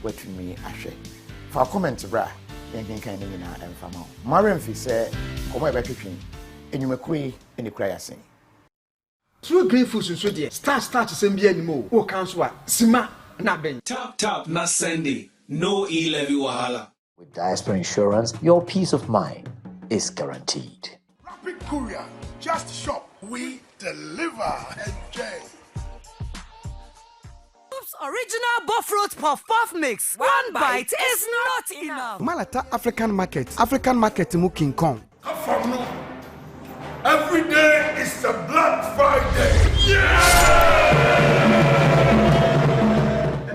what to me ahwe for comment bra yen kan ni na emfama Mariam fi say komo e be twetwen enyumakui eni kura yasen True green food so there. Start same be anymore. O council sima na ben. Tap na Sunday. No e-levy wahala. With Diaspora Insurance, your peace of mind is guaranteed. Rapid Courier, just shop, we deliver. Enjoy. Original Buffroot Puff Mix. One bite is not enough. Malata African market mu King Kong. Every day is a Black Friday.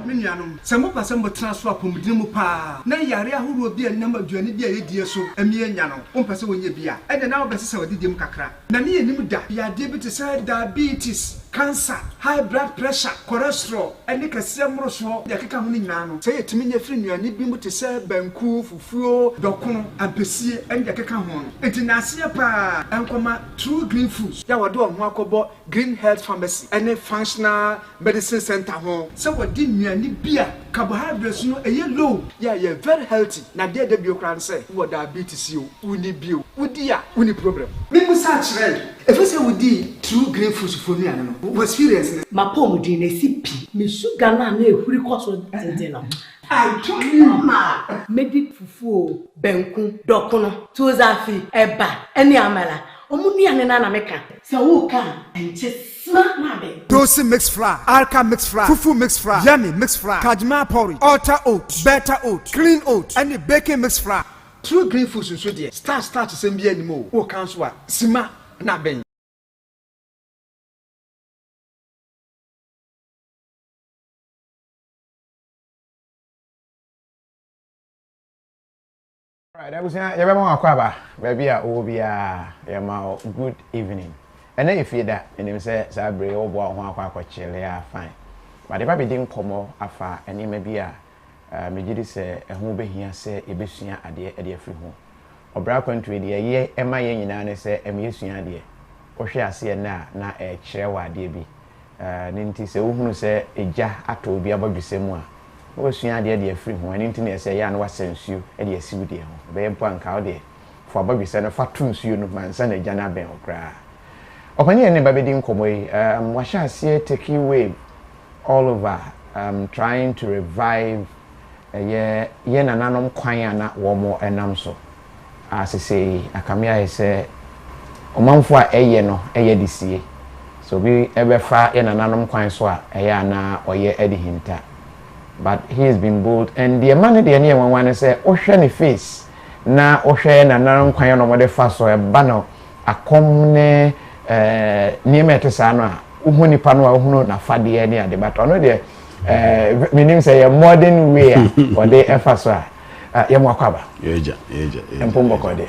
Minianum, some person will transfer from Dimupa. Na yare ahuru bi enam aduane bi ayedie so amie nya no. Ompese wonye bia. E de na obese se wadidim kakra. Na ne yenim da. Ya de bi te say diabetes, cancer, high blood pressure, cholesterol, ene kase mroso ya keka ho nyina no. Say yetimi nya firi nuane bi mu te say banku, fufuo, dokono, ampesie ene ya keka ho. Enti na ase pa enkoma True Green Foods. Ya wode ho akobo Green Health Pharmacy ene functional medicine center ho. Say wadi nuane bia carbohydrates no eye low. Yeah, very healthy. Na dey de biokran say what diabetes you uni bio. Udi a uni problem. Me musa chire. If you say udi True Green Foods for me no. Experience My pom di na sipi. Me sugar na ehuri koso tete no. I told you ma. Medi fufu benku dokono tuzafi eba eni amala. Omuni ane na meka. Se wo kan enche sma na be. Dosi mixed flour, Alka mixed flour, Fufu mixed flour, Yummy mixed flour, Kajma porridge, Ultra oat, Better oat, Clean oat, and the baking mixed flour. True Green Foods so there. Start same be anymore. O council sima na ben. Right, that was yebema akwaba baby a obia yema good evening. And then if you that and him say sabre obo ho akwa chile ya fine. But if I be din komo afa and him be a me gidi say ehun behia say ebesua ade afiri ho. Obra country de ye ema ye nyina ne say em yesua ade. Ohwe ase na kire wa ade bi. Ne nti say ohunu say eja ato obi abadwesemu a osua ade afiri ho. Ne nti ne say ya na wasensuo ade asiwu de ho. Be mpo anka o de for abadwese no fa tunsuo no mansa na eja na ben okra. Opanya ne babedi nkomo yi washa ase take away all over trying to revive ye nananom kwan ana wo mo enam so asese akamia ise omanfo a eye no eye disie so bi ebefa ye nananom kwan so a eye ana oye edihinta but he has been bold and the man de ne wanwan say ohwe ne face na ohwe nananom kwan no mo de fa so e ba no akom ne niema etesa no a uhu nipa no a uhu na fade ne ade but ono de meaning say a modern way or they efa so a ye mo akwaba yeja empombo ko de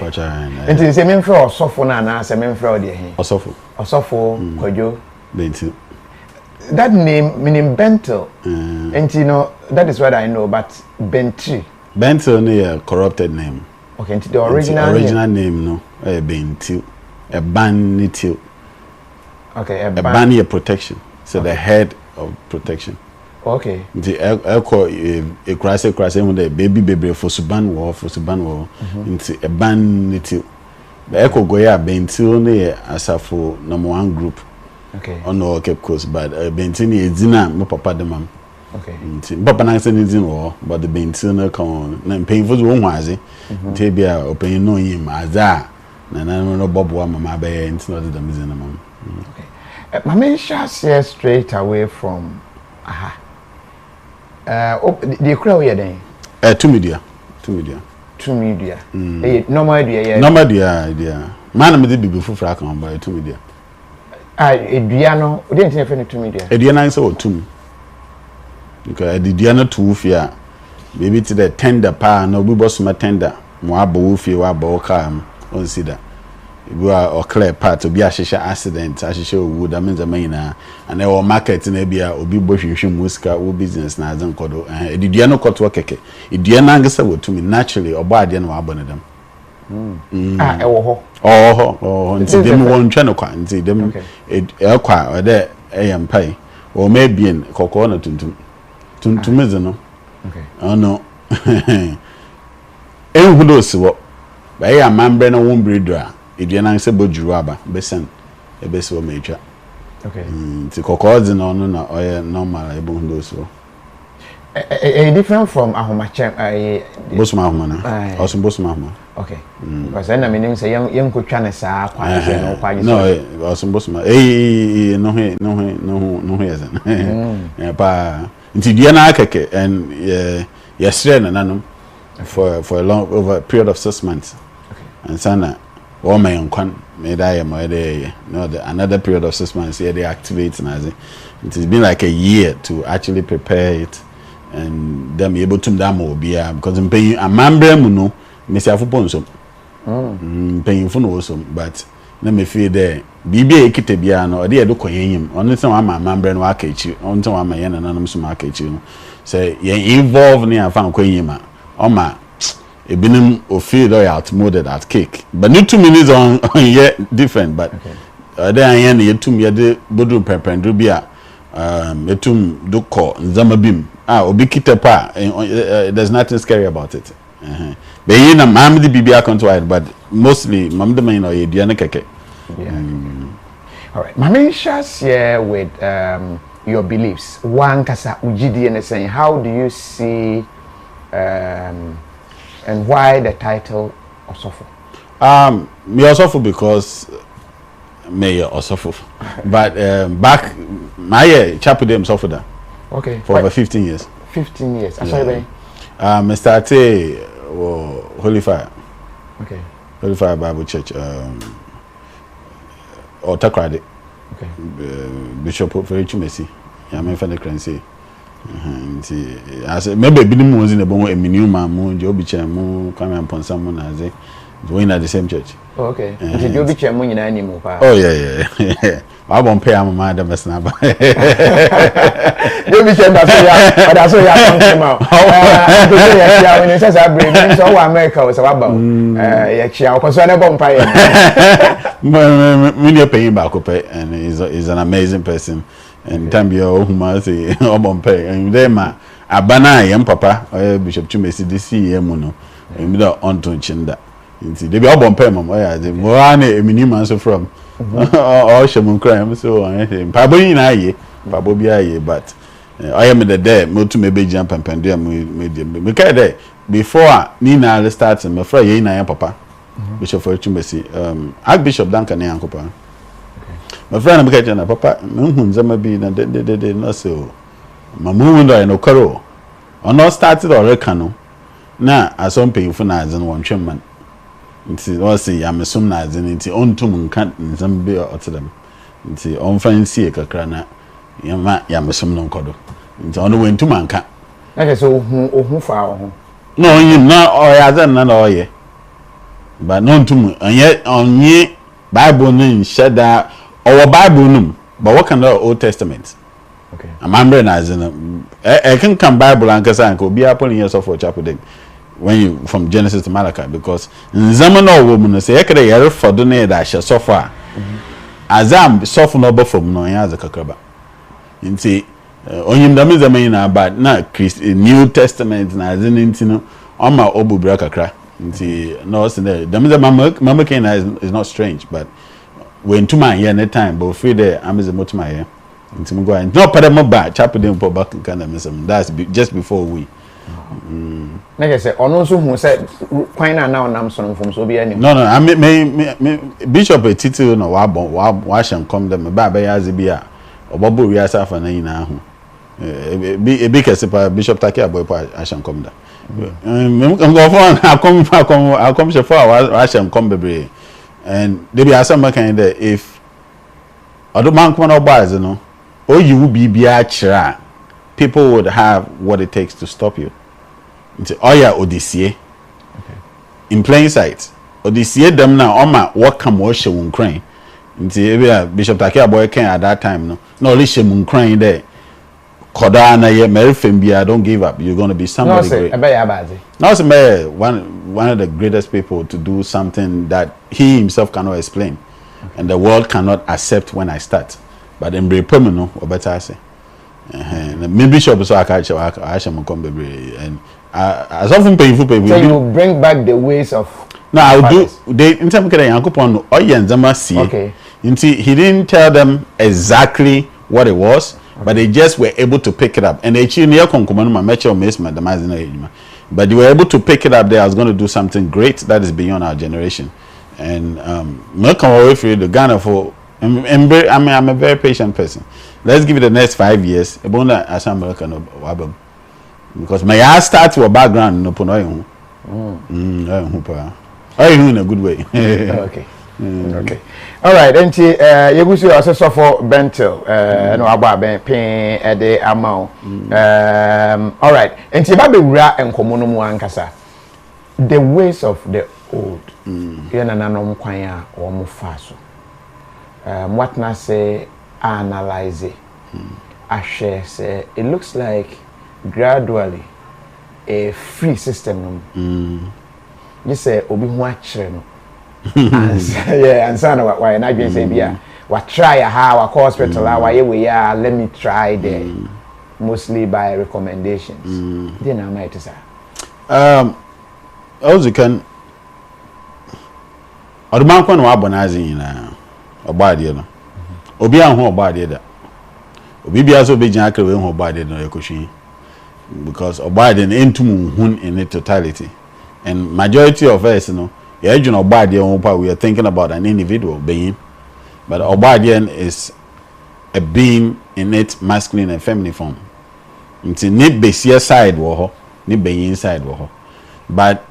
enti se me mfra osofo na na se me mfra de he osofo kojo Bentil. That name meaning Bentil and you know that is what I know but Bentil is a corrupted name. Okay, and the original name no Bentil a banitil. Okay, a ban is protection. So okay. The head of protection. Okay. The echo a crisis when the baby for suban war into a ban little. The echo goya bentil ne asafo number 1 group. Okay. On the Cape Coast, but bentil is dinner mo papa de mam. Okay. Papa na say ni war, but the bentil no come na painful won waze. Tebia open no him aza. Na no bobo mama be into not the mizina mam. Okay. My main shots here straight away from the crowd here then. 2 media. Normal dia. Normal dia. Man me dey before fra kan buy 2 media. Edua no, o dey ntin fe 2 media. Edua na say o 2. Because edua na 2 fia. Maybe to the tender pa na obi boss ma tender. Mo abo fie wa abo ka on see that. We are or clear part to be a shisha accident, as show wood, that means a maina, and our market in Abia will be bushing muska, will business na Nazan Kodo, and did you know what work? It dear Nangasa to me naturally or by the end of Abonadam. Until them one channel quite, see them or there, a pay, or maybe in Cocona to Mizano. Okay. Oh no. Who knows what? But I am member no one breeder. If you say Bojuraba, Besson, a best of major. Okay. To cause no normal, a bone do so. A different from Ahomachem, Bosmahman, also Bosmahman. Okay. Because then I mean, say young could try to say, no, also Bosma, no, hasn't. Into Diana Keke and yesterday and anum for a long over a period of 6 months. Okay. And Sana, all my own made I am another period of 6 months here they activate and it has been like a year to actually prepare it and them able to damo because I'm paying a member muno, Miss Afuponso. Paying for no so, but let me feel there. BB Kitabiano, or dear look him, only some of my member and market you, on some of my anonymous market you. Say, you're involved near found Quayima, on my a binum or feed or outmoded at cake. But need 2 minutes on yet different, but then I end yet 2 years Bodu Pepper and Rubia, Metum Duko, Zamabim. Obikita pa, there's nothing scary about it. But you know, I'm the BB account wide, but mostly, Mam the main or Diana Keke. All right. Mami shares here with your beliefs. One kasa ujidi and saying, how do you see and why the title Osofo? Me Osofo because Mayor Osofo. But back my chapel them suffer that. Okay. For over 15 years. 15 years. I sorry, I started Holy Fire. Okay. Holy Fire Bible Church. Or Takrade. Okay. Bishop very chumesi. Yeah, me fan the crancy. I said maybe be the ones in the bone a minimum moon, Joby Chamu, come upon someone as a doing at the same church. Oh, okay. Did you be chairman in any more? Oh yeah. I won't pay my mother best number. You be chairman, but that's why I come out. Yeah, when it says I bring so America was about yeah, concerned about pay. Many paying back and he's an amazing person. And time be all who say on pay and then my abana yam papa or Bishop Chumesi this year mono and without on to chinda. They be all on pay mom. Oh yeah, the one a minimum so from all shamun crime so anything. Paboy na ye, Pabobi but I am the day mo to maybe jump and pendia me there before Nina starts my friend ye na papa Bishop Chumesi Archbishop Duncan na yankopa. My friend, I'm catching a papa. Zama be na de no so. Mamu ndo no karo. Ono started or recano. Na asom pay for na zan one chairman. Nti o say am som na zan nti ontum nkan nzam be otedam. Nti on fancy e kakra na yama yam som no nkodo. Nti ono wentum anka. Na so ohun fa ho. No yim na o ya zan na oye. But no ntum onye Bible no shada our Bible num, but what kind of Old Testament? Okay. I'm remembering as in I can come Bible and Kasa and could be upon years of for chapel then when you from Genesis to Malachi because in Zamano woman say I could hear for the need that shall suffer. As I'm suffer no from no as a kakraba. You see, on him the main about not New Testament na as in no on my obu brakakra. You see, no, the mama can is not strange, but when to my here time, but free there, I'm as a motor my here. Into go and no part of my back, chapel them for back kind of miss. That's just before we. Like I said, on also who said, quite now and I'm son from so be any. No, I mean, Bishop a title no wash and come them, Baba Yazibia, or Bobo Riasa for Naina. A big as Bishop Takia boy, I shall come there. I'll come so far, I shall come baby. And there be some kind of if other man come on bars, you know, or you will be biachra, people would have what it takes to stop you. It's Oya Odyssey. In plain sight. Odyssey them now on my what come wash your crane. Into Bishop Takia boy can at that time, no only she crane there. Kodana ye Mary Fimbia, don't give up. You're gonna be somebody great. Now one of the greatest people to do something that he himself cannot explain. And the world cannot accept when I start. But in Brepomino, or better I say. Maybe shop so I catch I shall come baby and as often painful people. So you bring back the ways of. No, I'll do. They in time can Uncle Pon Oyen Zama see. Okay. You see, he didn't tell them exactly what it was, but they just were able to pick it up. And they actually near Concoman, Metro Miss Madam, but they were able to pick it up. There, I was going to do something great that is beyond our generation. And come away for the Ghana for. I'm a very patient person. Let's give it the next 5 years. Because my ass starts to a background no pono. In a good way. Okay. Okay. All right. And you go see also for Bentel. No about ben pay a day amount. All right. And you baby ra and komono mu ankasa. The ways of the old. You na nanom kwanya or mu faso. What na say analyze it. I share say it looks like gradually a free system. You say obi hu akire no. And son of why and I just say bia what try how a hospital why we are let me try there mostly by recommendations. Then I might say also can Oduman ko no abonazin na obade no obi anhu obade da obi bia so be gyan akre we hu obade no ekohwi because obade no entum hun in its totality and majority of us you know we are thinking about an individual being, but obadian is a being in its masculine and feminine form. It's ni besia side wo ni being side wo but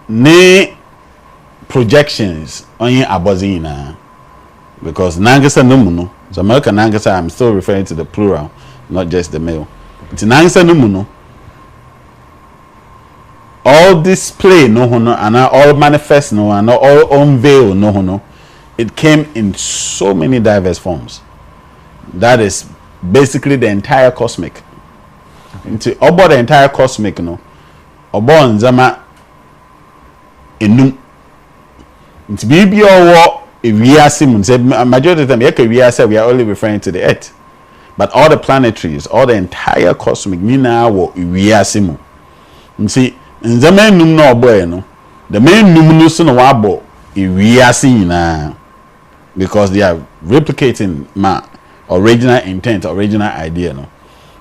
ni projections on abozina because nangasa no muno so American nangasa I'm still referring to the plural not just the male. It's nangasa no muno all display no hono and all manifest no and all unveil no hono it came in so many diverse forms. That is basically the entire cosmic. Into about the entire cosmic no obo nzama enum into bibi owo ewiase mun say majority of the time ewiase we are only referring to the earth but all the planetaries all the entire cosmic nina wo ewiase mu nti nzama enum na obo no the main num no so no wabo ewiase nyina because they are replicating my original intent original idea no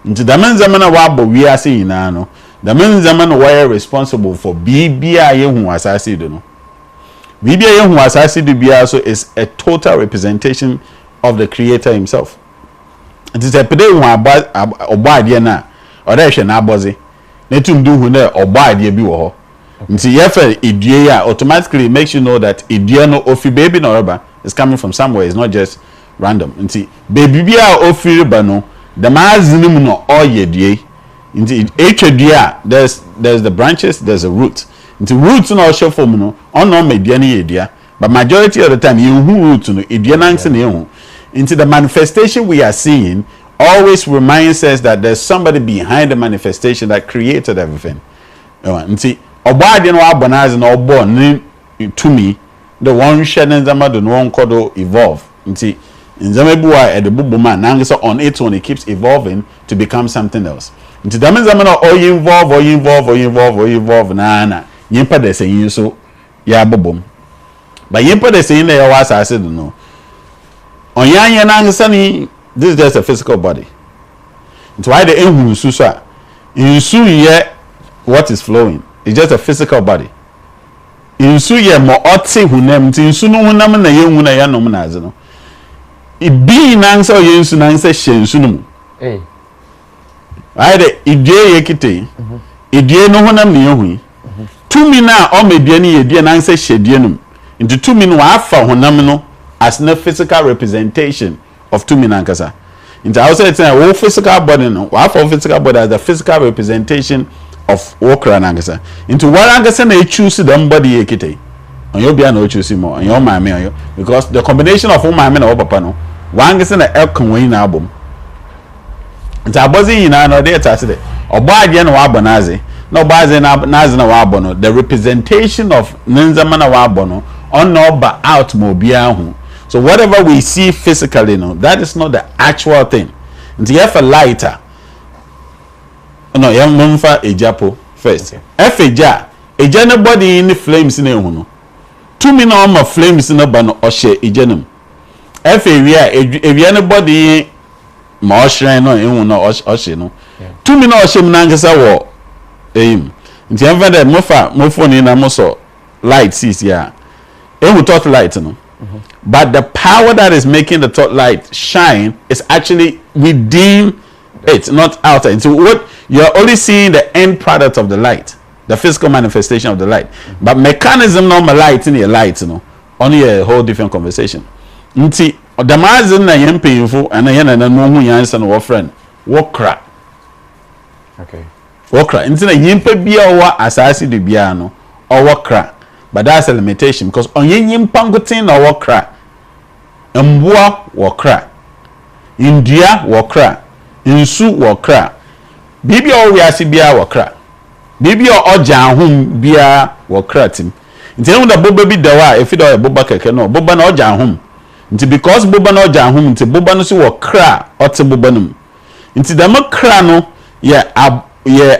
nti the main nzama na wabo wiase nyina no the main nzama no were responsible for bibia yehu asase do no bibia yehu asase do bia so is a total representation of the creator himself. It is a pede hu obade na oda hwe na aboze netum du hu na obade bi wo ho nti yefa idue ya automatically makes you know that idue no ofi baby no rubber is coming from somewhere. It's not just random nti baby bia ofi rubber no the mazinim no oyedue nti etwadua there's the branches there's a root nti root no show form no ono medua na yedua but majority of the time you root no edua na nse na ehu nti the manifestation we are seeing always reminds us that there's somebody behind the manifestation that created everything. Nti obade no abonaze no obo ni to me the one shedding zama do no kodo evolve nti nzama buwa e de bubuma nangso on its own it keeps evolving to become something else. Nti that means zama no evolve na yimpa de seyin so ya bobom but yimpa de seyin na ya wasa ase do no onyanya nangso ni this is just a physical body. It's why the enhu so so insu ye what is flowing. It's just a physical body. Insu ye mo oti hunam nti insu no hunam na ye hu na ya nom na aze no. Ibi nansa ye insu nansa hye insu no mu. Why the idie ye kite. Idie no hunam na ye hu. Tumi na o medie na ye die nansa hye die no. Nti tumi no afa hunam no as na physical representation of two minankasa. In the outside, all physical body, no, for physical body as the physical representation of Okra Nangasa. Into what Angasa they choose them body ekite. On your piano choosing more, on your mammy, because the combination of all my men or papano, one gets an Elcon Wayne album. It's a buzzy in another day, Saturday, or by the end of Abanazi, no by the Nazana Wabono, the representation of Nenzamana Wabono, on no but out Mobiahu. So whatever we see physically, no, that is not the actual thing. It's here for lighter. no ya mumfa ejapo first efeja eja ne body in the flames na ehu no tumi na ma flames na ba no ohye eja nem efewia ewia ne body ma ohye no ehu no ohye no tumi na ohye na nkesa wo eyim nti enfa de mo phone na mo so light sees ya ehu tot light no but the power that is making the top light shine is actually within it, not outside. So what you're only seeing the end product of the light, the physical manifestation of the light. But mechanism normal light in your light, you know, only a whole different conversation. Nti the mazin na yen painful and yen na no hu yan no friend. Wokra. Okay. Wokra. Nti na yen pa bia wa asasi de bia no or wokra. But that's a limitation because on yen pangotin or wokra. Mbua wokra. India wokra. Insu wokra. Bibi o wiase bia wokra. Bibi o oja ahum bia wokra tim. Nti no da boba bi da wa efi da boba keke no boba na oja ahum. Nti because boba na oja ahum nti boba no so wokra ote boba num. Nti da makra no ye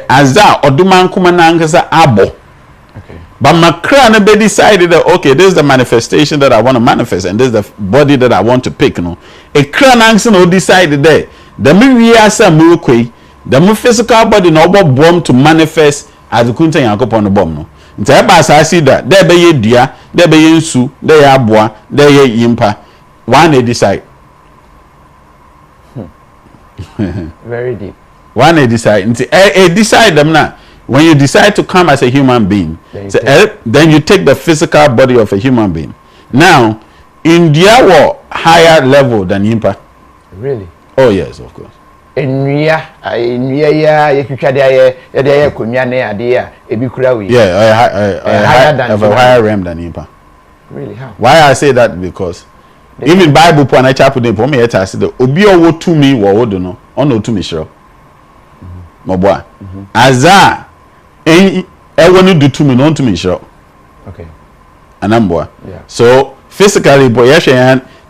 aza oduma nkoma na nkasa abo. Okay. But makra no be decided that okay, this is the manifestation that I want to manifest and this is the body that I want to pick no. A kra na nkasa no decided there. The me asa mukwe, the me physical body no bomb to manifest as the kunta yakopon no bomb no. Nti eba asasi da, there be ye dua, there be ye nsu, there ye aboa, there ye yimpa. One they decide. Very deep. One they decide. Nti decide them na. When you decide to come as a human being, then you take the physical body of a human being. Now, in their higher level than yimpa. Really? Oh yes, of course. Enwia ya yekutwa de ya konwa na ade ya ebikura we. Yeah, higher than of a higher realm than yimpa. Really? How? Why I say that because even Bible po na chapter dey po me yeta say the obi owo tumi wo wodo no ono tumi shiro. Moboa. Aza wonu do tumi no tumi shiro. Okay. Anamboa. Yeah. So physically boy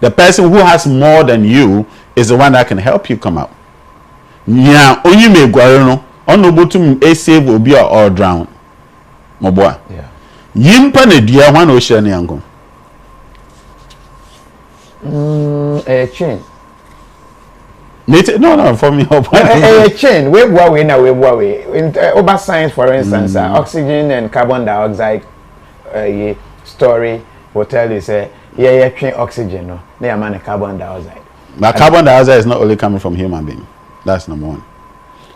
the person who has more than you is the one that can help you come out. Nya onyi me gware no ono botum save obi or drown. Moboa. Yeah. Yimpa na dua hwan na o hire ne yanko. Chain. No, for me. Chain. We bua we. In over science, for instance, oxygen and carbon dioxide story will tell you say, chain oxygen no, they man carbon dioxide. But carbon dioxide is not only coming from human being. That's number one.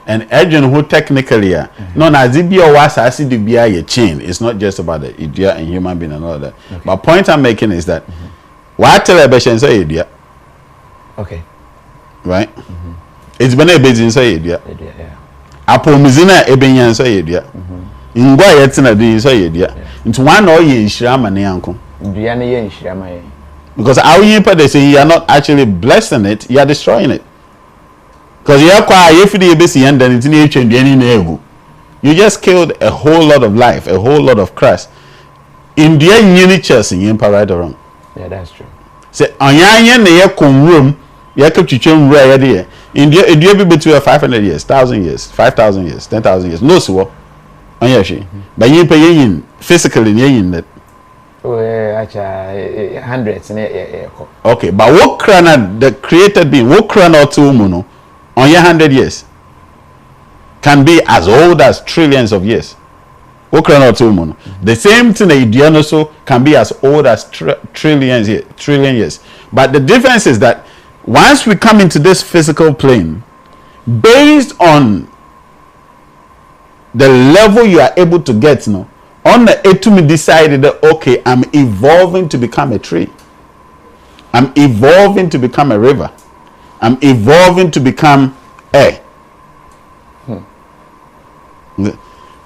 And engine who technically no na zibi or was acid to be a chain. It's not just about the idiot and human being and all that. Okay. But point I'm making is that what television say idiot. Okay. Right? It's been a bit inside idiot. Yeah. Apo mizina ebenya inside idiot. Ngwa yetina di inside idiot. Into one or ye shirama ne yanko. Duane ye shirama ye. Because how you put they say you are not actually blessing it, you are destroying it. Because you just killed a whole lot of life, a whole lot of Christ. In the end, church in right or wrong. Yeah, that's true. Say, Anya ne room, you kept you right there. In the it be between 500 years, 1,000 years, 5,000 years, 10,000 years. No, so Anya she. But you pay physically in that. Oh, actually, hundreds. Okay, but what crana the created being, what crana to muno? On your 100 years can be as old as trillions of years. The same thing the can be as old as trillion years. But the difference is that once we come into this physical plane, based on the level you are able to get, on the etumi decided that okay, I'm evolving to become a tree. I'm evolving to become a river. I'm evolving to become air.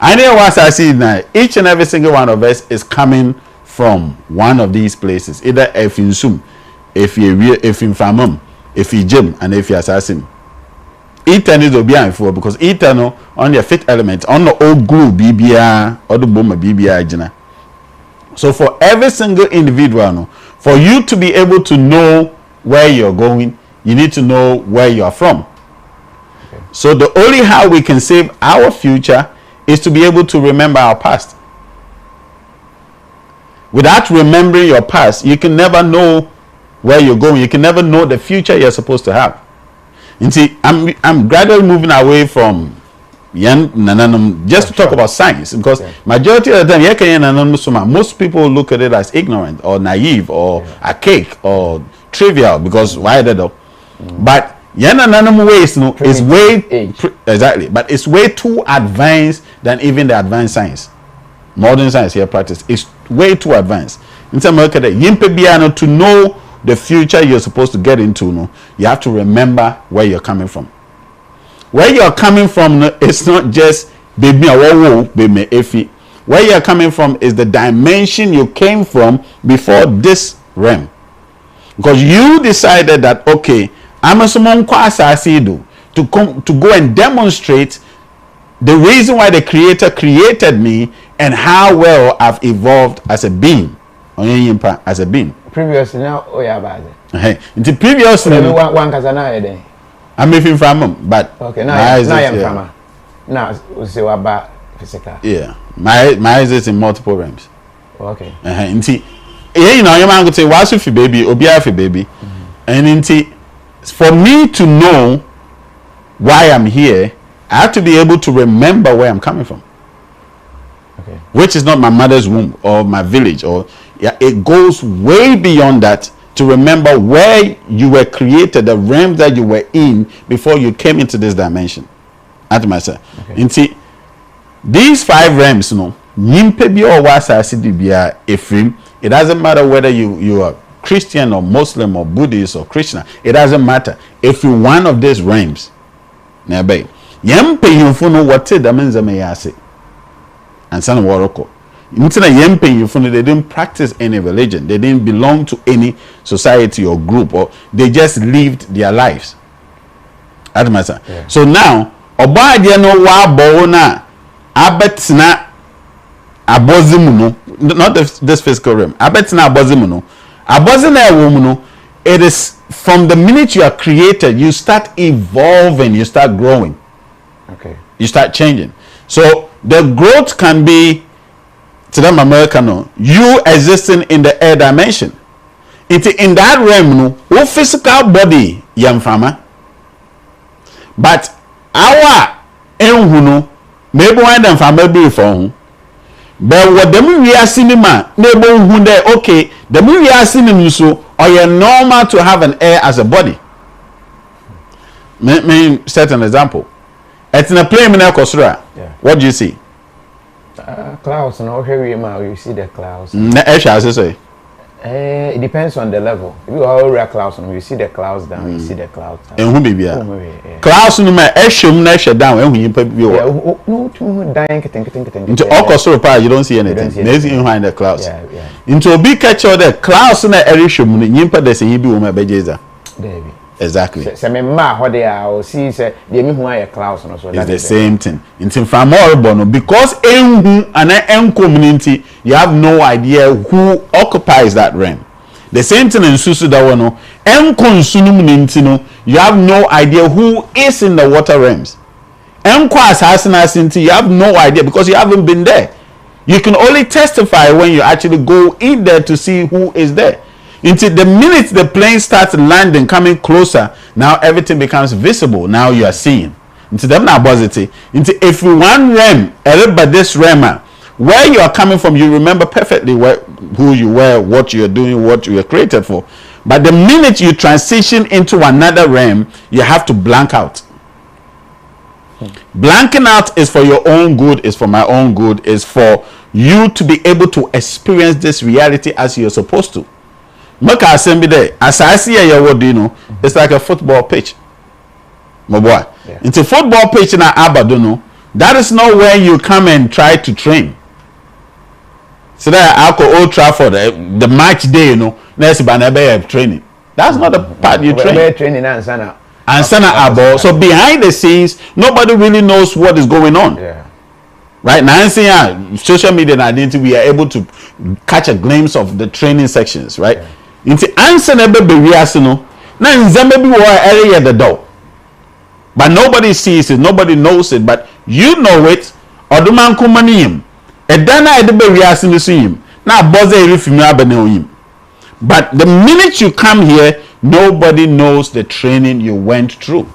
I know what I see now. Each and every single one of us is coming from one of these places. Either if in Sum, if in Famum, if in Jim, and if you assassin. Eternal is obedient for because eternal on your fifth element, on the old glue BBR or the bomber BBR jina. So for every single individual, for you to be able to know where you're going, you need to know where you are from. Okay. So the only how we can save our future is to be able to remember our past. Without remembering your past, you can never know where you're going. You can never know the future you're supposed to have. You see, I'm gradually moving away from just to talk about science, because majority of the time most people look at it as ignorant or naive or archaic or trivial, because why did it? But ways is way exactly, but it's way too advanced than even the advanced science. Modern science here practice is way too advanced. In some way, to know the future you're supposed to get into, you have to remember where you're coming from. Where you're coming from, it's not just baby baby efi. Where you're coming from is the dimension you came from before this realm. Because you decided that, okay, I'm a someone to go and demonstrate the reason why the Creator created me and how well I've evolved as a being. As a being. Previously, now, oh yeah, bad. The previously, one casa I'm moving from him, but okay, now I'm from. Now we say what about physical. Yeah, my eyes is in multiple realms. Okay. You know, your man could say, "What's if baby? Obia for baby," and for me to know why I'm here, I have to be able to remember where I'm coming from. Okay. Which is not my mother's womb or my village, or it goes way beyond that. To remember where you were created, the realm that you were in before you came into this dimension. At myself. Okay. These 5 realms, it doesn't matter whether you are Christian or Muslim or Buddhist or Christian. It doesn't matter. If you're one of these realms, and son waroko. They didn't practice any religion. They didn't belong to any society or group, or they just lived their lives. Yeah. So now, not this physical realm. It is from the minute you are created, you start evolving, you start growing. Okay. You start changing. So the growth can be to them American, you existing in the air dimension. In that realm, no physical body yamfama. But our enhuno maybe one them from maybe for. But what the movie are cinema, maybe okay, the movie are cinema so or you normal to have an air as a body. Me set an example. It's in a plane in Kosura. What do you see? Clouds, no, here you see the clouds. It depends on the level. If you are real clouds, you see the clouds down, you see the clouds up. And who be clouds no me down when you pay no dying into all you don't see anything. There's behind the clouds. Into a big catch of the clouds na erishum nyimpa de se bi wo ma bejeza. Exactly. Say me ma what they are see say the me who are clouds no so it's the same thing. In from more because enhu and community you have no idea who occupies that realm. The same thing in susu that one no enkonsunum nintino you have no idea who is in the water realms. Enko assassination you have no idea because you haven't been there. You can only testify when you actually go in there to see who is there. Until the minute the plane starts landing, coming closer, now everything becomes visible. Now you are seeing. Into them now positive. Into if you one realm, everybody this realm, where you are coming from, you remember perfectly who you were, what you are doing, what you were created for. But the minute you transition into another realm, you have to blank out. Blanking out is for your own good, is for my own good, is for you to be able to experience this reality as you're supposed to. Make assembly there. As I see your word, it's like a football pitch. My boy. It's a football pitch in Abadono. That is not where you come and try to train. So that I Old Trafford, the match day, next by training. That's not the part you train. Training and sana abo. So behind the scenes, nobody really knows what is going on. Right now, social media and identity, we are able to catch a glimpse of the training sections, right? Into answer never be reasonable. Now, Zambia be war area the door. but nobody sees it, nobody knows it, but you know it. Oduman kumaniyim. Edana edebe we are him. Now boze erifimi abene. But the minute you come here, nobody knows the training you went through.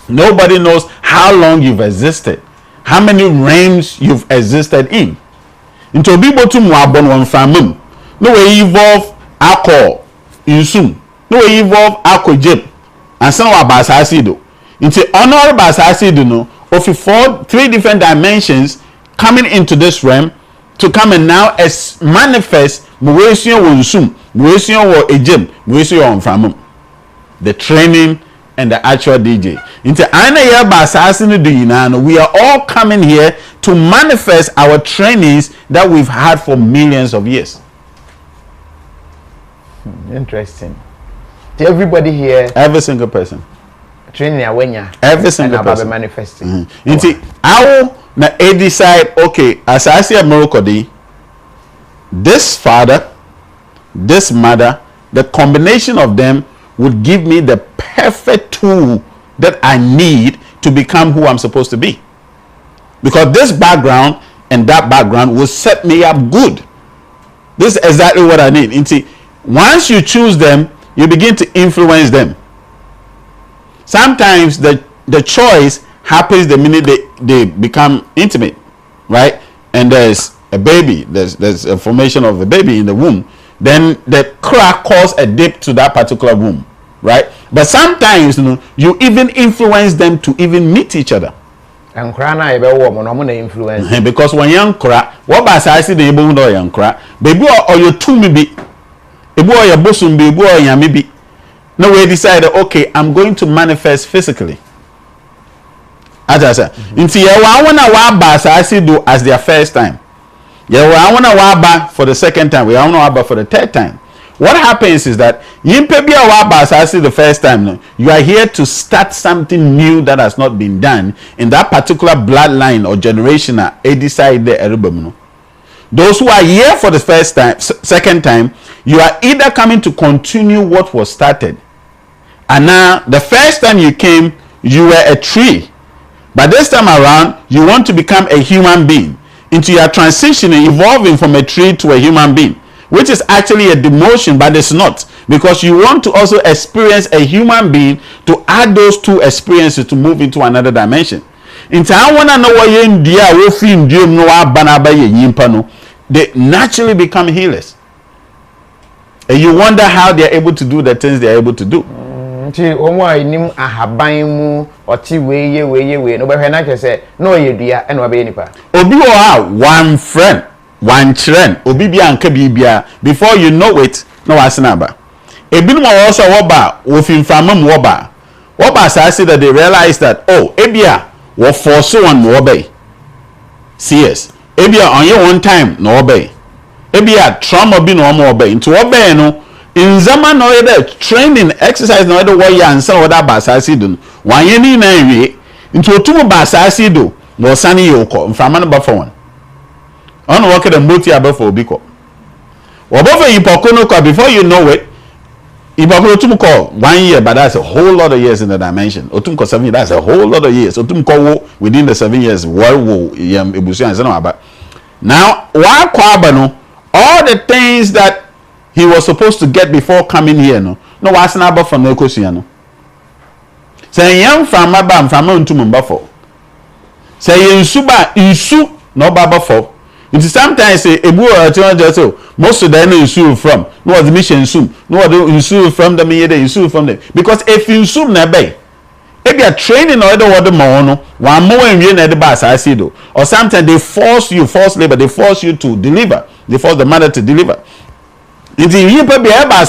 Nobody knows how long you've existed, how many realms you've existed in. Into bibo to mwabon one famum. No way evolve alcohol insum. No way evolve alcohol jib. And some are basasido. Into honor basasido no of 3 different dimensions coming into this realm to come and now as manifest muesio wonsum, muesio wo ejim, muesio on famum. The training and the actual DJ. Into ana ya basasido do yinano, we are all coming here to manifest our trainings that we've had for millions of years. Interesting. To everybody here, every single person. Training awenya. Every single person manifesting. Into our na decide, okay, as I see a miracle, this father, this mother, the combination of them would give me the perfect tool that I need to become who I'm supposed to be. Because this background and that background will set me up good. This is exactly what I need. And see, once you choose them, you begin to influence them. Sometimes the choice happens the minute they become intimate, right? And there's a baby, there's a formation of a baby in the womb. Then the crack causes a dip to that particular womb, right? But sometimes you even influence them to even meet each other. And crana ebe wo mo no mo na influence. Because when young cra, what ba say the ebo no young cra, baby or your two me be, ebo or your bosom be, ebo or your me be. No, we decided, okay, I'm going to manifest physically. As I said, into your one ba say do as their first time. Yeah, I want to waba for the second time. We want to waba for the third time. What happens is that the first time, you are here to start something new that has not been done in that particular bloodline or generation. Those who are here for the first time, second time, you are either coming to continue what was started. And now, the first time you came, you were a tree. But this time around, you want to become a human being. Into your transitioning, evolving from a tree to a human being, which is actually a demotion, but it's not, because you want to also experience a human being to add those two experiences to move into another dimension. Into I want to know what you in they naturally become healers, and you wonder how they are able to do the things they are able to do. Nti omo anim ahaban mu oti weye no be hwe na ke se no yedua e no be nipa obi wo ha one friend one children obi bia nka bibia before you know it no wasena ba ebinum also woba wo finfamam woba say that they realize that oh ebia wo force one mo obey CS ebia on your one time no obey ebia trauma bi no mo obey nti obey no in zaman no either training exercise no either way and some other basasi do one ye ni na wie into otumu basasi do no sani yoko mfama no ba for one on work the multi above for biko obofe ipokono ko before you know it ipokono otumu ko 1 year, but that's a whole lot of years in the dimension. Otumu ko 7 years, that's a whole lot of years. Otumu ko within the 7 years wo yam ebusu and no aba now wa kwaba no all the things that he was supposed to get before coming here no wasna ba for no ekosia no say yam from aba from ntum mba for say yensu ba insu no baba for it is sometimes say ebu or just so most of them insu from no was the mission sum no was insu from them here insu from them because if insu na be if you are training or the word mo no one more and we na the ba asase do or sometimes they force you force labor they force you to deliver they force the mother to deliver. If you be able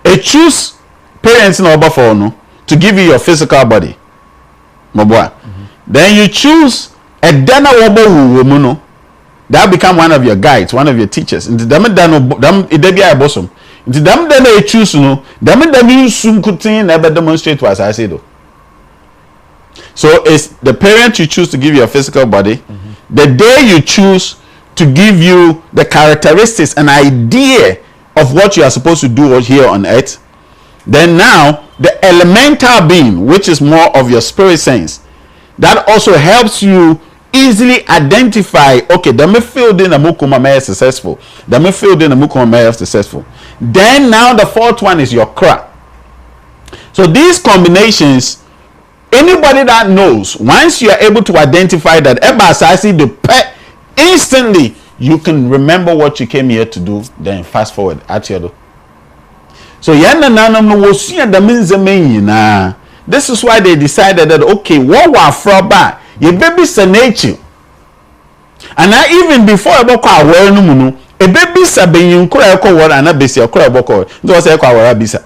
to choose parents no for no to give you your physical body, then you choose a dana woman that become one of your guides, one of your teachers. Into them a bosom. Into them they choose no, them you soon could never demonstrate what I say though. So it's the parent you choose to give your physical body, the day you choose to give you the characteristics and idea of what you are supposed to do here on earth, Then now the elemental being, which is more of your spirit sense, that also helps you easily identify, okay, the me field in a mukuma may successful, the me field in a mukuma may successful. Then now the fourth one is your cra. So these combinations, anybody that knows, once you are able to identify that ebasasi the pet, instantly you can remember what you came here to do. Then fast forward at your. So this is why they decided that, okay, what were froba your baby nature, and now even before a book a baby sabeyin kura eko word and a bisi kura boko ndo say kwa wara bisa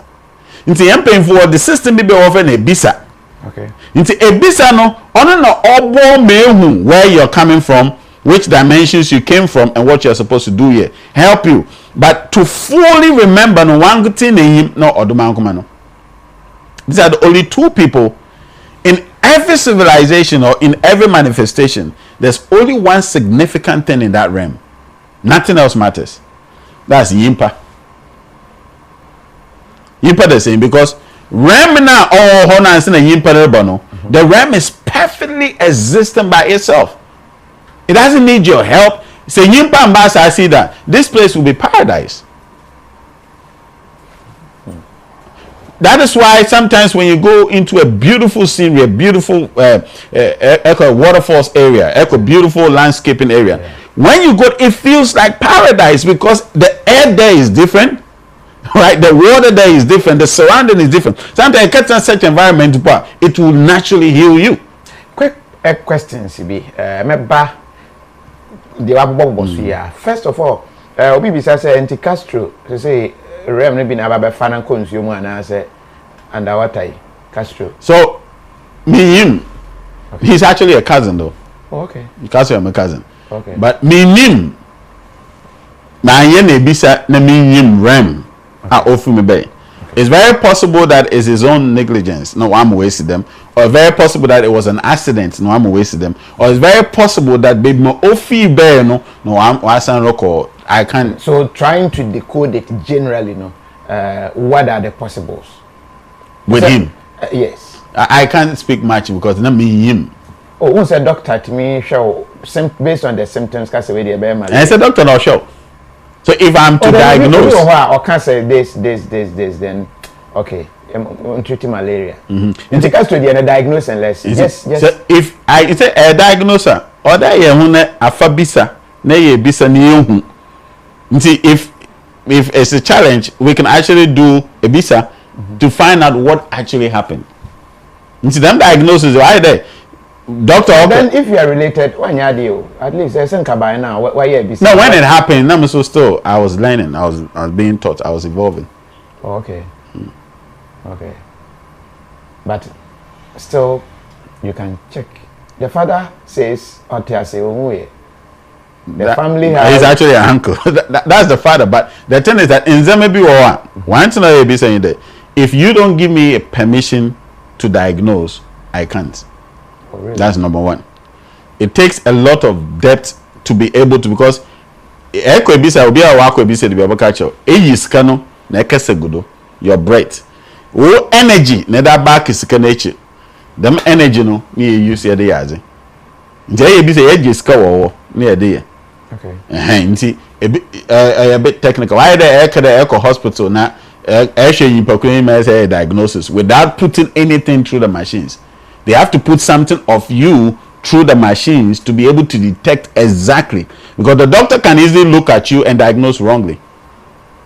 nti yam painful the system be offer na bisa. Okay. Nti ebisa no ono na obo mehu where you're coming from, which dimensions you came from, and what you're supposed to do here. Help you. But to fully remember no one thing no odumankuma no. These are the only two people in every civilization or in every manifestation. There's only one significant thing in that realm. Nothing else matters. That's Yimpa. Yimpa the same, because realm now all honors in a Yimpa bono. The realm is perfectly existent by itself. It doesn't need your help. Say Yimpa and Basa, I see that this place will be paradise. That is why sometimes when you go into a beautiful scenery, a beautiful waterfalls area, beautiful landscaping area, when you go, it feels like paradise because the air there is different, right? The water there is different, the surrounding is different. Sometimes it in such environment, it will naturally heal you. Quick question, CB. First of all, Obi bisa say anti Castro to say Rem ne bi na ba fa na consume ana say underwater Castro. So me him, okay. He's actually a cousin though. Oh, okay. Castro is my cousin. Okay. But me him na ye na bisa na me him Rem a ofu me be. It's very possible that it's his own negligence. No, I'm wasting them. Or very possible that it was an accident. No, I'm wasting them. Or it's very possible that baby mo ofi bear no I'm record. I can't. So trying to decode it generally, what are the possibles with him? Yes. I can't speak much because not me him. Oh, who's a doctor to me show based on the symptoms? Cause the and it's a doctor no show. So if I'm to diagnose, or can say this, then okay, I'm treating malaria. In the case to the diagnosis unless yes. So if I say a diagnoser, or that ye hune afabisa, ne ye bisa ni yehu. If it's a challenge, we can actually do a bisa to find out what actually happened. Into them diagnosis why there. Doctor, okay. Then if you are related, when you are at least there's some by now. Why you be? No, when it happened, I'm so still. I was learning. I was being taught. I was evolving. Oh, okay. Okay. But still, you can check. The father says, the family has. He's actually an uncle. That's the father. But the thing is that in Zambia, one thing I be saying that if you don't give me a permission to diagnose, I can't. Oh, really? That's number one. It takes a lot of depth to be able to, because your breath, oh energy, that back is nature. Them energy no me use here the yazi. Nje be say edge ska wo near there. Okay. Nti a bit technical. Why the echo hospital na diagnosis without putting anything through the machines. They have to put something of you through the machines to be able to detect exactly, because the doctor can easily look at you and diagnose wrongly.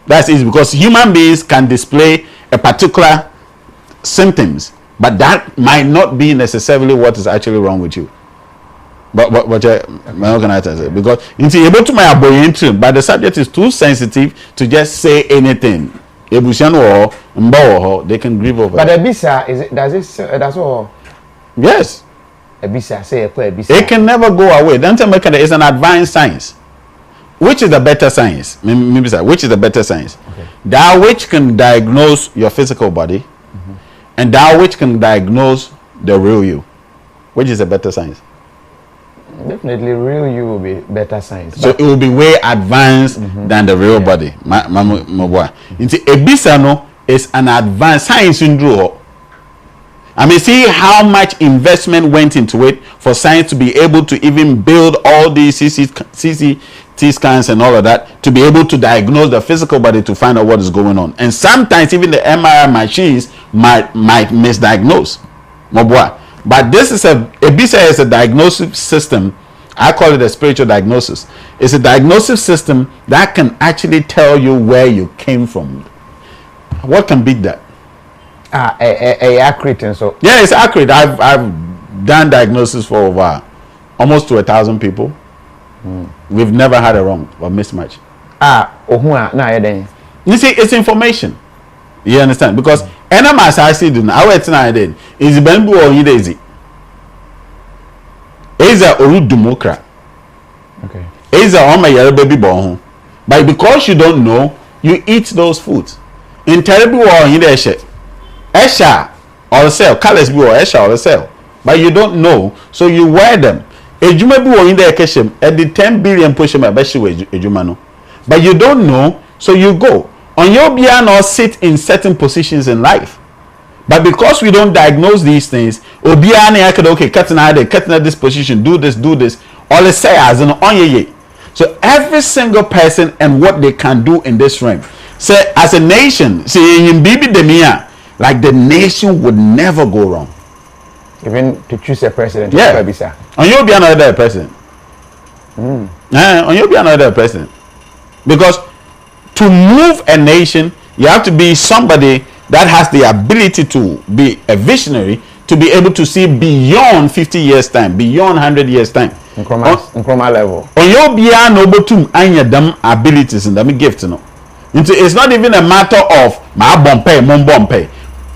That's easy because human beings can display a particular symptoms, but that might not be necessarily what is actually wrong with you. But my organizer, because it's able to my boy, but the subject is too sensitive to just say anything. They can grieve over. But the bisa that's all. Yes. It can never go away. It's an advanced science. Which is the better science? Which is the better science? Okay. That which can diagnose your physical body, and that which can diagnose the real you. Which is a better science? Definitely, real you will be better science. So it will be way advanced than the real body. Into ebisa no is an advanced science in draw. I mean, see how much investment went into it for science to be able to even build all these CCT scans and all of that to be able to diagnose the physical body to find out what is going on. And sometimes even the MRI machines might misdiagnose. But this is Ebisa is a diagnosis system. I call it a spiritual diagnosis. It's a diagnosis system that can actually tell you where you came from. What can beat that? Accurate and so. Yeah, it's accurate. I've done diagnosis for over almost to 1,000 people. We've never had a wrong or mismatch. You see, it's information. You understand? Because NMS I see do now. How it's not then is Bambu or Yidezi. Is a Uru Democrat. Okay. Is a Oma Yellow baby born. But because you don't know, you eat those foods. In terrible war in the shit. Esha or sell, colors be or Esha or sell. But you don't know, so you wear them. A Juma be in the occasion at the 10 billion push my best way, Jumano. But you don't know, so you go. On your beyond or sit in certain positions in life. But because we don't diagnose these things, Obiane I could okay, cutting out this position, do this, all the say as an on ye. So every single person and what they can do in this realm. Say as a nation, see in Bibi Demia. Like the nation would never go wrong. Even to choose a president. Yeah. And you'll be another president. And you'll be another president. Because to move a nation, you have to be somebody that has the ability to be a visionary, to be able to see beyond 50 years time, beyond 100 years time. In chroma level. On your beyond nobotum anya them abilities and them gift no. It's not even a matter of my bompe, mon bompe.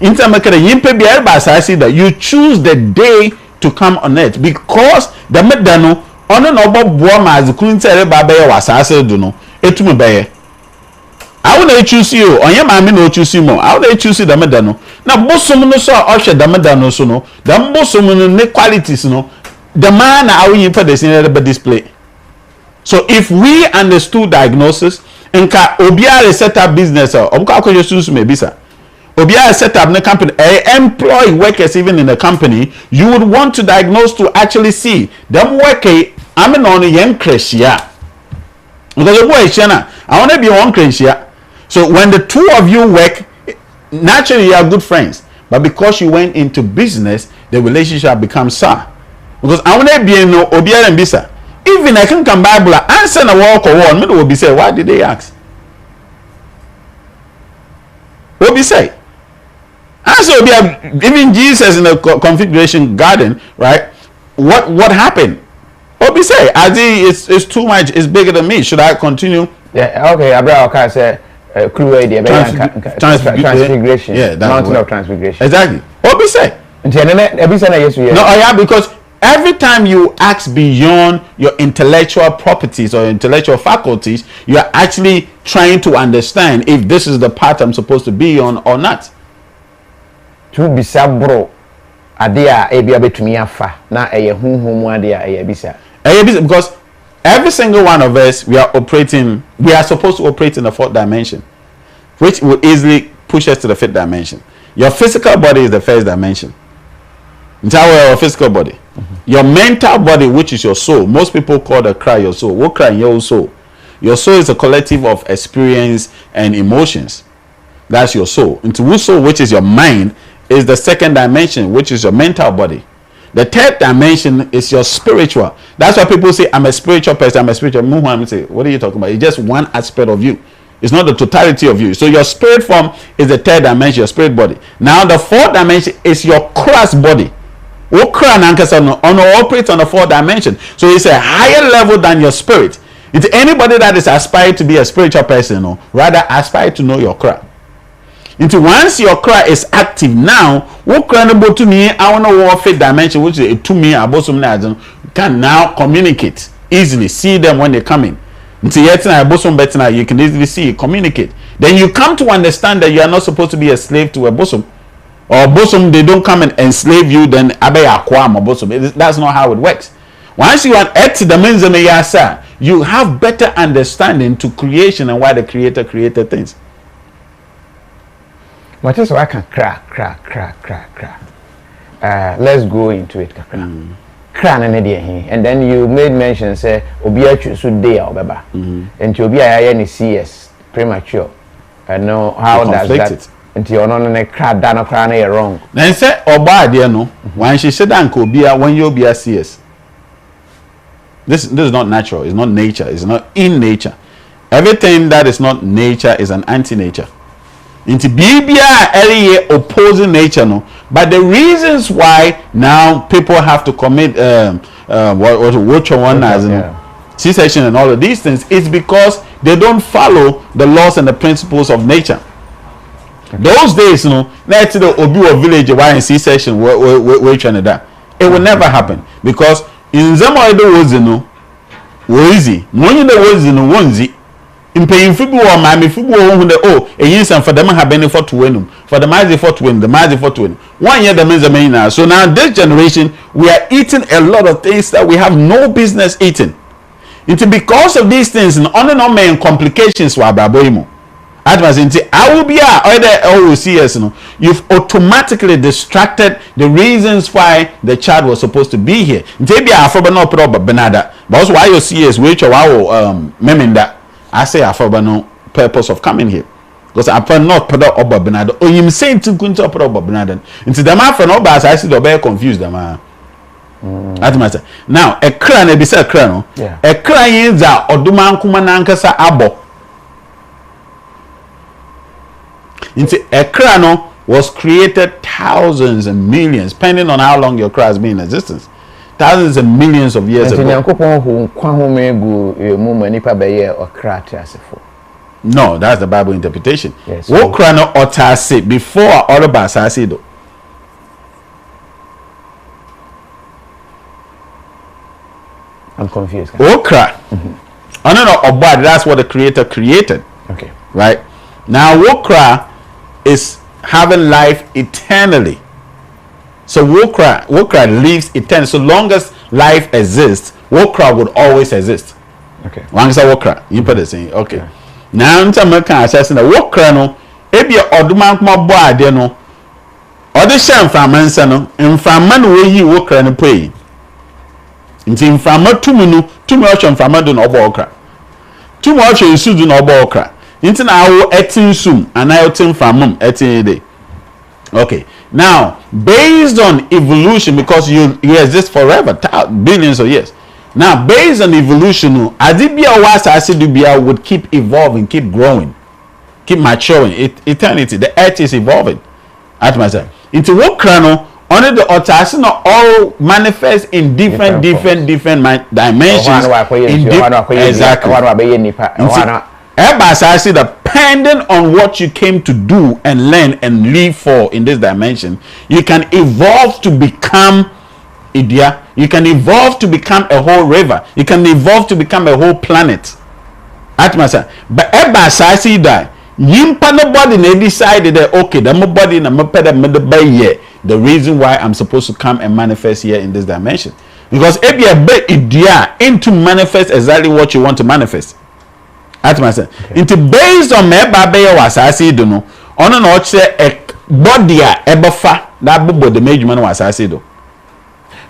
That you choose the day to come on it because the medano on an obobuama as the queen said babe was assassin do no etume beye. I will choose you on your mammy no choose you more. I will choose the medano. Now bosom no so usher the medano so no the bosom no qualities no the man I will put the scenery display. So if we understood diagnosis and ka obiara set up business or obka just choose maybe sir. Obia set up in the company, employ workers even in the company, you would want to diagnose to actually see them working. I'm in on a young crash here. Because the boy Shana, I want to be one crash here. So when the two of you work, naturally you are good friends. But because you went into business, the relationship becomes sour. Because I want to be no Obia and Bisa. Even I can come Bible answer a walk or one, will be say, why did they ask? What be say? Also, even Jesus in the configuration garden, right? What happened? What we say? It's too much. It's bigger than me. Should I continue? Yeah. Okay. Abraham say transfiguration. Yeah, mountain of transfiguration. Exactly. What we say? No, yeah, because every time you ask beyond your intellectual properties or intellectual faculties, you are actually trying to understand if this is the path I'm supposed to be on or not. To be sabro, adia ebia betumi afa na eye hunhum adia eye bisa. Because every single one of us we are supposed to operate in the fourth dimension, which will easily push us to the fifth dimension. Your physical body is the first dimension. Entire physical body. Your mental body, which is your soul. Most people call the cry your soul. What cry your soul? Your soul is a collective of experience and emotions. That's your soul. Into whose soul, which is your mind, is the second dimension, which is your mental body. The third dimension is your spiritual. That's why people say, I'm a spiritual person, I'm a spiritual. Muhammad say, what are you talking about? It's just one aspect of you. It's not the totality of you. So your spirit form is the third dimension, your spirit body. Now the fourth dimension is your cross body. Operates on the fourth dimension. So it's a higher level than your spirit. It's anybody that is aspired to be a spiritual person, or rather aspire to know your cry. Into once your cry is active now, what cry to me, I want to walk fifth dimension, which is to me about some can now communicate easily, see them when they come in. Until yet now, you can easily see, communicate. Then you come to understand that you are not supposed to be a slave to a bosom. Or bosom, they don't come and enslave you, then abe akwam or bosom. That's not how it works. Once you are at the means of the you have better understanding to creation and why the creator created things. What is I can crack. Let's go into it, kakra. And then you made mention say Obia choose day or baba. And to be a CS premature. I know how does that until you're not in a crowd down a crown wrong. Then say Oba dear no. When she said Uncle Bia when you be a CS. This is not natural, it's not nature, it's not in nature. Everything that is not nature is an anti-nature. Into BBI early opposing nature, no. But the reasons why now people have to commit C-section and all of these things is because they don't follow the laws and the principles of nature. Those days, you know, let's the Obi village why in C-section we're trying to that. It will never happen because in some other words, you know, easy. When you know words, you know, onesie. In paying football or mammy football, a year for them have benefit to win them. For the mighty for to win, the mighty for to win. 1 year the means the main now. So now this generation, we are eating a lot of things that we have no business eating. It's because of these things and on main complications for Abraboimo. I will be other CS, you've automatically distracted the reasons why the child was supposed to be here. Maybe I forgot no problem, Benada. But also why you CS, which our meminda. I say I forgot no purpose of coming here. Because I put not put up Benada. Or you saying to Kunta put up Benada. Into the man for no bars, I see the bear confused them. Now, a crown, a bisa crown. A crown is that Oduman Kumanankasa Abo. Into a crown was created thousands and millions, depending on how long your crown has been in existence. Thousands and millions of years ago. No, that's the Bible interpretation. Yes, what crown ought say before all of us I see though? I'm confused. Okra. I don't know about that's what the creator created. Okay. Right? Now Okra is having life eternally. So Wokra lives eternally. So long as life exists, Wokra would always exist. Okay. Once a Wokra, you put it saying, okay. Now I'm talking assessing the Wokra no, ebi oduman kuma bo ade no. Ode shan framansa no, mframa no we yi Wokra no pay. Nti mframa tumi no, tumi o hwe mframa do no obo Wokra. Tumi o hwe nsu do no obo Wokra. Nti na awo etin sum ana etin framum etin day. Okay. Now, based on evolution, because you exist forever, billions of years. Now, based on evolution, Adibia Wasasidubia would keep evolving, keep growing, keep maturing. Eternity, the earth is evolving. At myself. Into what chrono, only the Otasino all manifest in different dimensions. Exactly. Depending on what you came to do and learn and live for in this dimension, you can evolve to become Idia. You can evolve to become a whole river. You can evolve to become a whole planet. Atmasa. But Ebasasi die. Yimpa nobody they decided that okay, nobody na the reason why I'm supposed to come and manifest here in this dimension. Because if you are Idia into manifest exactly what you want to manifest. At myself. Into based on me babe was I see do no. On no say a body ebefa that bobo the major man was I see do.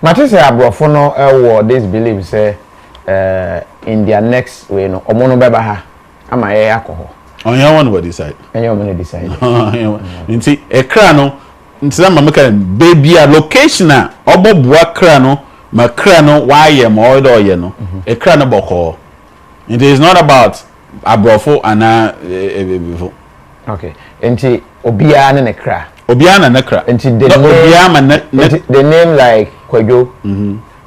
Matter say abrofo no this believe say in their next way no omono beba ha ama ye alcohol. On your one body side. And your money decide. Nti e kra no nti na mama baby a location a obobua kra no ma kra no why ye mo do ye no. E kra no boko. It is not about abrofo ana before. Okay. Enti obia na nekra. Obia na nekra. Enti the name like Kwajo.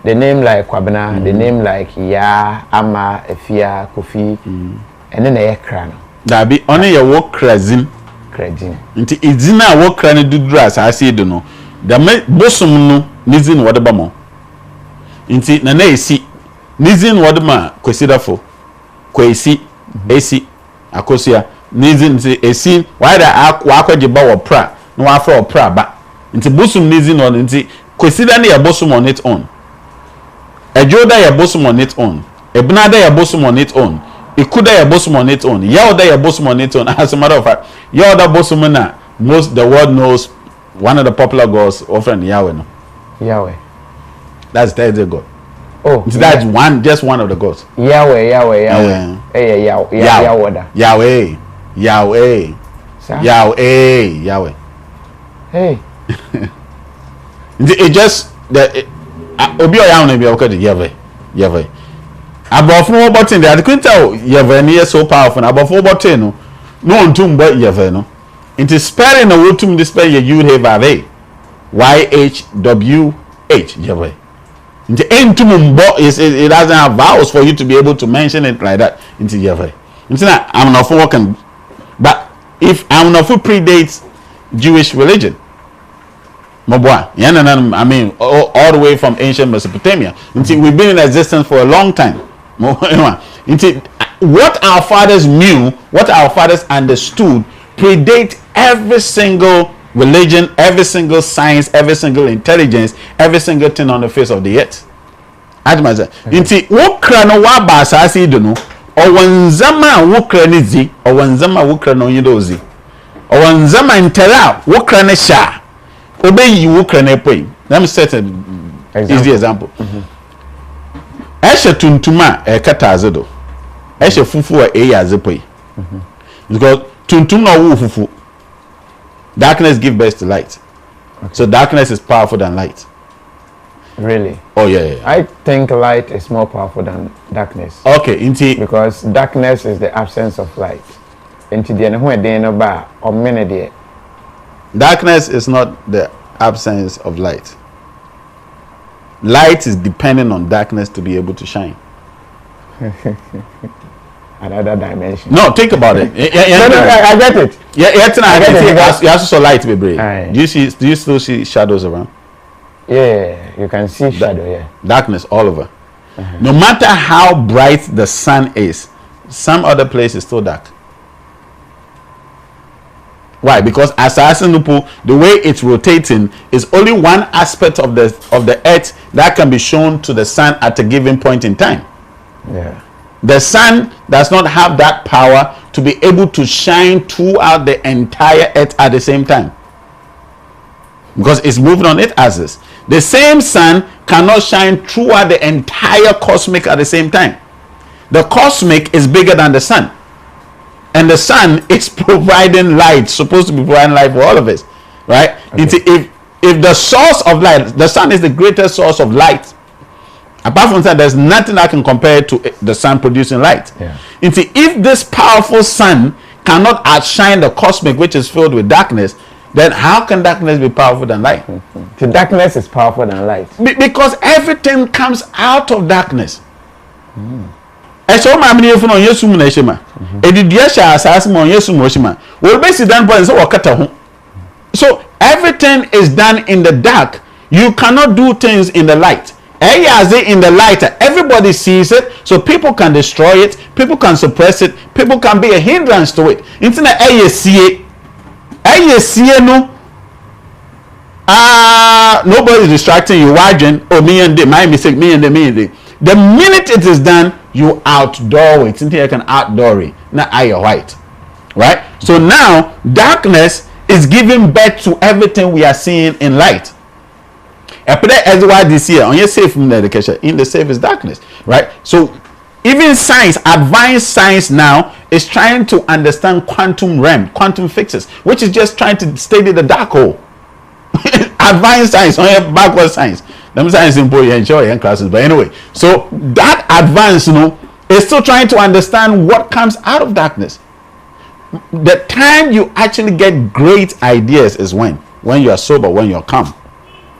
The name like Kwabena, the name like Ya, Ama, Efia, Kofi. And then the ekra no. Dabi only your work krazin. Krazin. Enti izina work kra ne dudura sa ase do no. Da bosum no nizin whatever mo. Enti na esi nizin whatever kwesidafo. Kwesi esi akosia nizin esi why da akwajiba wo pra no afro pra ba nti bosum nizin on nti kwesida na ya bosum on its own ejoda ya bosum on its own ebnada ya bosum on its own ikuda ya bosum on its own yaoda ya bosum on its own as a matter of fact yaoda bosum na the world knows one of the popular gods offering Yahweh. No? Yahweh. That's Thursday God. Oh, that's just one of the gods. Yahweh. Yahweh. Hey. It just that obi oya be okay Yahweh. Above 4 button there, I couldn't tell Yahweh is so powerful. Above 4 button no on tomb but Yahweh no. It is spelling a word to spell you have YHWH Yahweh. The end to is it doesn't have vowels for you to be able to mention it like that into Yahweh. It's not I'm not for working, but if I'm not for predates Jewish religion. I mean all the way from ancient Mesopotamia. We've been in existence for a long time. What our fathers knew, what our fathers understood, predate every single religion, every single science, every single intelligence, every single thing on the face of the earth. Inti wokra no wa ba asase do no owanzama wokra ne zi owanzama wokra no yidozi owanzama ntera wokra ne sha obeyi wokra ne poi. Let me set an easy example. Eshe tuntuma kataze do eshe fufu yaze poi because tuntum no wo fufu. Darkness gives birth to light. Okay. So darkness is powerful than light. Really? Oh yeah. I think light is more powerful than darkness. Okay, because darkness is the absence of light. Darkness is not the absence of light. Light is dependent on darkness to be able to shine. Another dimension. No, think about it. No, I get it. Yeah, I get it. You also saw light, baby. Do you still see shadows around? Yeah, you can see shadow. Yeah, darkness all over. No matter how bright the sun is, some other place is still dark. Why? Because Asasinupul, the way it's rotating is only one aspect of the earth that can be shown to the sun at a given point in time. Yeah. The sun does not have that power to be able to shine throughout the entire earth at the same time, because it's moving on its axis. The same sun cannot shine throughout the entire cosmic at the same time. The cosmic is bigger than the sun, and the sun is providing light, supposed to be providing light for all of us, right? Okay. If the source of light, the sun is the greatest source of light. Apart from that, there's nothing I can compare to the sun producing light. Yeah. If this powerful sun cannot outshine the cosmic, which is filled with darkness, then how can darkness be powerful than light? The darkness is powerful than light. Because everything comes out of darkness. So everything is done in the dark. You cannot do things in the light. In the light, everybody sees it, so people can destroy it, people can suppress it, people can be a hindrance to it. Nobody is distracting you. Me and my mistake, me and the. The minute it is done, you outdoor it. You can outdoor it. Now you're white, right? So now darkness is giving birth to everything we are seeing in light. As why this year on your safe in the safe is darkness, right? So even science, advanced science now is trying to understand quantum realm, quantum physics, which is just trying to study the dark hole. Advanced science, on your backward science. Them science in you enjoy in classes, but anyway, so that advance, is still trying to understand what comes out of darkness. The time you actually get great ideas is when you are sober, when you're calm.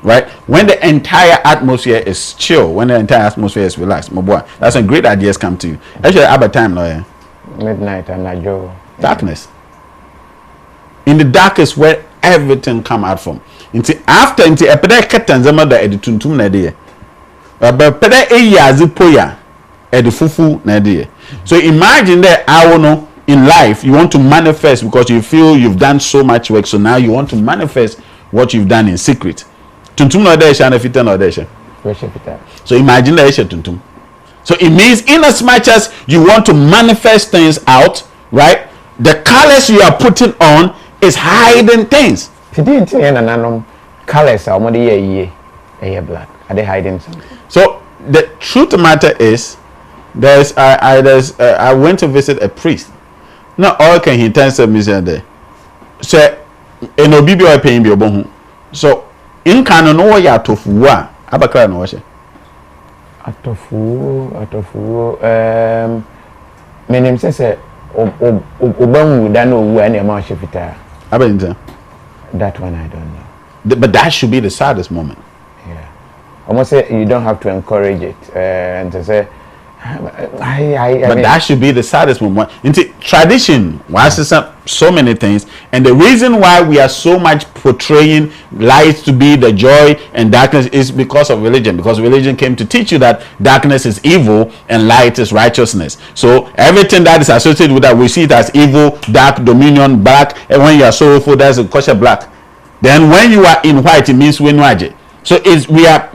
Right? When the entire atmosphere is chill, when the entire atmosphere is relaxed, my boy, that's when great ideas come to you. Actually, at a time, midnight and darkness. In the darkest where everything come out from. After Tanzama da edituntum na de. Edifufu na de. So imagine that in life you want to manifest because you feel you've done so much work, so now you want to manifest what you've done in secret. Tuntum no de sha na fita no de sha. So imagine that tuntum. So it means in as much as you want to manifest things out, right? The colors you are putting on is hiding things. Colors are black. Are they hiding something? So the truth of the matter is, I went to visit a priest. Not all can he turn some music there. So in Obibio paying Biobohu. So in canon no ya tofu abakra no washe. Atofu. My name says Obangu Dano when a marsh fita. That one I don't know. But that should be the saddest moment. Yeah. Almost say you don't have to encourage it and to say but that should be the saddest moment. Into tradition, so many things, and the reason why we are so much portraying light to be the joy and darkness is because of religion. Because religion came to teach you that darkness is evil and light is righteousness. So everything that is associated with that, we see it as evil, dark, dominion, black, and when you are sorrowful, that's a kosher black. Then when you are in white, it means wenwaje. So we are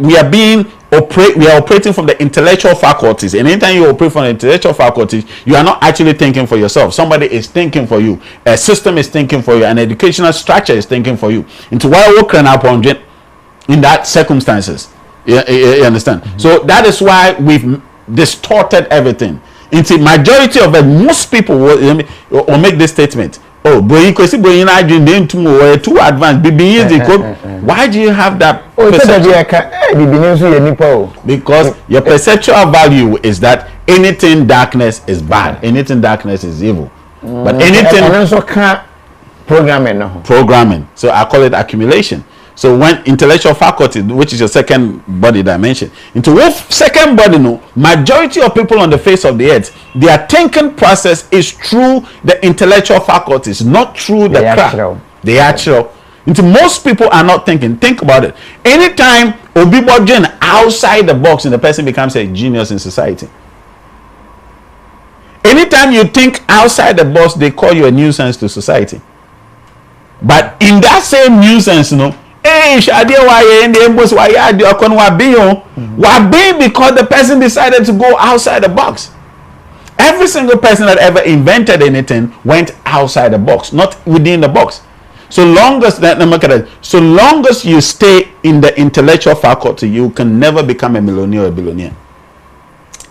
operating from the intellectual faculties, and anytime you operate from the intellectual faculties, you are not actually thinking for yourself. Somebody is thinking for you. A system is thinking for you. An educational structure is thinking for you. Into why we can upon in that circumstances. You understand? Mm-hmm. So that is why we've distorted everything. Into majority of it, most people will make this statement. Oh, boy, you can see boy, you know, too advanced. Why do you have that perception? Because your perceptual value is that anything darkness is bad, anything darkness is evil. But anything also can't programming. So I call it accumulation. So when intellectual faculty, which is your second body dimension, into what second body, no, majority of people on the face of the earth, their thinking process is through the intellectual faculties, not through the craft. The actual. Into most people are not thinking. Think about it. Anytime Obibogen outside the box and the person becomes a genius in society. Anytime you think outside the box, they call you a nuisance to society. But in that same nuisance, you know, because the person decided to go outside the box. Every single person that ever invented anything went outside the box, not within the box. So long as you stay in the intellectual faculty, you can never become a millionaire or a billionaire.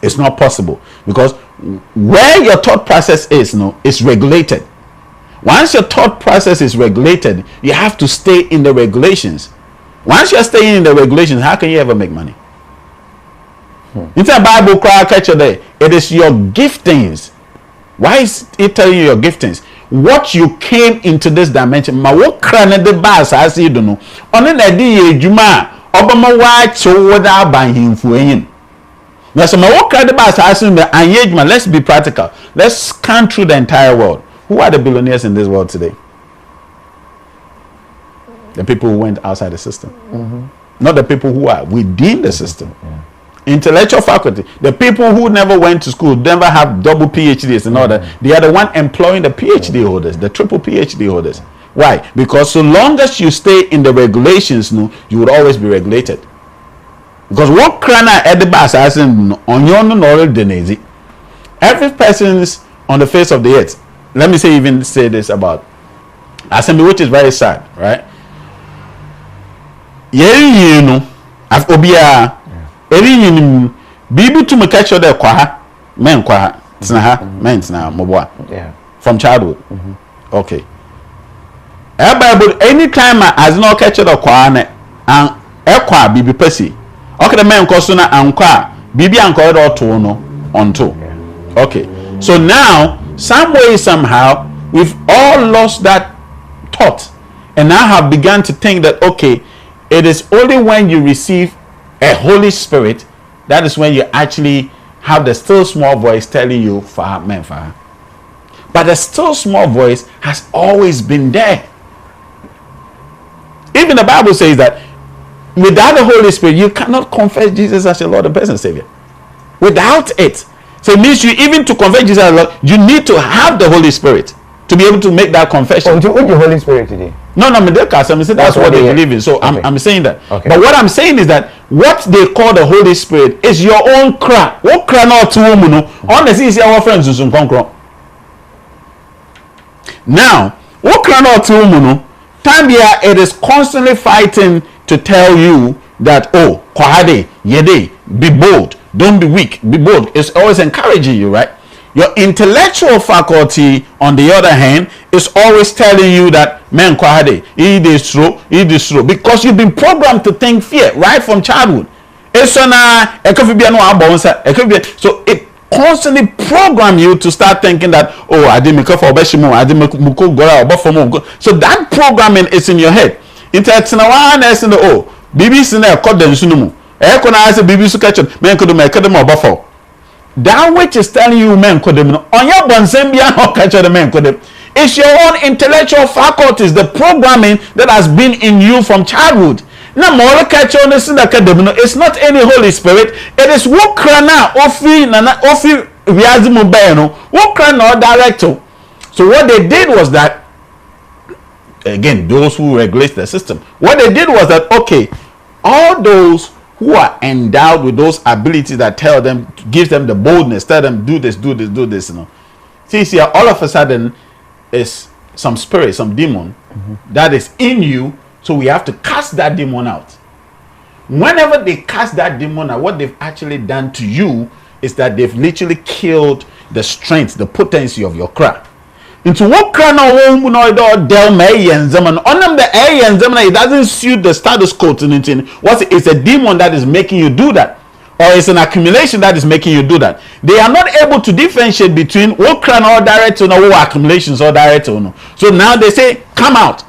It's not possible, because where your thought process is, is regulated. Once your thought process is regulated, you have to stay in the regulations. Once you're staying in the regulations, how can you ever make money? It's a Bible cry catcher there. It is your giftings. Why is it telling you your giftings? What you came into this dimension. Ma wo krane de bas as you don't know. Only na di ejuma obama wa cho da ban himfu eyin. Na so ma wo krane de bas as you ejuma. Let's be practical. Let's scan through the entire world. Who are the billionaires in this world today? The people who went outside the system. Not the people who are within the system. Intellectual faculty. The people who never went to school, never have double PhDs and all that. They are the one employing the PhD holders, the triple PhD holders. Why? Because so long as you stay in the regulations, you would always be regulated. Because what crana at the bus as in on your knowledge, every person's on the face of the earth. Let me even say this about assembly, which is very sad, right? Obia Bibi to me catch the kwaha, men kwaha, snaha, men's now, moboa. Yeah. From childhood. Okay. Anytime I has no catch the kwaha and ekwa bibi pesi. Okay, the men kosuna and kwa bibi and kwa no onto. Okay. So now, some way, somehow, we've all lost that thought and now have begun to think that, okay, it is only when you receive a Holy Spirit, that is when you actually have the still small voice telling you, Faha, men, Faha. But the still small voice has always been there. Even the Bible says that without the Holy Spirit, you cannot confess Jesus as your Lord and personal Savior. Without it. So it means you, even to confess Jesus as Lord, you need to have the Holy Spirit to be able to make that confession. Oh, with the Holy Spirit today? No, that's what they believe in. So okay. I'm saying that. Okay. But what I'm saying is that what they call the Holy Spirit is your own cry. What cry not to woman? Honestly, is our friends who. Now, What cannot tell you? Tambia, it is constantly fighting to tell you that, oh, Kohade, Yede, be bold, don't be weak, be bold. It's always encouraging you, right? Your intellectual faculty, on the other hand, is always telling you that, man, Kohade, it is true, because you've been programmed to think fear right from childhood. It's so it constantly program you to start thinking that, oh, I didn't make up for Beshimu, I didn't make go. So that programming is in your head. Oh, BBC na call them sunumu. BBC catch men could make them buffalo. That which is telling you men could them on your bonsembia or catch the men could them. It's your own intellectual faculties, the programming that has been in you from childhood. Now, more catch on this academy. It's not any Holy Spirit. It is Wukrana Ofi Viazimu Beno, Wukrana director. So what they did was that, again, those who regulate the system, what they did was that, okay, all those who are endowed with those abilities that tell them, gives them the boldness, tell them do this, you know. See, all of a sudden is some spirit, some demon that is in you. So we have to cast that demon out. Whenever they cast that demon out, what they've actually done to you is that they've literally killed the strength, the potency of your craft. Into what crown or del may and zaman on them the a and zaman, it doesn't suit the status quo to anything. It's a demon that is making you do that, or it's an accumulation that is making you do that. They are not able to differentiate between what crown or direct or what accumulations or direct or no. So now they say, come out.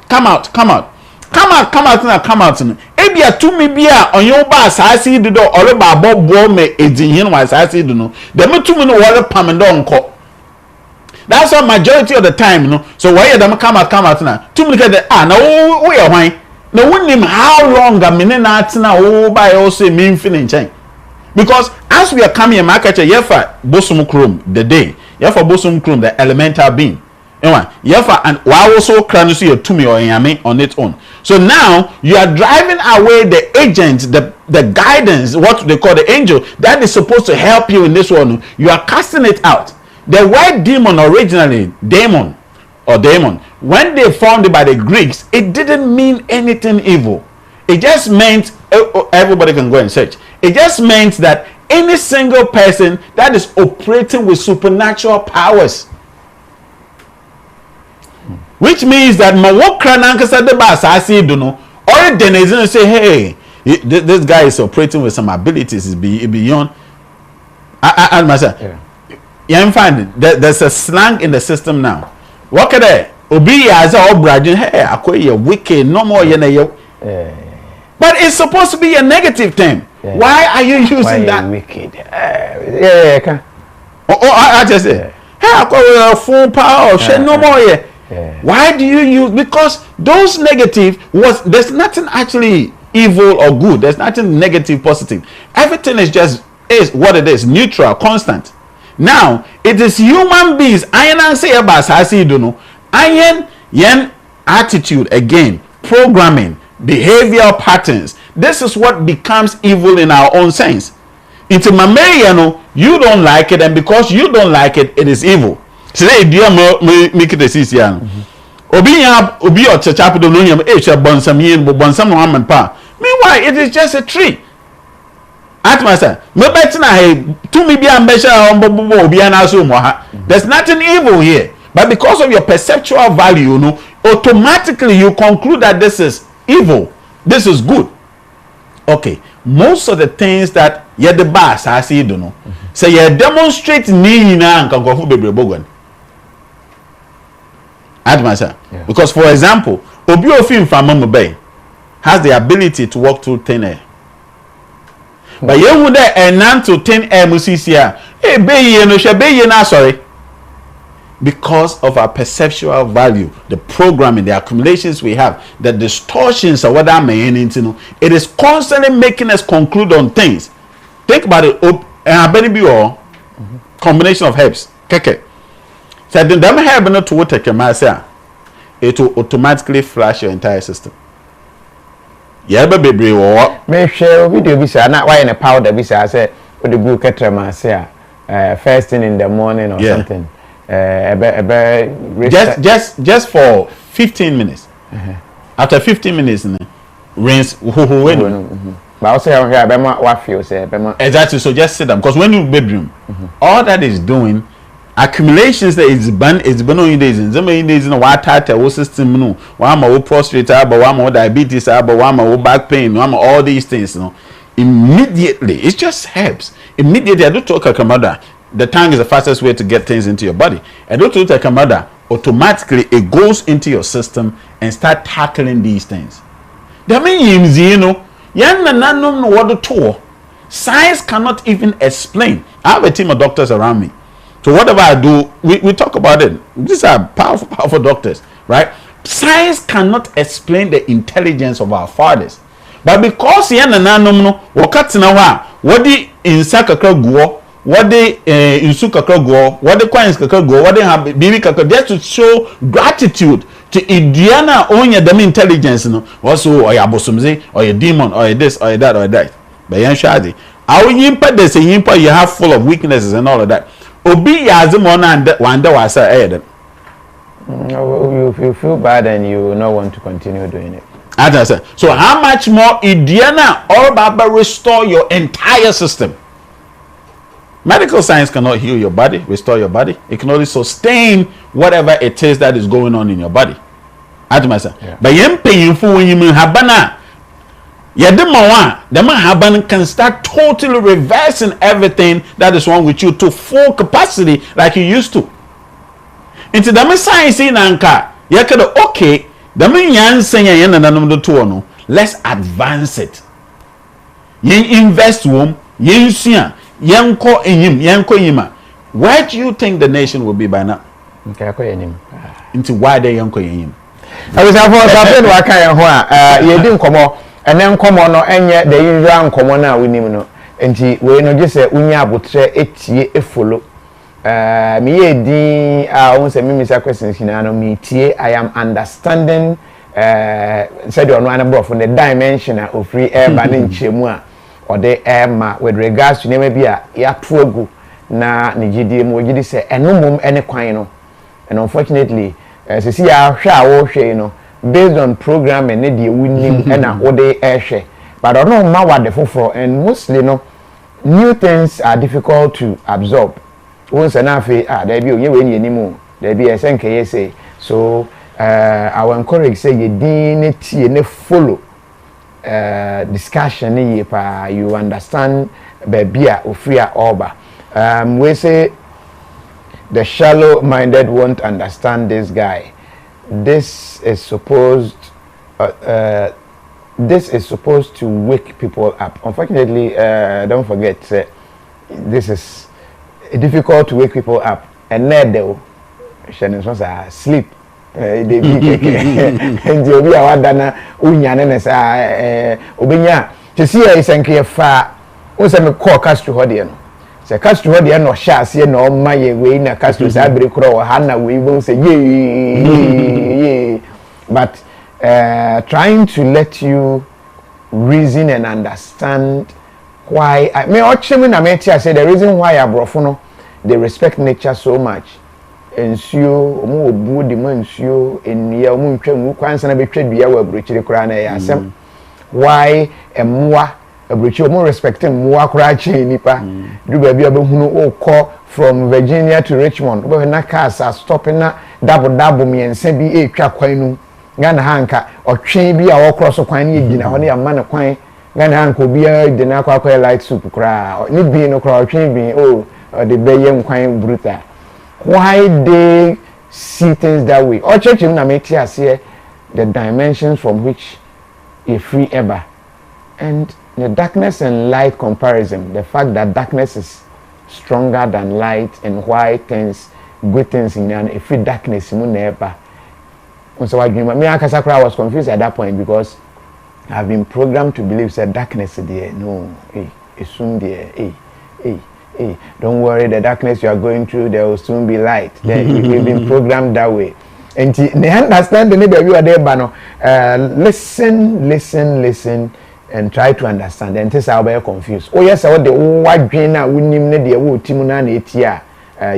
Ebia to me bia on your bar asasi do or ba bobo me edin wa asasi do no. Dem to me no wore pamendo nko. That's why majority of the time, you know. So why them come out na. To me get na we are why. No wouldn't how long a minute na oh by also mean finishing. Because as we are coming a market yefa bosum chrome the day. Yefa bosum chrome the elemental being. Yefa and why also can you see your tummy or yame on its own. So now you are driving away the agent, the guidance, what they call the angel that is supposed to help you in this one. You are casting it out. The word demon originally, demon, when they formed it by the Greeks, it didn't mean anything evil. It just meant, everybody can go and search. It just meant that any single person that is operating with supernatural powers. Which means that or then say, hey, this guy is operating with some abilities, is beyond. I myself. You find there's a slang in the system now. What can I? Obi as all bragging, hey, I wicked, no more But it's supposed to be a negative thing. Yeah. Why are you using that? Wicked. I just say, hey, I call full power, no more. Why do you use? Because those negative there's nothing actually evil or good. There's nothing negative, positive. Everything is what it is, neutral, constant. Now it is human beings. Iron say about sasi don't know. Iron yen attitude again, programming, behavioral patterns. This is what becomes evil in our own sense. It's a mamma, you don't like it, and because you don't like it, it is evil. Today, dear, make it a CCN. Obi or Chachapo don't know him, bonsam yen, bonsam woman pa. Meanwhile, it is just a tree. At myself, no better to me be a measure on Bobo. There's nothing evil here. But because of your perceptual value, automatically you conclude that this is evil. This is good. Okay. Most of the things that you're the boss, I see, don't know. So you demonstrate me now and can go for baby bogan. Because, for example, Obiofim from Mama Bay has the ability to walk through thin air. But you would a nan to thin air musician. Hey, bay no shabe na sorry. Because of our perceptual value, the programming, the accumulations we have, the distortions of what that may into, it is constantly making us conclude on things. Think about it. And combination of herbs. Keke. So the them herb not to water kemasa, it will automatically flush your entire system. Yeah, baby, or may share video bisa not why in a powder bisa I said with the blue ketrama first thing in the morning or something. Just for 15 minutes. After 15 minutes, rinse. But also, what feels exactly. So just sit down, because when you bedroom, all that is doing accumulations that is on days in some days in a water system, no, one prostate, one diabetes, one back pain, one all these things, you know. Immediately, it just helps. Immediately, I don't talk a mother. The tongue is the fastest way to get things into your body. I don't talk a mother. Automatically, it goes into your system and start tackling these things. That means, you know, science cannot even explain. I have a team of doctors around me. So whatever I do, we talk about it. These are powerful doctors, right? Science cannot explain the intelligence of our fathers. But because what the insaka go, what the insuka go, what the coins go, what they have baby just to show gratitude to Indiana own your intelligence, no. Also, or your bosumze, or your demon, or your this, or your that, or that. But yan shadi. Our yimpa there's a yimpa you have full of weaknesses and all of that. Obi yazimona and wanda wasa ahead. You feel bad and you will not want to continue doing it. So how much more Indiana or Baba restore your entire system? Medical science cannot heal your body, restore your body. It can only sustain whatever it is that is going on in your body. But you're painful when you habana. The man haban can start totally reversing everything that is wrong with you to full capacity like you used to. Into the science in anka, okay. Let's advance it. Yen invest wom, yen sia, yen ko yima. Where do you think the nation will be by now? Into why they yen ko yim. I was for something waka yen ho a ye di nkomo ene nkomo no enye the usual nkomo na we nim no. Enti we no je se unya abotre etie efolo. Me di say me questions no me tie. I am understanding said you no bro from the dimension of free air banning chemu a or the air ma with regards to name bi a ya toagu na ne gidi mu gidi say enumum ene kwan no. And unfortunately se si ya hwa wo hwe no based on program and the winning and a day air share but I don't know ma what the foforo and mostly no new things are difficult to absorb. Once an afe there be we ni animu there be SNK say so I will encourage say you din tie ne follow discussion ye pa you understand baby a ofia oba we say the shallow minded won't understand this guy. This is supposed to wake people up. Unfortunately, don't forget this is difficult to wake people up. And now they sleep. They be and you be our dana unyane obinya to see is enke fa o se me call Castro hodie no se Castro hodie no sha se no ma ye we na Castro sa bere kro ha na we won say ye but trying to let you reason and understand why me ochemi na me tia say the reason why abrofo no they respect nature so much. Ensio omo obu de mansio enia omo ntwam kwansa na betwa bia wa abrochire kura na ya asem why emmoa abrochire omo respect emmoa kura chi nipa du ba bia behunu okọ from Virginia to Richmond obo na cars are stopping na double miensa bi etwa kwan nu Ghana hanka otwe bi a okro so kwan na gina ho na ya ma ne kwan Ghana hanka obi a de na akwa light soup kura ni bi no kura otwe bi the beyem kwan brutal. Why they see things that way? Or church in America here, the dimensions from which a free ever, and the darkness and light comparison. The fact that darkness is stronger than light, and why things, good things in a free darkness, you never. So I was confused at that point because I've been programmed to believe that darkness is there. No, it's soon there. Hey, don't worry, the darkness you are going through, there will soon be light. We've been programmed that way. And they understand the neighbor you are there, but listen, and try to understand. And this I'll be confused. Oh yes, I want the white green now. We name the wood Timuna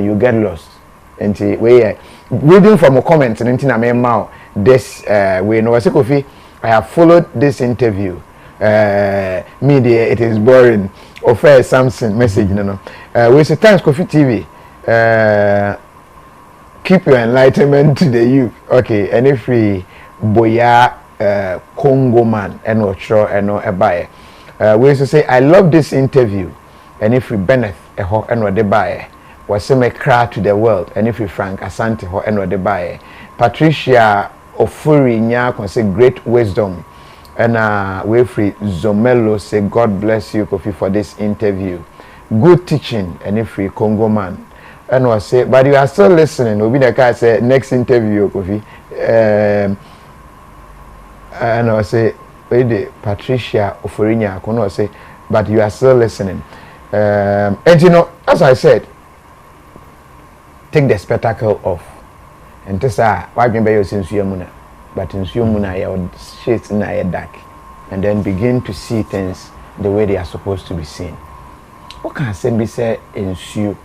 you get lost. And we reading from a comment and into my mouth. this way. No, I say Kofi, I have followed this interview. Media, it is boring. Offer something message, no. We say thanks Kofi TV. Keep your enlightenment to the youth. Okay, and if we boya Congo man and no sure and no ebaye. We say I love this interview, and if we Bennett and no debaye was me cry to the world, and if we Frank Asante ho and no debaye. Patricia Ofuri nya say great wisdom. And we free Zomelo say God bless you Kofi for this interview. Good teaching and if we Congo man. And I say but you are still listening. Obi the guy say next interview Kofi. And I say Patricia Oforinya kono say but you are still listening. And you know as I said take the spectacle off. And this why be you since you muna. But in Sumuna, your shades in a dark, and then begin to see things the way they are supposed to be seen. What can I say in Su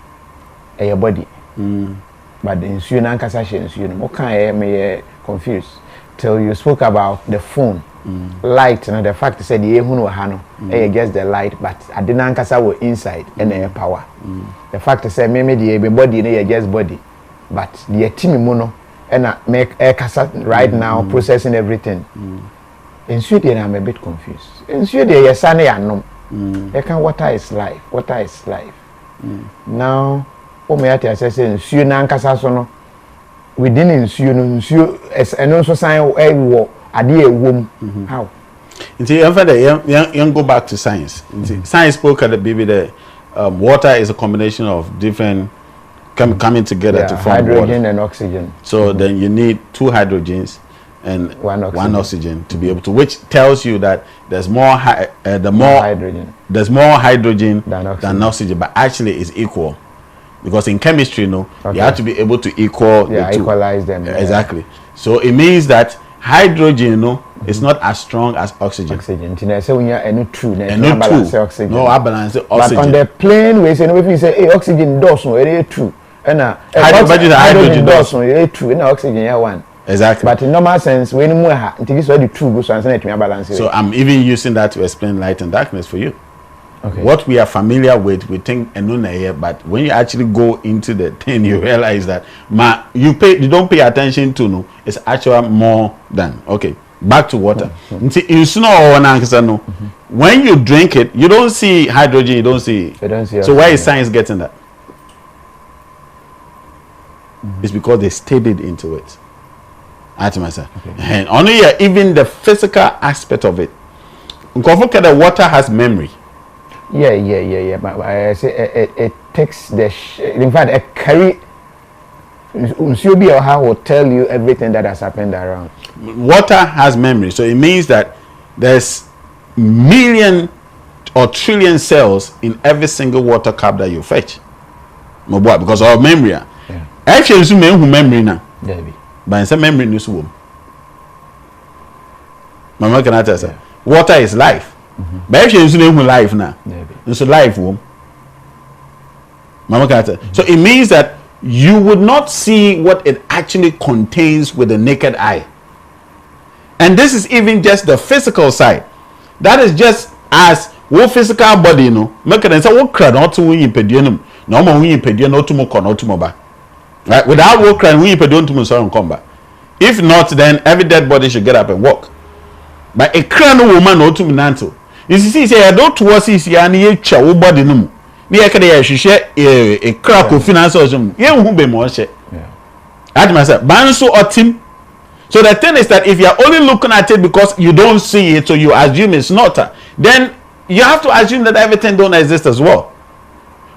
your body? But in Su Nankasa, in Su, what can I be confused? Till you spoke about the phone, light, and the fact said the Ehunu Hano, just the light, but I didn't Nankasa were inside and a power. The fact said, maybe the body, just body, but the team mono. And I make a cassette right now, processing everything. In Sweden, I'm a bit confused. In Sweden, yes, I know. Water is life. Water is life. Now, I say, in Sweden, Casasono, within in Sweden, and also sign a war, a dear womb. How? You go back to science. Science spoke at the baby there. Water is a combination of different coming together to form hydrogen water. And oxygen. So then you need 2 hydrogens and one oxygen to be able to, which tells you that there's more hydrogen. There's more hydrogen than oxygen, but actually it's equal, because in chemistry, you have to be able to equalize them. Exactly. So it means that hydrogen, is not as strong as oxygen. Oxygen. So when you're true, oxygen. No, I balance oxygen. But on the plane way, if you say oxygen does no, it's true. And hydrogen does no, it's true. And oxygen one. Exactly. But in normal sense, when you this is the true, so balance. So I'm even using that to explain light and darkness for you. Okay. What we are familiar with, we think here, but when you actually go into the thing, you realize that you don't pay attention to it's actually more than okay. Back to water. In snow when you drink it, you don't see hydrogen, you don't see. So why is science getting that? It's because they studied into it. And only even the physical aspect of it. The water has memory. Yeah. But I say it takes in fact, a carry. Unsubi will tell you everything that has happened around. Water has memory, so it means that there's million or trillion cells in every single water cup that you fetch. Because of memory. Actually, you memory now. But it's a memory news womb. Mama can I tell you? Water is life. But actually, you life now. It's a life womb. Mama can I tell you? So it means that you would not see what it actually contains with the naked eye. And this is even just the physical side. That is just as what physical body, make it say what crowd not to win pedium. No more win pedium, not to more not to more. Right? Without what crowd win pedium to more come back. If not, then every dead body should get up and walk. But a crown woman or to Minanto. You see, say I don't was is yani chow body no. Ni ekede she share a crack of finance or some. You won't be more share. At myself, Banso or Tim. So the thing is that if you're only looking at it because you don't see it, so you assume it's not, then you have to assume that everything don't exist as well.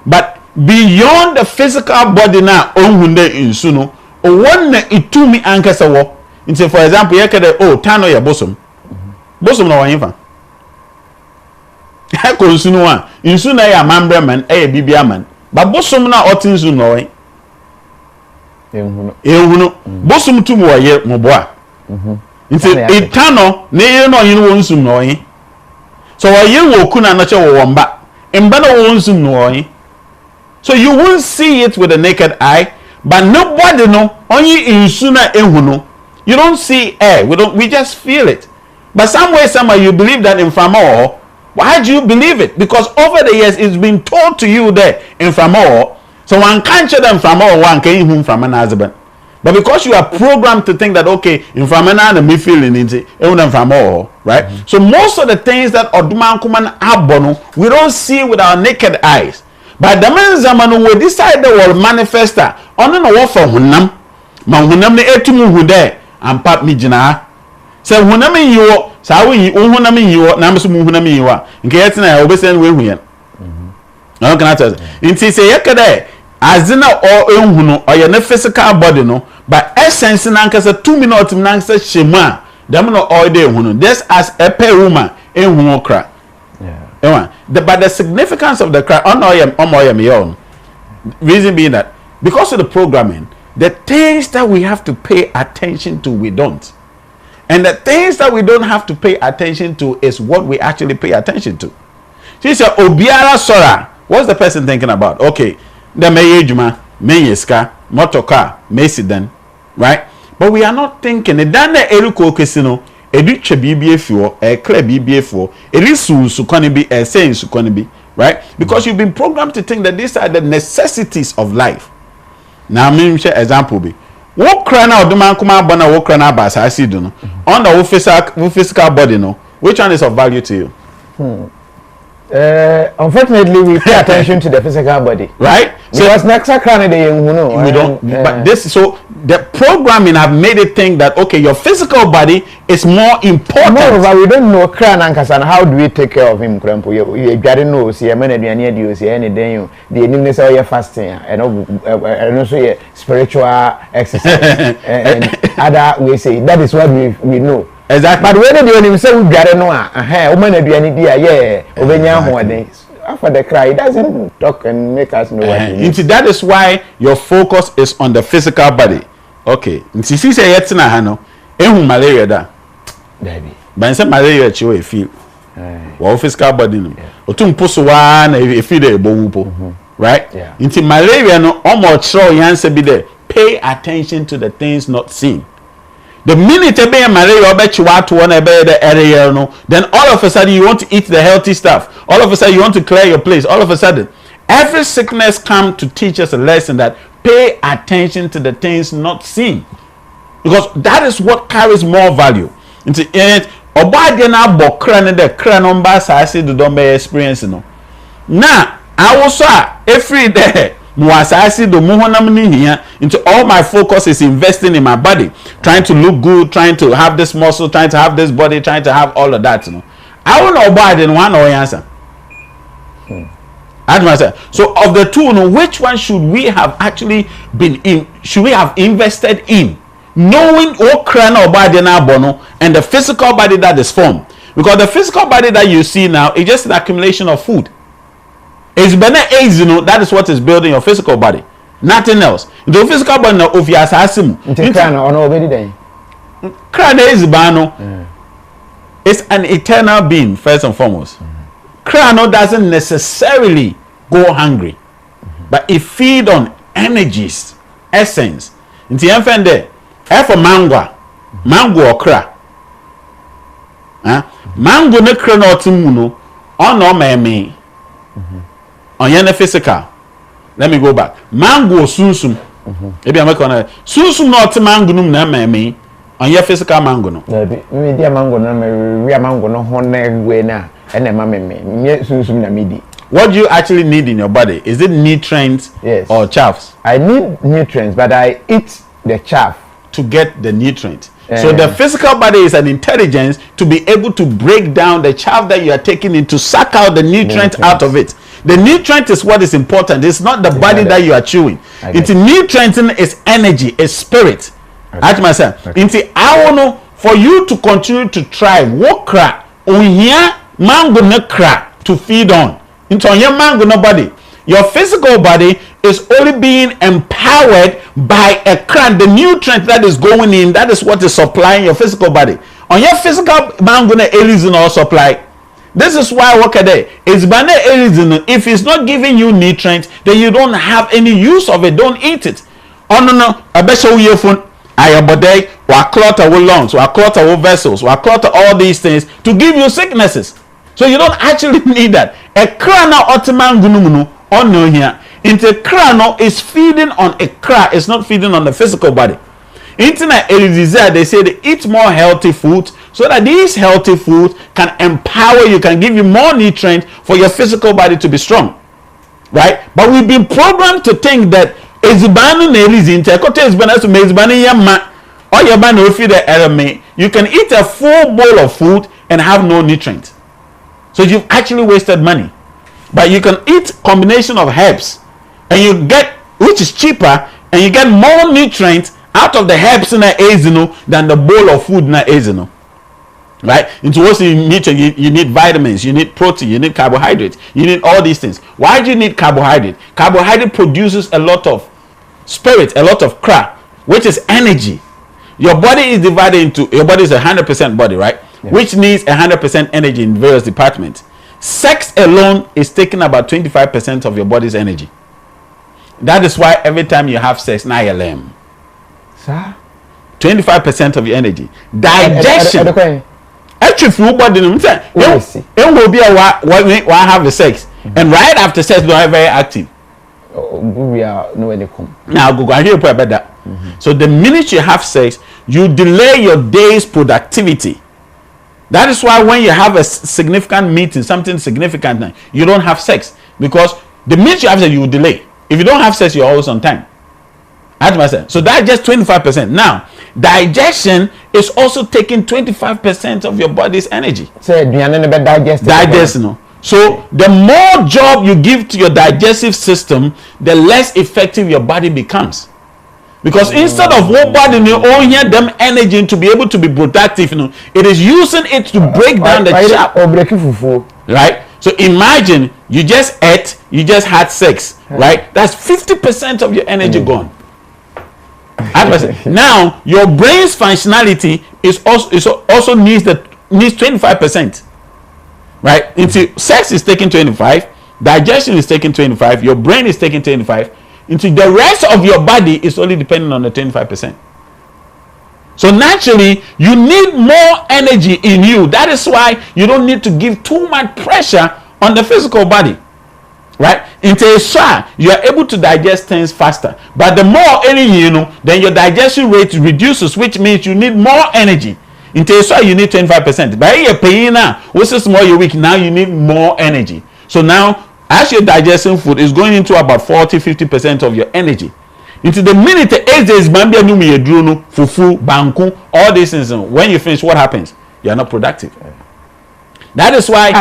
But beyond the physical body now, onhunde insuno, one itumi ankasa wo. Into for example, you can tano ya bosom. Bosom no wanyifa. Eko insuno wa. Insuno ya mambre man, bibia man. But bosom na otinsu no wan. Ehunu bosom tumu wa ye moboa nti itano ne ye no yin wo nsum no yin so wa ye wo kuna na che wo mba mba na wo nsum no yin so you won't see it with the naked eye but nobody no only insu na ehunu You don't see air. We just feel it. But somehow you believe that in Famo. Why do you believe it? Because over the years it's been told to you that in Famo. So one can't show them Famo, one can't home from an husband. But because you are programmed to think that okay, in Famana and me feeling it, right? So most of the things that Oduman Kuman Abono, we don't see with our naked eyes. But the men Zamanu will decide they will manifest that. On an offer Hunam, Mahunam the Etumu Hude, and Pap Mijina. So Hunami you, Sawi, Unhunami you, Namsu Hunami you are. In case I always send we. No, can I tell you? In say Yakade, Azina or Unhuno, or your physical body, no. But essence nankasa 2 minutes nankasa shema dem no all day hunu just as a per woman in hunu kra but the significance of the cry on reason being that because of the programming, the things that we have to pay attention to we don't, and the things that we don't have to pay attention to is what we actually pay attention to. She said Obiara Sora, what's the person thinking about? Okay, the Mayejuma Meyeska motor car, Mason, right? But we are not thinking the dana eruko casino, eduche BBF, a clear BBF, it is sukoni be a saying sukoni be, right? Because you've been programmed to think that these are the necessities of life. Now, I mean, example be what crana or the man come out, bona, what crana bass, I see, no, on the physical body, no, which one is of value to you? Unfortunately, we pay attention to the physical body, right? Because next crane we don't. But this, so the programming have made it think that okay, your physical body is more important. Moreover, we don't know crane and how do we take care of him? Krempo, you gotta know. See, a man at the end of you see any day you the newness of your fasting and also your spiritual exercise and other we say that is what we know. Exactly. But when the enemy say we gotta know, woman at the end of the year, after the cry, it doesn't talk and make us know what it is. That is why your focus is on the physical body. Okay. Nti si say yet na hano, ehu malaria da. Baby. But say malaria chiwe feel. Wa physical body no. Otum poso wa na e feel dey bo right? Yeah. Nti malaria no omo chro yanse bi there. Pay attention to the things not seen. The minute a be malaria obechiwa one ebe the area no, then all of a sudden you want to eat the healthy stuff. All of a sudden you want to clear your place. All of a sudden, every sickness comes to teach us a lesson that pay attention to the things not seen, because that is what carries more value. Into it, obadi na bokra ne the kranomba sa say do don be experience no. Now I also every day. Into all my focus is investing in my body, trying to look good, trying to have this muscle, trying to have this body, trying to have all of that. You know, I don't know about it. One or answer. So of the two, you know, which one should we have actually been in? Should we have invested in, knowing what crown or body now bono and the physical body that is formed? Because the physical body that you see now is just an accumulation of food. It's better aids, you know, that is what is building your physical body. Nothing else. The physical body now of your assassin. It's an eternal being, first and foremost. Krano doesn't necessarily go hungry, but it feeds on energies, essence. In the end, there, for mango or kra. Mango ne krano tumuno, on no me. On your physical, let me go back. Mango sunsum. Maybe I'm making a sunsum not mango na me on your physical mango no. Me dia mango na me real mango no hone we na and me sunsum na midi. What do you actually need in your body? Is it nutrients or chaffs? I need nutrients, but I eat the chaff to get the nutrients. So the physical body is an intelligence to be able to break down the chaff that you are taking in to suck out the nutrient out of it. The nutrient is what is important. It's not the body that you are chewing. It's nutrient is energy, is spirit. Ask myself. Into I want to for you to continue to try what crack on here mango no crack to feed on. Into on your mango no body. Your physical body is only being empowered by a crack, the nutrient that is going in. That is what is supplying your physical body. On your physical mango no is no supply. This is why workaday is banana. If it's not giving you nutrients, then you don't have any use of it. Don't eat it. Oh no, I bet show your phone. Your body will clot our lungs, will clot our vessels, will clot all these things to give you sicknesses. So you don't actually need that. A crano ottoman gunumunu on no here. Into crano is feeding on a cra, it's not feeding on the physical body. Internet they say they eat more healthy food so that these healthy food can empower you, can give you more nutrients for your physical body to be strong. Right? But we've been programmed to think that you can eat a full bowl of food and have no nutrients. So you've actually wasted money. But you can eat combination of herbs and you get, which is cheaper, and you get more nutrients out of the herbs in the azino than the bowl of food in the azino. Right? Into what you need, you need vitamins, you need protein, you need carbohydrates, you need all these things. Why do you need carbohydrate? Carbohydrate produces a lot of spirit, a lot of crap, which is energy. Your body is divided into, your body is 100% body, right? Yeah. Which needs 100% energy in various departments. Sex alone is taking about 25% of your body's energy. That is why every time you have sex, now you're lame. Sir? 25% of your energy. Digestion. Actually, if you body, it will be a have the sex, and right after sex, you are very active. Now, go I hear about that. So the minute you have sex, you delay your day's productivity. That is why when you have a significant meeting, something significant, you don't have sex, because the minute you have sex, you will delay. If you don't have sex, you're always on time. So that's just 25%. Now, digestion is also taking 25% of your body's energy. So the more job you give to your digestive system, the less effective your body becomes. Because instead of one body you them energy to be able to be productive, it is using it to break down the chap. Right? So imagine you just ate, you just had sex, right? That's 50% of your energy gone. Now your brain's functionality is also needs 25%. Right? Into sex is taking 25, digestion is taking 25, your brain is taking 25. Into the rest of your body is only depending on the 25%. So naturally, you need more energy in you. That is why you don't need to give too much pressure on the physical body. Right? Into a shot, you are able to digest things faster. But the more energy then your digestion rate reduces, which means you need more energy. Into a shot, you need 25%. But you're paying now, which is more your week, now you need more energy. So now, as you're digesting food, is going into about 40-50% of your energy. Into the minute fufu, banku, all these things, when you finish, what happens? You are not productive. That is why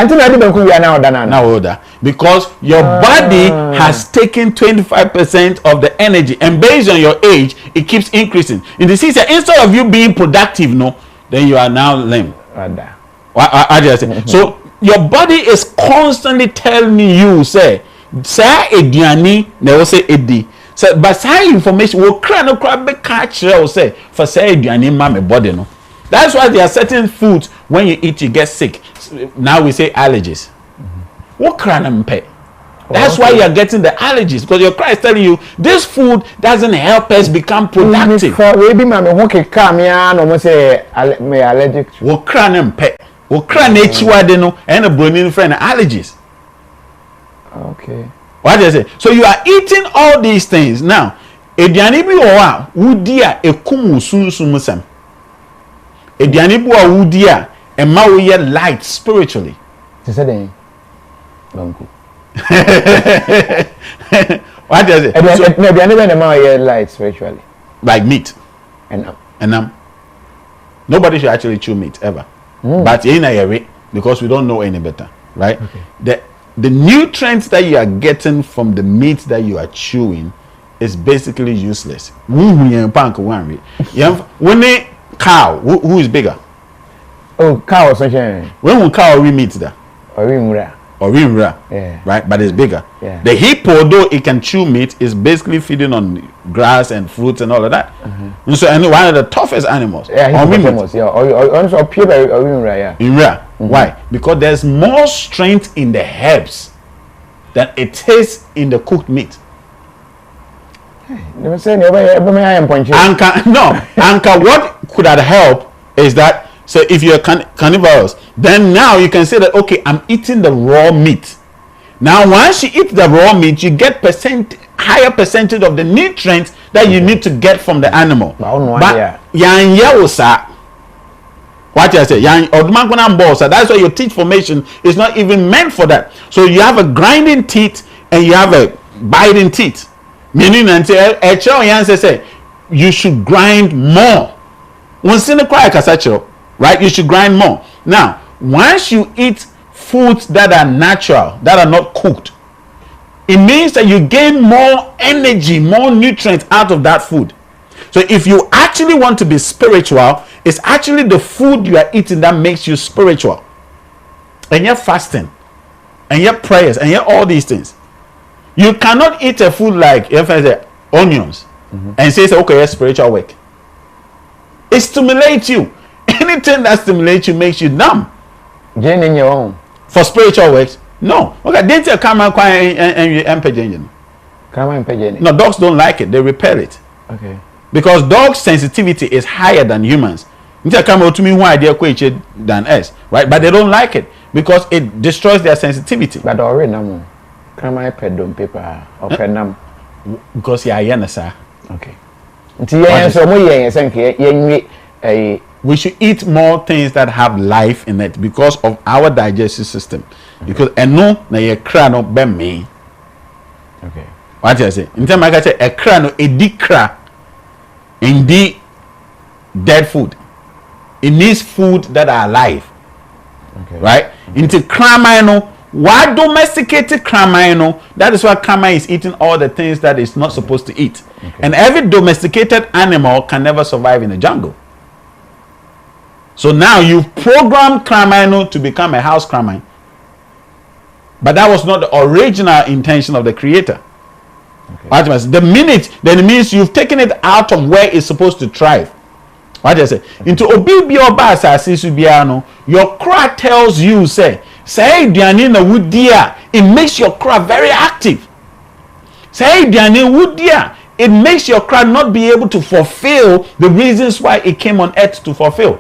because your body has taken 25% of the energy, and based on your age, it keeps increasing. In the sense that instead of you being productive, then you are now lame. So your body is constantly telling you, say ediani, never say edi. So, but say information will cry no cry be catch or say for say ediani mama body no. That's why there are certain foods when you eat you get sick. Now we say allergies. What cry pay? That's why you are getting the allergies, because your cry is telling you this food doesn't help us become productive. Maybe mama okay come here no say me allergic. What cry pay? What cry no and a burning friend allergies. Okay. What does it? So you are eating all these things now. Ediani bi owa wudia ekumu sunsumusam. Ediani bi owa wudia ema wo ye light spiritually. Te say den. Banku. What does it? Ediani bi ema wo ye light spiritually. Like meat. And nobody should actually chew meat ever. But because we don't know any better, right? Okay. The nutrients that you are getting from the meat that you are chewing is basically useless. When a cow, who is bigger? Oh, cow or something. When cow we meat that? Yeah. Right? But it's bigger. Yeah. The hippo, though it can chew meat, is basically feeding on grass and fruits and all of that. And so, and one of the toughest animals. Yeah, also pure yeah. Why? Because there's more strength in the herbs than it is in the cooked meat. They say Anka, what could have helped is that, so if you're carnivorous, then now you can say that, okay, I'm eating the raw meat. Now, once you eat the raw meat, you get higher percentage of the nutrients that you need to get from the animal. But what I say, that's why your teeth formation is not even meant for that. So you have a grinding teeth and you have a biting teeth. Meaning, say you should grind more. Right? You should grind more. Now, once you eat foods that are natural, that are not cooked, it means that you gain more energy, more nutrients out of that food. So if you actually want to be spiritual, it's actually the food you are eating that makes you spiritual. And you're fasting, and your prayers, and you're all these things. You cannot eat a food like, if I say, onions, and say, okay, yes, spiritual work. It stimulates you. Anything that stimulates you makes you numb. In your own. For spiritual works, no. Okay, didn't you come and no, dogs don't like it. They repel it. Okay. Because dogs' sensitivity is higher than humans. Than us, right? But they don't like it because it destroys their sensitivity. But already no. Paper or penam. Because sir. Okay. We should eat more things that have life in it because of our digestive system. Because no na ye kra no be me. Okay. What I say? In terms I say a kra no a di kra in the dead food. It needs food that are alive. Okay. Right? Into kramino. Why domesticated kramino? That is why krama is eating all the things that it's not supposed to eat. Okay. And every domesticated animal can never survive in the jungle. So now you've programmed kramino to become a house kramine. But that was not the original intention of the creator. Okay. The minute, then it means you've taken it out of where it's supposed to thrive. What I say? Into obibio basa sisubiano, your cry tells you, say dianina wood dear, it makes your cry very active. Say dianina wood dear, it makes your cry not be able to fulfill the reasons why it came on earth to fulfill.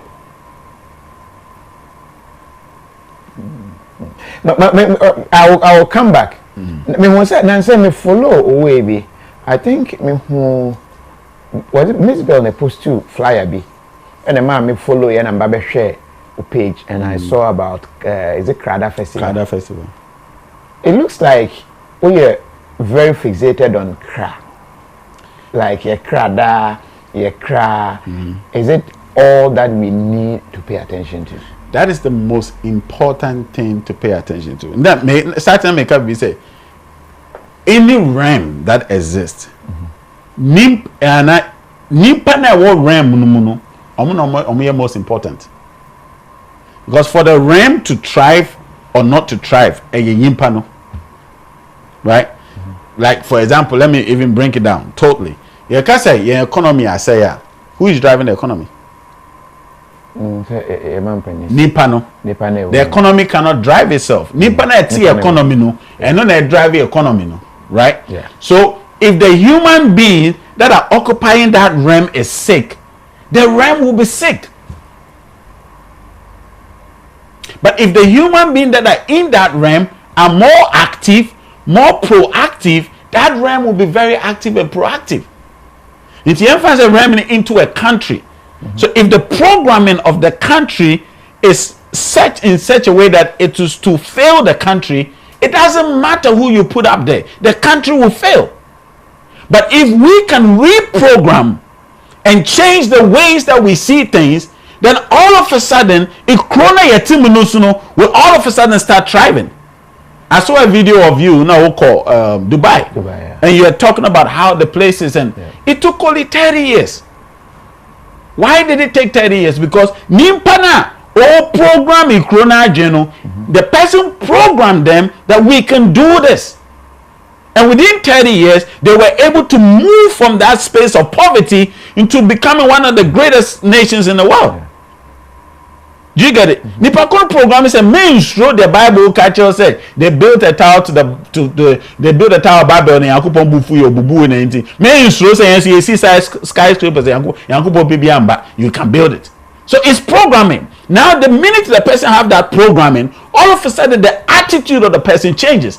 I will come back. Me once me follow away. I think me who was it Miss Bell ne post to flyer be, and the man me follow and I'm baby share a page and I saw about is it Crada Festival. Crada Festival. It looks like we are very fixated on cra, like your crada, your cra. Is it all that we need to pay attention to? That is the most important thing to pay attention to. And that may certain make up we say any realm that exists. Nimpa na what realm most important. Because for the realm to thrive or not to thrive, right? Like for example, let me even break it down totally. You can say your economy, I say, who is driving the economy? Nipano. The economy cannot drive itself. Nipana economy no, and not a drive economy no, right? Yeah. So if the human beings that are occupying that realm is sick, the realm will be sick. But if the human beings that are in that realm are more active, more proactive, that realm will be very active and proactive. If you emphasize a realm into a country, so if the programming of the country is set in such a way that it is to fail the country, it doesn't matter who you put up there. The country will fail. But if we can reprogram and change the ways that we see things, then all of a sudden, will all of a sudden start thriving. I saw a video of you now called Dubai. Yeah. And you are talking about how the places and it took only 30 years. Why did it take 30 years? Because Nimpana or program in Krona Geno, the person programmed them that we can do this. And within 30 years, they were able to move from that space of poverty into becoming one of the greatest nations in the world. Do you get it? The Pakun program is a main show the Bible culture said they built a tower they built a tower Babylon and Yakupon Bufu or Bubu and anything. Main show saying you see skyscrapers Yakupon Bibiamba, you can build it. So it's programming. Now the minute the person have that programming, all of a sudden the attitude of the person changes.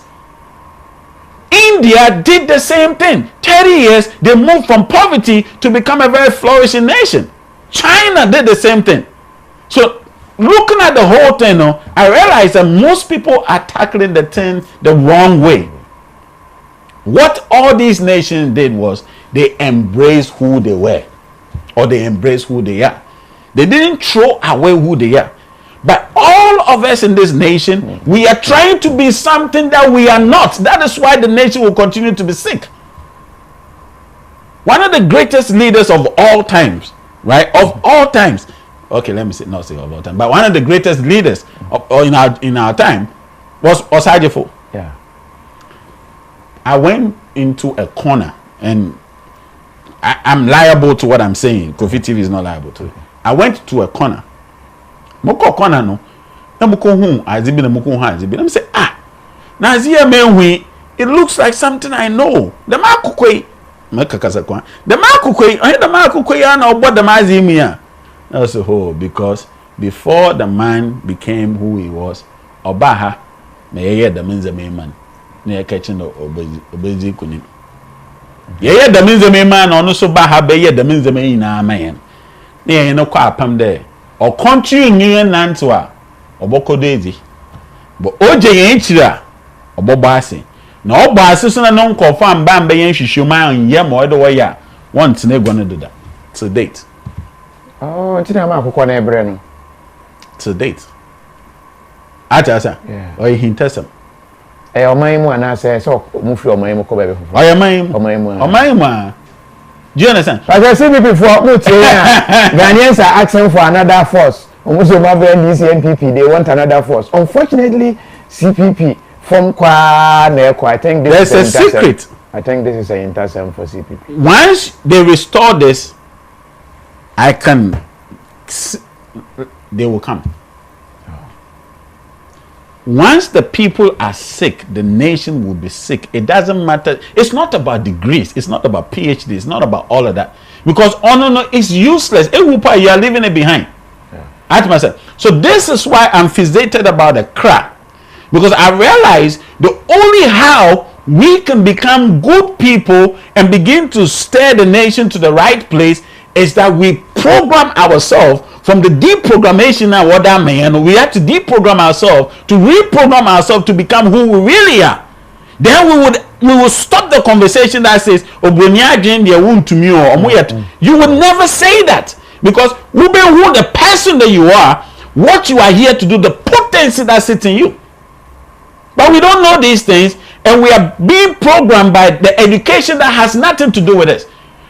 India did the same thing. 30 years, they moved from poverty to become a very flourishing nation. China did the same thing. So looking at the whole thing, I realize that most people are tackling the thing the wrong way. What all these nations did was they embraced who they were, or they embraced who they are. They didn't throw away who they are. But all of us in this nation, we are trying to be something that we are not. That is why the nation will continue to be sick. One of the greatest leaders of all times, right? Of all times. Okay, let me not say of all time, but one of the greatest leaders in our time was Osajefo. Yeah. I went into a corner, and I'm liable to what I'm saying. KOFI TV is not liable to it. I went to a corner. Moko corner no. Na moko hu azibi na moko hu azibi. Na me say na azia menhui. It looks like something I know. The makukoi. Makakasa kwa. The makukoi. The makukoi na obo the mazimi ya. I said, because before the man became who he was, Obaha, may the means the main man, near catching the obezi kunim. Yea, the means the main man, or no so baha, be the means the main man. Near no quapam there, or country near Nantua, or Boko Daisy. But OJ ain't here, or Bobasi. No, Bassus and non confirm Bambe and Shishuma and Yam or the way ya. Once they're gonna do that. To date. Oh, nti na ma akokɔ na ebre no. To date. Atasa. Yeah. Or hintasam. Oman mu ana say so mu fi oman mu ko bebe fufu. Oman mu. Do you understand? But I see people for mu tie Ghanaians are asking for another force. Almost over this NPP, they want another force. Unfortunately, CPP from Kwa Neko, I think this is a secret. I think this is an intersum for CPP. Once they restore this, they will come. Once the people are sick, the nation will be sick. It doesn't matter. It's not about degrees. It's not about PhD. It's not about all of that. Because it's useless. You are leaving it behind. Ask myself. So this is why I'm fixated about the crap. Because I realize the only how we can become good people and begin to steer the nation to the right place is that we program ourselves from the deprogrammation of what that man. We have to deprogram ourselves to reprogram ourselves to become who we really are. Then we will stop the conversation that says you would never say that, because who the person that you are, what you are here to do, the potency that sits in you. But we don't know these things, and we are being programmed by the education that has nothing to do with us.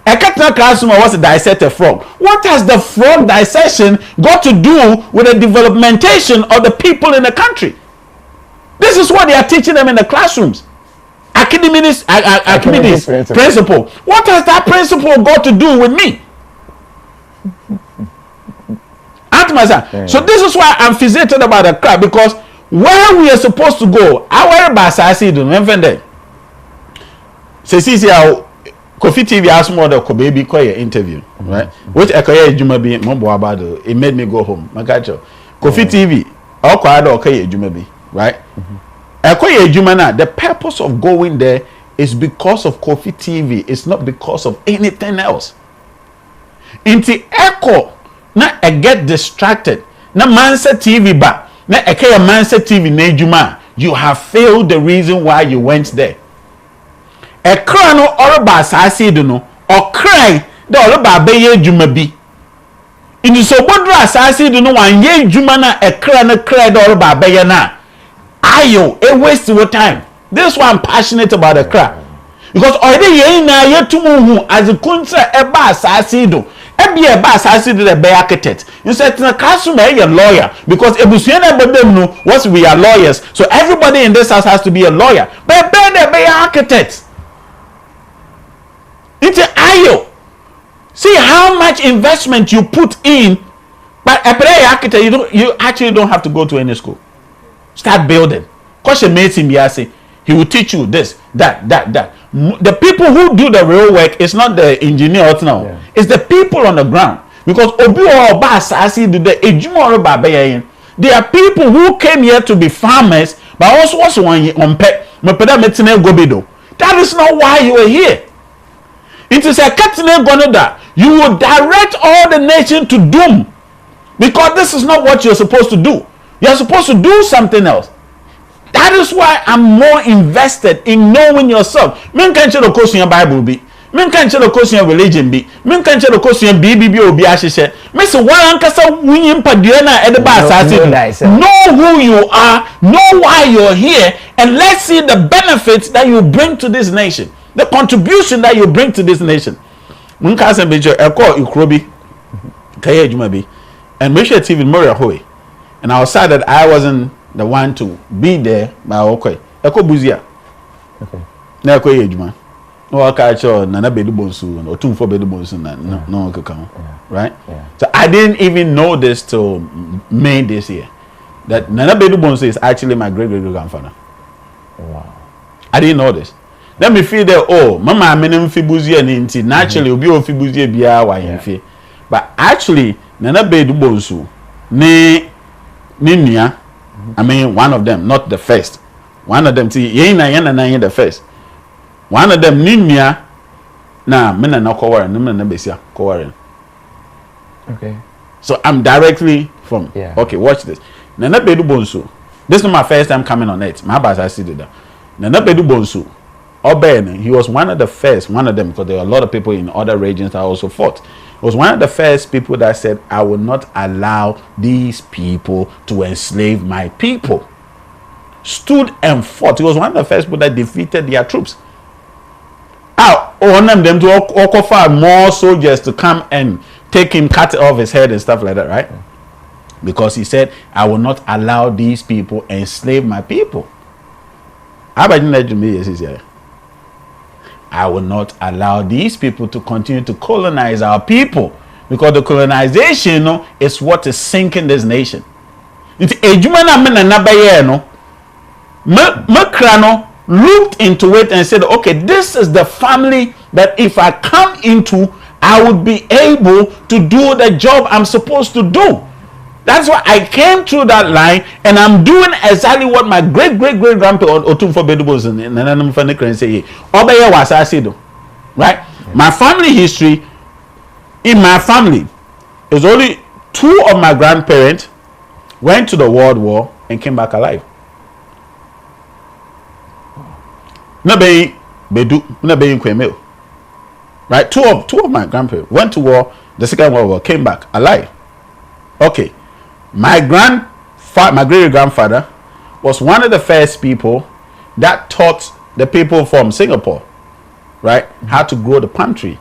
A Catholic classroom was to dissect a frog. What has the frog dissection got to do with the developmentation of the people in the country? This is what they are teaching them in the classrooms. Archimedes principle. What has that principle got to do with me? So this is why I'm fixated about the crap, because where we are supposed to go, our basasi do not say KOFI TV asked more the baby koye interview, right? Which ekoye ejuma bi mo about it made me go home. Magacho. KOFI TV okwada okoye ejuma bi, right? Ekoye ejuma na, the purpose of going there is because of KOFI TV. It's not because of anything else. Inti echo na get distracted. Na mansa TV ba. Na ekoye mansa TV na ejuma. You have failed the reason why you went there. A crown or ba sasi do no or cry the or ba be juma bi. In the so bodra sasi do no one ye juma na a crown cry the or ba be na. Ayo, a waste your time. This is why I'm passionate about the cry. Because already ye na ye tumu as a kunsa e ba sasi do. E be a ba sasi do the be architect. You said in a classroom a lawyer, because ebusuena bedem no once we are lawyers. So everybody in this house has to be a lawyer. But be architects. It's ayo. See how much investment you put in But a prayer architect, you actually don't have to go to any school. Start building. Because he will teach you this, that. The people who do the real work is not the engineer now. Yeah. It's the people on the ground. Because there are people who came here to be farmers, but also on pet. That is not why you are here. It is a that you will direct all the nation to doom. Because this is not what you're supposed to do. You're supposed to do something else. That is why I'm more invested in knowing yourself. Men can't share the course in your Bible be. Men can't share the course in your religion be. Men can't share the course in your BBB or BHS. Miss one ankasa winning Paduana at the bar. Know who you are, know why you're here, and let's see the benefits that you bring to this nation. The contribution that you bring to this nation. Mun kasa bejo eko ikrobi kaya jumabi. And Misha TV Moria Hoy. And I was sad that I wasn't the one to be there, but okay. Eko Buzia. Okay. Na eko yejuma. No akacho na bedu bonsu or tumfo bedu bonsu na no come. Right? Yeah. So I didn't even know this till May this year. That Nana Bedu Bonsu is actually my great grandfather. Wow. I didn't know this. Let me feel that mama menem fibuzia ninti naturally obi o fibuzia bia wa yemfe. But actually Nana Bedu Bonsu Ninia, I mean one of them, not the first. One of them yana the first. One of them Ninia na mena na kowaren, na besia kowaren. Okay. So I'm directly from okay, watch this. Nana Bedu Bonsu. This is not my first time coming on it. My boss I see that. Nana Bedu Bonsu. Oben, he was one of the first, one of them, because there were a lot of people in other regions that also fought. He was one of the first people that said, I will not allow these people to enslave my people. Stood and fought. He was one of the first people that defeated their troops. On them to offer more soldiers to come and take him, cut off his head and stuff like that, right? Because he said, I will not allow these people enslave my people. I will not allow these people to continue to colonize our people, because the colonization is what is sinking this nation. It's looked into it and said, okay, this is the family that if I come into, I would be able to do the job I'm supposed to do. That's why I came through that line, and I'm doing exactly what my great grandpa Otumfo Bedubos and say. Obey was I said, right? My family history, in my family, is only 2 of my grandparents went to the World War and came back alive. Nabe Bedu, Nabe Kwemel. Right? Two of my grandparents went to war, the Second World War, came back alive. Okay. My great grandfather was one of the first people that taught the people from Singapore, right, how to grow the palm tree.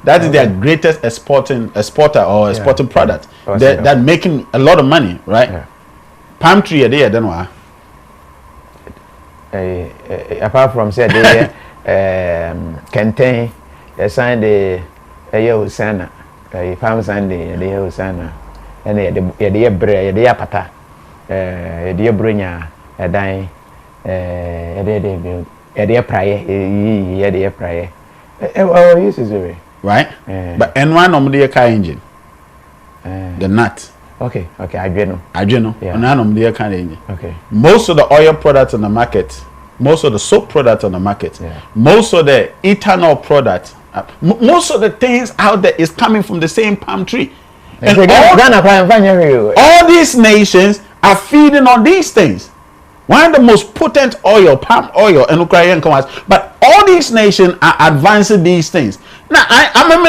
That is their greatest exporting product. That making a lot of money, right? Yeah. Palm tree they don't know. Apart from say they contain sign the Usana, palm Sunday the Usana. And the bread, the apata, the brinya, a dine, a prayer, a prayer. Oh, yes, is right. But and one of the car engine, the nut. Okay, I know. Yeah. And none of the car engine. Okay. Most of the oil products on the market, most of the soap products on the market, most of the ethanol products, most of the things out there is coming from the same palm tree. And all these nations are feeding on these things. One of the most potent oil, palm oil, and Ukrainian commerce. But all these nations are advancing these things. Now, I'm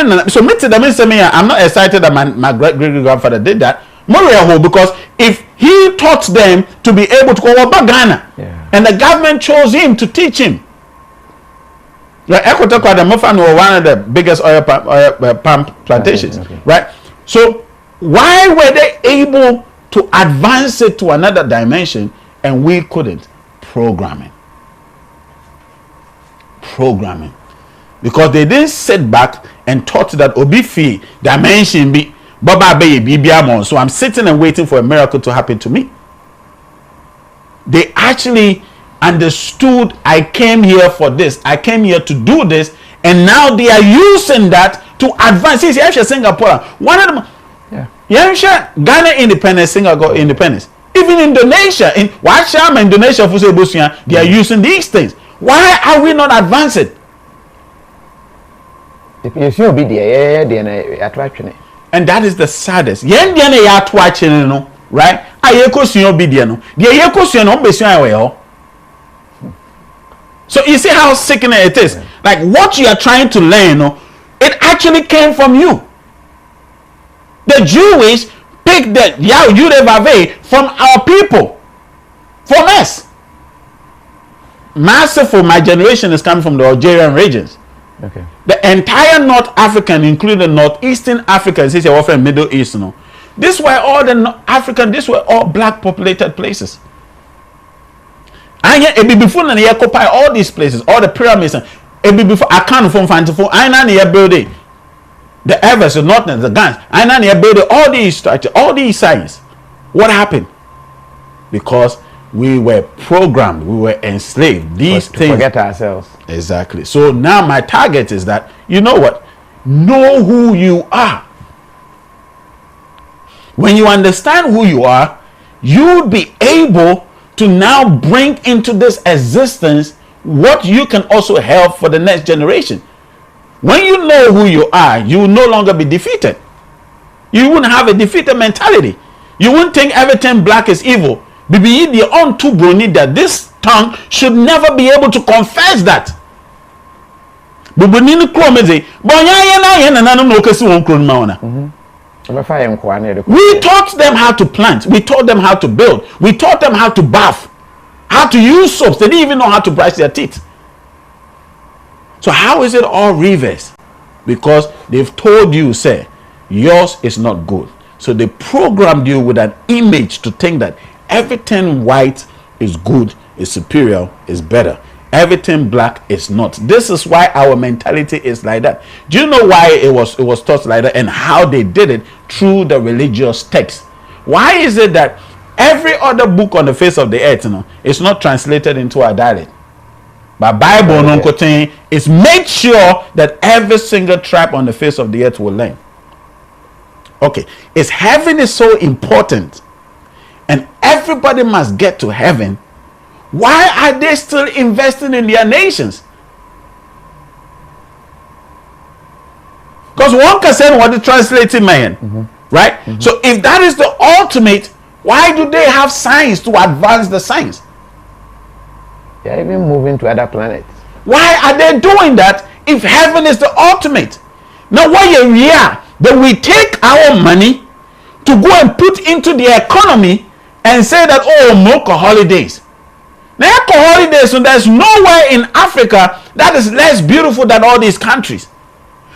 not excited that my great grandfather did that. Because if he taught them to be able to go over Ghana, and the government chose him to teach him. Like Equator, the Mofan were one of the biggest oil palm plantations, right? So why were they able to advance it to another dimension and we couldn't? Programming. Because they didn't sit back and taught that Obifi dimension be Baba Baby, so I'm sitting and waiting for a miracle to happen to me. They actually understood I came here for this. I came here to do this, and now they are using that to advance. See, Singapore, one of them. Yeah, Ghana independence, Singapore independence. Even Indonesia, in Indonesia, they are using these things. Why are we not advancing? And that is the saddest. Right? So you see how sickening it is. Like what you are trying to learn, it actually came from you. The Jewish picked the Yudevave from our people, from us. Massive for my generation is coming from the Algerian regions. Okay. The entire North African, including Northeastern Africa, since you're from Middle East, this were all the African, these were all black populated places. And yet, before they occupy all these places, all the pyramids, before I can't from Fantiful, I know building. The Evers, the Northern, the Gans, I know building all these structures, all these signs. What happened? Because we were programmed, we were enslaved. These things. Forget ourselves. Exactly. So now my target is that, you know what? Know who you are. When you understand who you are, you'll be able to now bring into this existence what you can also help for the next generation. When you know who you are, you will no longer be defeated. You wouldn't have a defeated mentality. You wouldn't think everything black is evil. That this tongue should never be able to confess that. We taught them how to plant. We taught them how to build. We taught them how to bath, how to use soaps. They didn't even know how to brush their teeth. So how is it all reversed? Because they've told you, say, yours is not good. So they programmed you with an image to think that everything white is good, is superior, is better. Everything black is not. This is why our mentality is like that. Do you know why it was taught like that and how they did it? Through the religious text. Why is it that every other book on the face of the earth, is not translated into our dialect? But Bible is made sure that every single tribe on the face of the earth will learn. Okay, is heaven is so important and everybody must get to heaven. Why are they still investing in their nations? Because one can say what the translating man, right? So if that is the ultimate, why do they have science to advance the science? They are even moving to other planets. Why are they doing that if heaven is the ultimate? Now what you hear that we take our money to go and put into the economy and say that, oh, Moko holidays. Now holidays, so there's nowhere in Africa that is less beautiful than all these countries.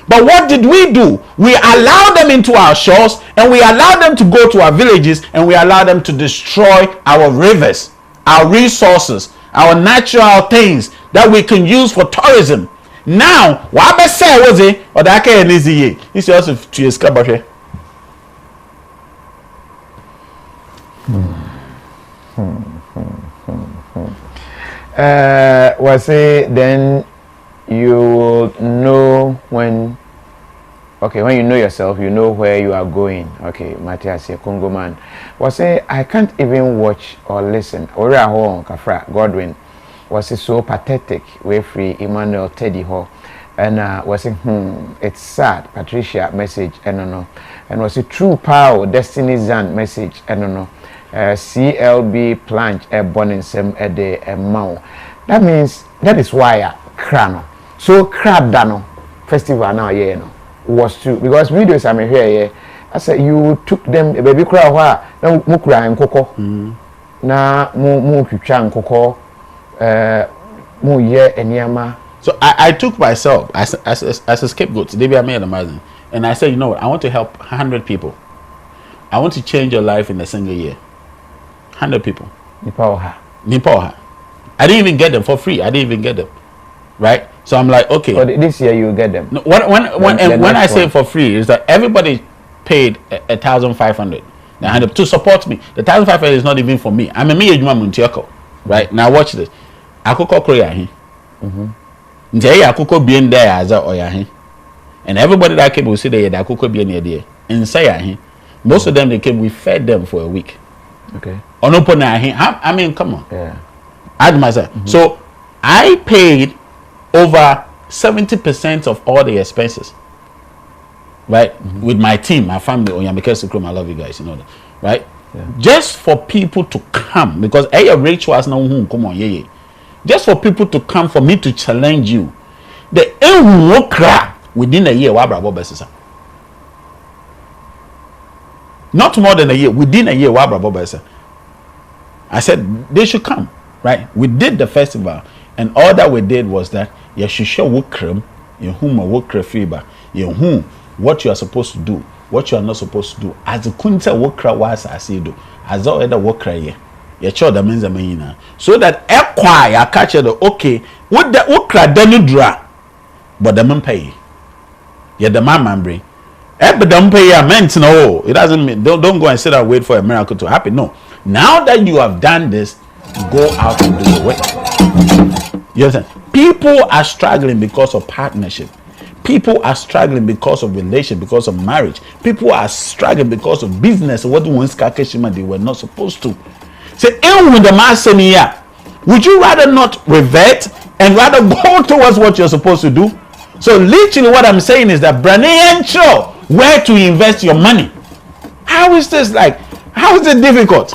But what did we do? We allowed them into our shores and we allowed them to go to our villages and we allowed them to destroy our rivers, our resources, our natural things that we can use for tourism. Now, what I say was it or that can easy. It's also to escape. Was it then you will know when you know yourself, you know where you are going. Okay, Matthias, Congo man. Was it I can't even watch or listen. Ori aho Kafra Godwin was it so pathetic, way free Emmanuel Teddy Ho. And was it it's sad, Patricia message, no. And was it true power, Destiny Zan message, no. CLB planch a burning sem a day a mouth. That means that is why crano. So crab dano festival now was true because videos I'm here. I said you took them baby crowd na mukura and coco na mu kucha coco mu ye enyama. So I took myself as a scapegoat. Today I made a margin. And I said, you know what, I want to help 100 people. I want to change your life in a single year. 100 people. Nipoha. I didn't even get them for free. I didn't even get them. Right? So I'm like, okay. But this year you get them. No, when I say for free is that everybody paid 1,500 to support me. The 1,500 is not even for me. I'm a me Muntiako. Right? Now watch this. Akoko Korea. Akoko being there as a oyahi. And everybody that came will say they had Akoko being there. And say most of them they came, we fed them for a week. Okay. I mean, come on. Yeah. Add myself. So I paid over 70% of all the expenses. Right? With my team, my family, I love you guys, you know that. Right? Yeah. Just for people to come, because rituals now come on, just for people to come, for me to challenge you. The within a year, not more than a year, within a year, I said they should come. Right? We did the festival, and all that we did was that you should show wukram, you whom a wukra fiber, you whom what you are supposed to do, what you are not supposed to do. As the kunta wukra was as you do, as all other wukra ye, you show the men's a so that acquire catch the okay, what the wukra then dra, but the man pay. Yeah, the man bring. But don't pay your meant no. It doesn't mean don't go and sit and wait for a miracle to happen. No. Now that you have done this, go out and do the work. You understand? People are struggling because of partnership. People are struggling because of relation, because of marriage. People are struggling because of business. What they were not supposed to. Say, with the master here, would you rather not revert and rather go towards what you're supposed to do? So literally what I'm saying is that Brandy where to invest your money. How is this like? How is it difficult?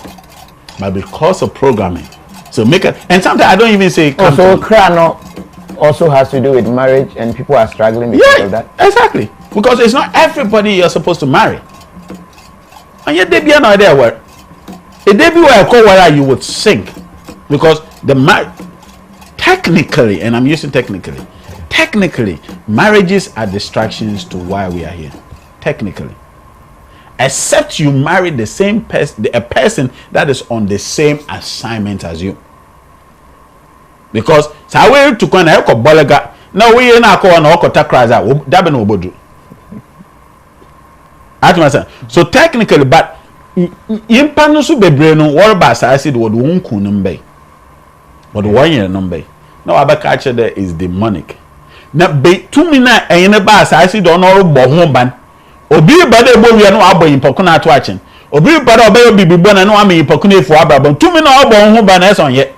But because of programming. So make it, and sometimes I don't even say. So Krano also has to do with marriage, and people are struggling because of that. Exactly, because it's not everybody you're supposed to marry. And yet they be an idea where if they be where I call where you would sink, because the technically, and I'm using technically, marriages are distractions to why we are here. Technically, except you marry the same person, a person that is on the same assignment as you. Because sawe to kwana eko bolega na we na akọ na okota kraza dabe na obodu. So technically, but impa no so bebre no wor ba asase de wodu wonku no mbe. But one year no mbe. Now abaka che there is demonic. Na be tumi na eyene ba asase de ono bo ho ban. Obi ba de bo wi no abo impoko na ato achen. Obi ba de obayo bibibo na no am impoko na efu ababa. Tumi na obo ho ban na eson ye.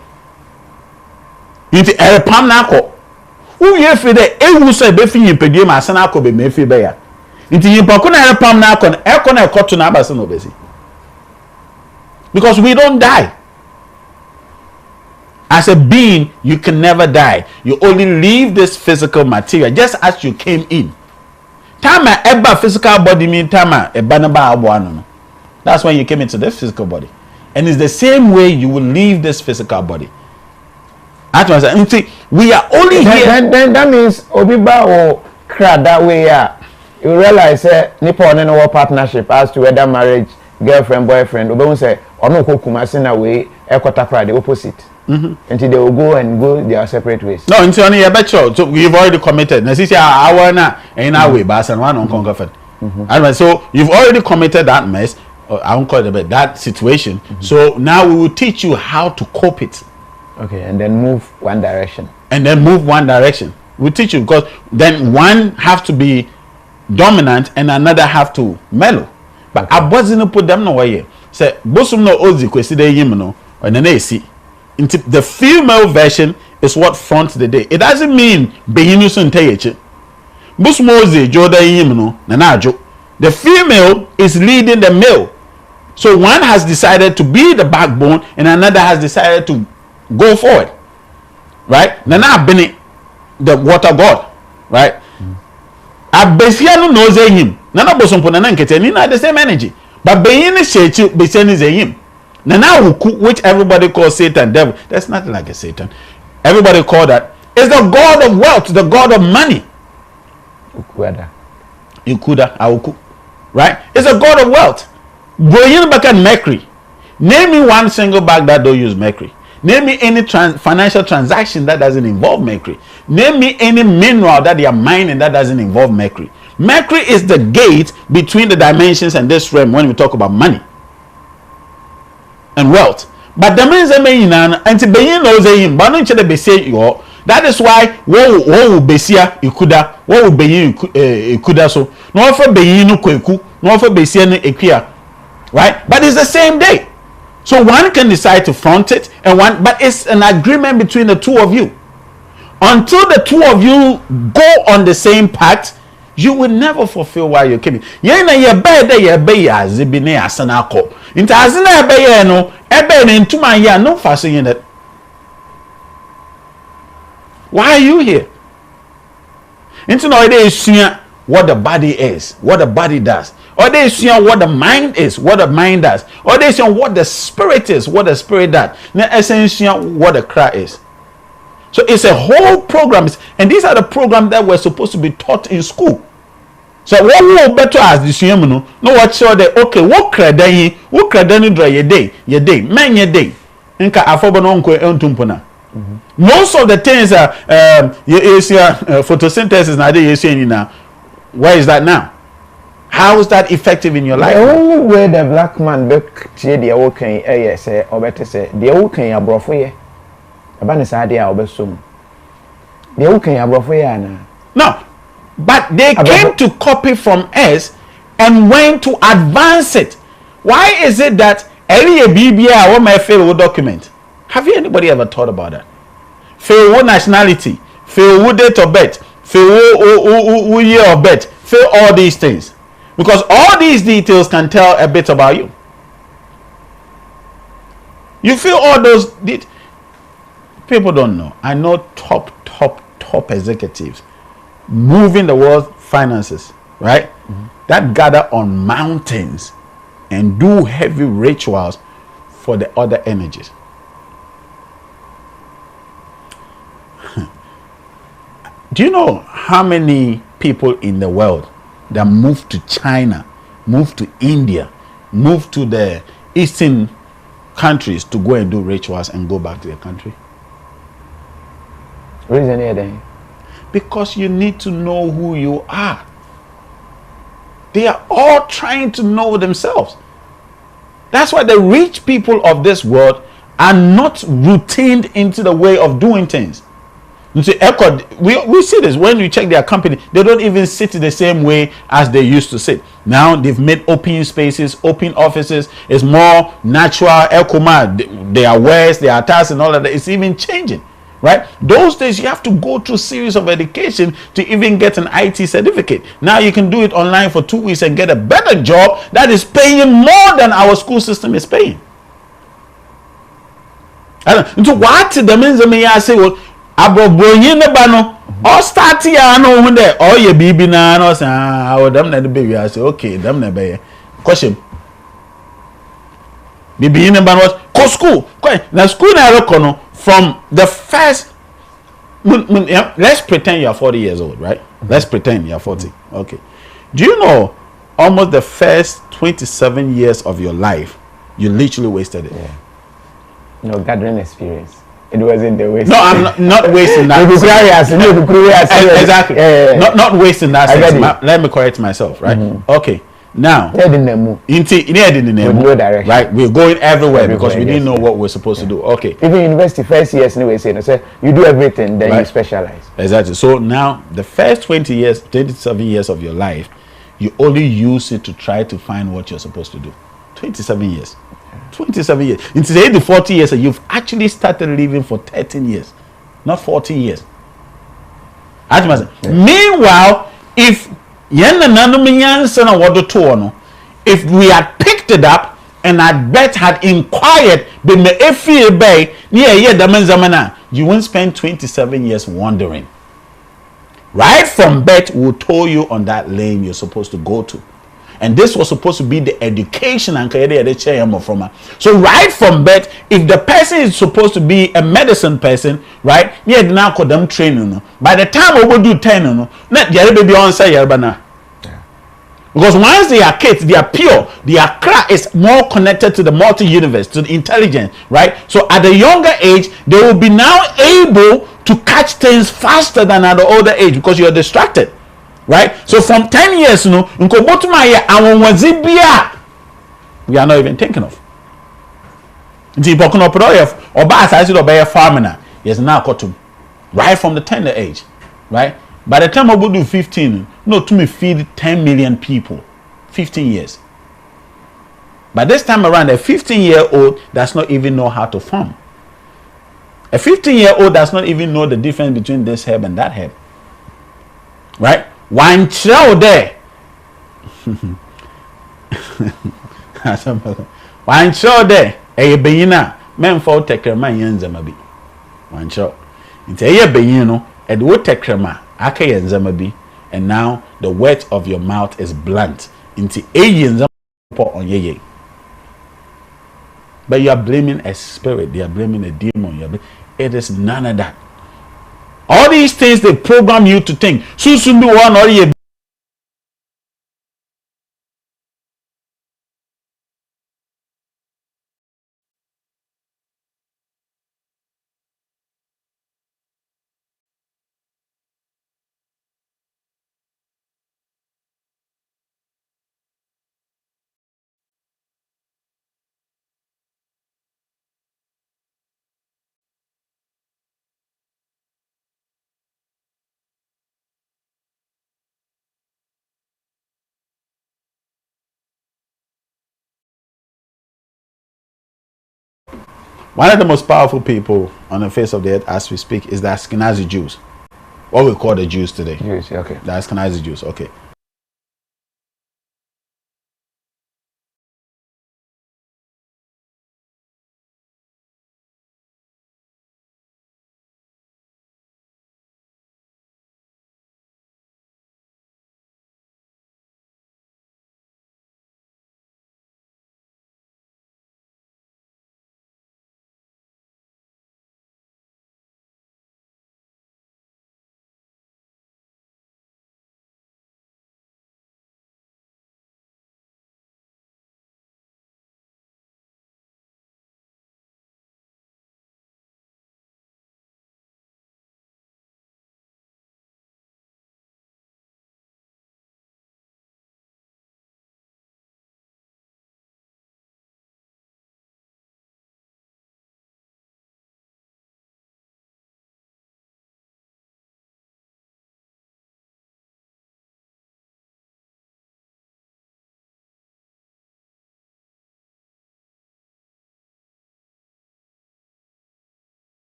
Inti pam na akọ. Who ye fe de ewu so be fin yipedie ma ase na akọ be mefi be ya. Inti yipoko na pam na akọ na ekọ na ekoto na abase no besi. Because we don't die. As a being, you can never die. You only leave this physical material just as you came in. Tama eba physical body mean tama eba na ba aboano. That's when you came into this physical body. And it's the same way you will leave this physical body. We are only here. Then that means Obiba or crowd that way. You realize Nippon and our partnership as to whether marriage, girlfriend, boyfriend. Obi say ono kokumasi na way ekota pride the opposite. Until they will go their separate ways. No, until only a better. So we've already committed. Now, see, our na in our way, but and one on conquered. So you've already committed that mess. I won't call it that situation. So now we will teach you how to cope it. Okay, and then move one direction. We'll teach you, because then one have to be dominant and another have to mellow. But I wasn't put them nowhere. Say, Bosum no ozi kweside yimno, and then they see. The female version is what fronts the day. It doesn't mean behinusu nteyeche. Bosum ozi joda yimno, nanajo. The female is leading the male. So one has decided to be the backbone and another has decided to go forward, right? Nana been the water god, right? Abesiano knows him. Nana bosompo nana nkete ni na the same energy, but being shechi besiani is him. Nana wuku, which everybody calls Satan, devil. That's nothing like a Satan. Everybody call that is the god of wealth, the god of money. Ukuda, awuku, right? It's a god of wealth. Boyin back mercury. Name me one single bag that don't use mercury. Name me any financial transaction that doesn't involve mercury. Name me any mineral that they are mining that doesn't involve mercury. Mercury is the gate between the dimensions and this realm when we talk about money and wealth. But the means and being knows him, but not the say you. That is why what will be here ikuda, what will be ikuda so. No for being no kweku, no for be seeing ekia. Right? But it's the same day. So one can decide to front it and one, but it's an agreement between the two of you. Until the two of you go on the same path, you will never fulfill why you're coming. Yena ye bed ye be ya zibine asana ko. Inta azina be ye no ebe ne ntuma ya no faso yin that. Why are you here? Into no idea is what the body is, what the body does. Or they see what the mind is, what the mind does. Or they see what the spirit is, what the spirit does. Now, essentially, what the cry is. So it's a whole program, and these are the programs that were supposed to be taught in school. So what will better as this year, no what sure that okay, what credit dry your day, man your day. Inka afobanonko entumpona. Most of the things are photosynthesis now they saying now. Where is that now? How is that effective in your life? The only way the black man back to the awoken, say, or better say, the awoken abrofoye. About this idea of the awoken abrofoye. No, but they came to copy from us and went to advance it. Why is it that every BBI or my fail document? Have you anybody ever thought about that? Fail nationality, fail date of birth, fail year of birth, fail all these things. Because all these details can tell a bit about you. You feel all those people don't know. I know top executives moving the world finances, right? That gather on mountains and do heavy rituals for the other energies. Do you know how many people in the world that move to China, move to India, move to the eastern countries to go and do rituals and go back to their country? Reason here, because you need to know who you are. They are all trying to know themselves. That's why the rich people of this world are not routined into the way of doing things. You see, we see this when you check their company, they don't even sit the same way as they used to sit. Now they've made open spaces, open offices. It's more natural. Their wares, their attires, and all of that. It's even changing, right? Those days you have to go through a series of education to even get an IT certificate. Now you can do it online for 2 weeks and get a better job that is paying more than our school system is paying. So what the means me I say well. Abobonye ne ba no all start ya no hu de all ye bibi na no say ah dem na the baby I say okay dem na be question bibi ne ba no ko school na school na rekono from the first let's pretend you are 40 years old, right? Let's pretend you are 40. Okay, do you know almost the first 27 years of your life you literally wasted it? No gathering experience. It wasn't the waste. No, I'm not wasting that. Exactly. Not wasting that sense. Let me correct myself, right? Okay. Now, right? We're going everywhere because we didn't know what we're supposed to do. Okay. Even university first years, anyway, say you do everything, then you specialize. Exactly. So now, the first 27 years of your life, you only use it to try to find what you're supposed to do. 27 years. 27 years. In today, the 40 years, you've actually started living for 13 years, not 40 years. Meanwhile, if we had picked it up and I bet had inquired, you won't spend 27 years wandering. Right from birth, we'll told you on that lane you're supposed to go to. And this was supposed to be the education and from. So right from birth, if the person is supposed to be a medicine person, right? Yeah, now call them training. By the time we will do 10, not baby on say because once they are kids, they are pure. Their crack is more connected to the multi-universe, to the intelligence, right? So at a younger age, they will be now able to catch things faster than at the older age because you are distracted. Right? So from 10 years, we are not even thinking of. Yes, now cotton. Right from the tender age. Right? By the time I will do 15, no, to me feed 10 million people. 15 years. But this time around, a 15-year-old does not even know how to farm. A 15-year-old does not even know the difference between this herb and that herb. Right? One child there. One child there. A beina. Men for tekrema yenzamabi. One child. It's a beino. And what tekrema. Ake yenzamabi. And now the word of your mouth is blunt. Into a yenzamabi on ye. But you are blaming a spirit. You are blaming a demon. It is none of that. All these things they program you to think. One or ye. One of the most powerful people on the face of the earth as we speak is the Ashkenazi Jews. What we call the Jews today. Jews, okay. The Ashkenazi Jews, okay.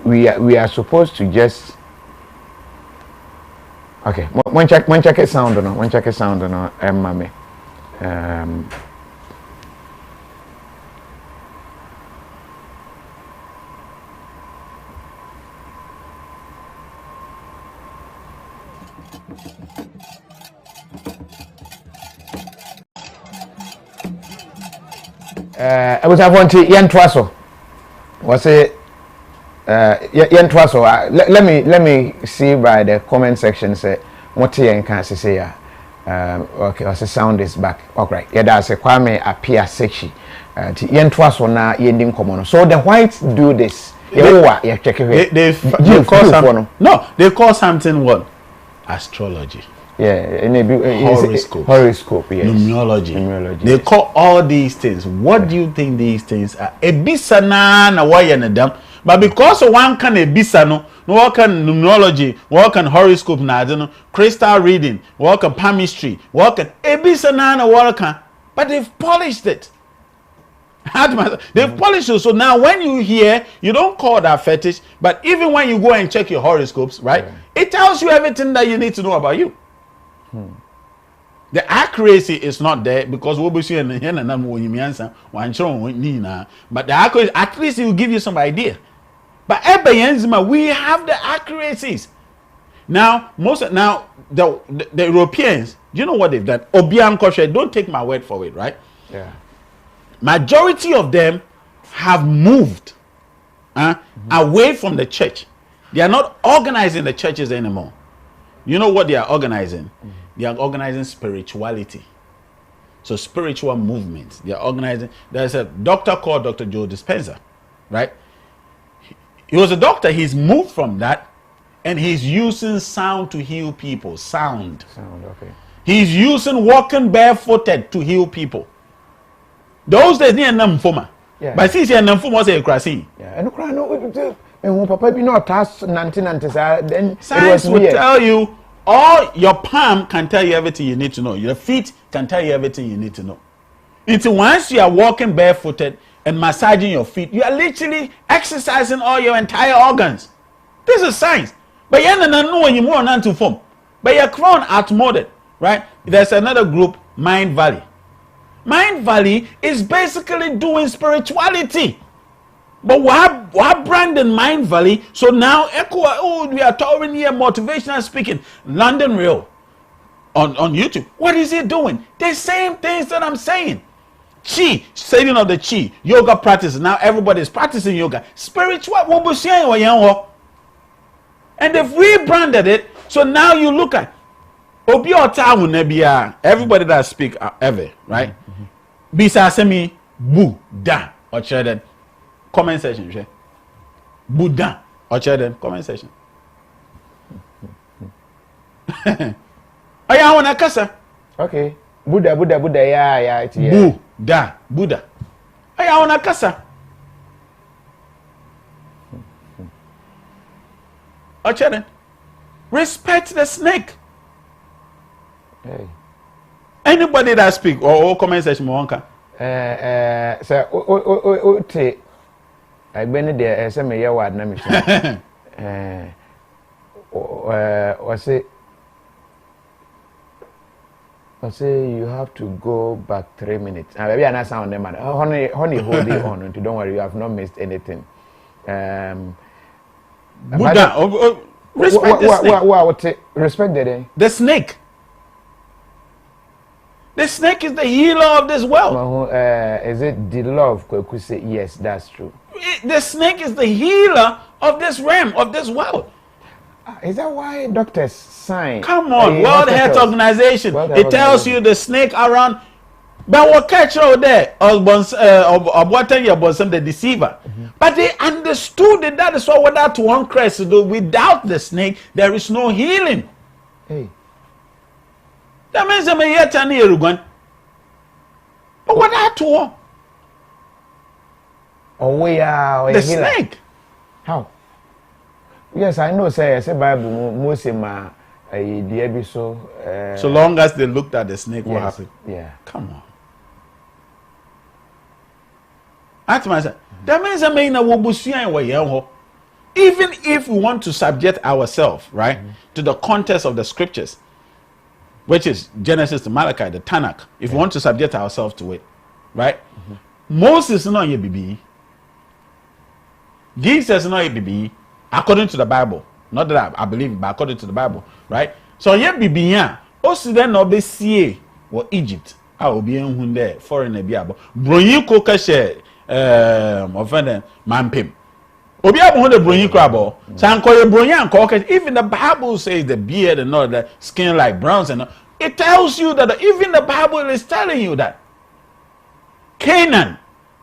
We are supposed to just okay. One check it sound or no. One check it sound or no. Mame. I was want to yen twaso. Was it? Let me see by the comment section. Say what you can say. Okay, the sound is back. Okay, yeah, that's a Kwame appear section. Yen twaso na yending common. So the whites do this. They call something what? Astrology. Yeah, horoscope, yes. Numerology. They call all these things. What do you think these things are? Ebisana na why na them? But because one can a bisano, no can numerology, work on horoscope, no crystal reading, work on palmistry, work on a bisana, work on, but they've polished it. They've polished it. So now when you hear, you don't call that fetish, but even when you go and check your horoscopes, right, it tells you everything that you need to know about you. The accuracy is not there because we'll be seeing the but the accuracy, at least it will give you some idea. But we have the accuracies. Now, the Europeans, do you know what they've done? Obiang Koshe, don't take my word for it, right? Yeah. Majority of them have moved away from the church. They are not organizing the churches anymore. You know what they are organizing? They are organizing spirituality. So spiritual movements. They are organizing. There's a doctor called Dr. Joe Dispenza, right? He was a doctor. He's moved from that, and he's using sound to heal people. Sound. Okay. He's using walking barefooted to heal people. Those days near Namfoma. Yeah. But since you're Namfoma, say crashing. Yeah. And Papa be not task 1990s. Then science will tell you. All your palm can tell you everything you need to know. Your feet can tell you everything you need to know. Until once you are walking barefooted and massaging your feet, you are literally exercising all your entire organs. This is science. But you don't know when you move on to form. But your crown outmoded, right? There's another group, Mind Valley. Mind Valley is basically doing spirituality. But what branded Mind Valley? So now, we are touring here, motivational speaking, London Real on YouTube. What is he doing? The same things that I'm saying. Chi, saving of the chi, yoga practice. Now everybody is practicing yoga. Spiritual, and they've rebranded it. So now you look at everybody that speak ever, right? Bisa semi Buddha or children. Comment section, Buddha or children, comment section. I want a casa. Okay. Buddha, yeah, it's Buddha. I want a casa. Or children, respect the snake. Hey. Anybody that speak or comment section, Monka. Sir, I been there as a mayor word name. I say you have to go back 3 minutes. Maybe I sound them. Honey, hold it on. Don't worry, you have not missed anything. Buddha, respect the snake. Respect the snake. The snake is the healer of this world. Is it the love? Could say yes, that's true. The snake is the healer of this realm, of this world. Is that why doctors sign? Come on, World Health Organization. It tells you the snake around. But what catch out there? Or what tell you about the deceiver? But they understood that that is what without one crest to do. Without the snake, there is no healing. Hey. That means I'm here to you, but what that to? Oh, we are the snake. How? Yes, I know. Say Bible, Moses, ma, the so. So long as they looked at the snake, what happened? Yeah. Come on. That's myself. That means I mean, even if we want to subject ourselves, right, to the context of the scriptures, which is Genesis to Malachi, the Tanakh, if we want to subject ourselves to it, right? Moses is not your baby. Jesus is not your baby, according to the Bible. Not that I believe it, but according to the Bible, right? So your baby, yeah, also then no be see or Egypt. I will be in there foreign a biabo. Bronyi koka share offended mampim. Obiabo who the bronyi crabo. Sankoye bronya and even the Bible says the beard and all the skin like browns and all. It tells you that even the Bible is telling you that Canaan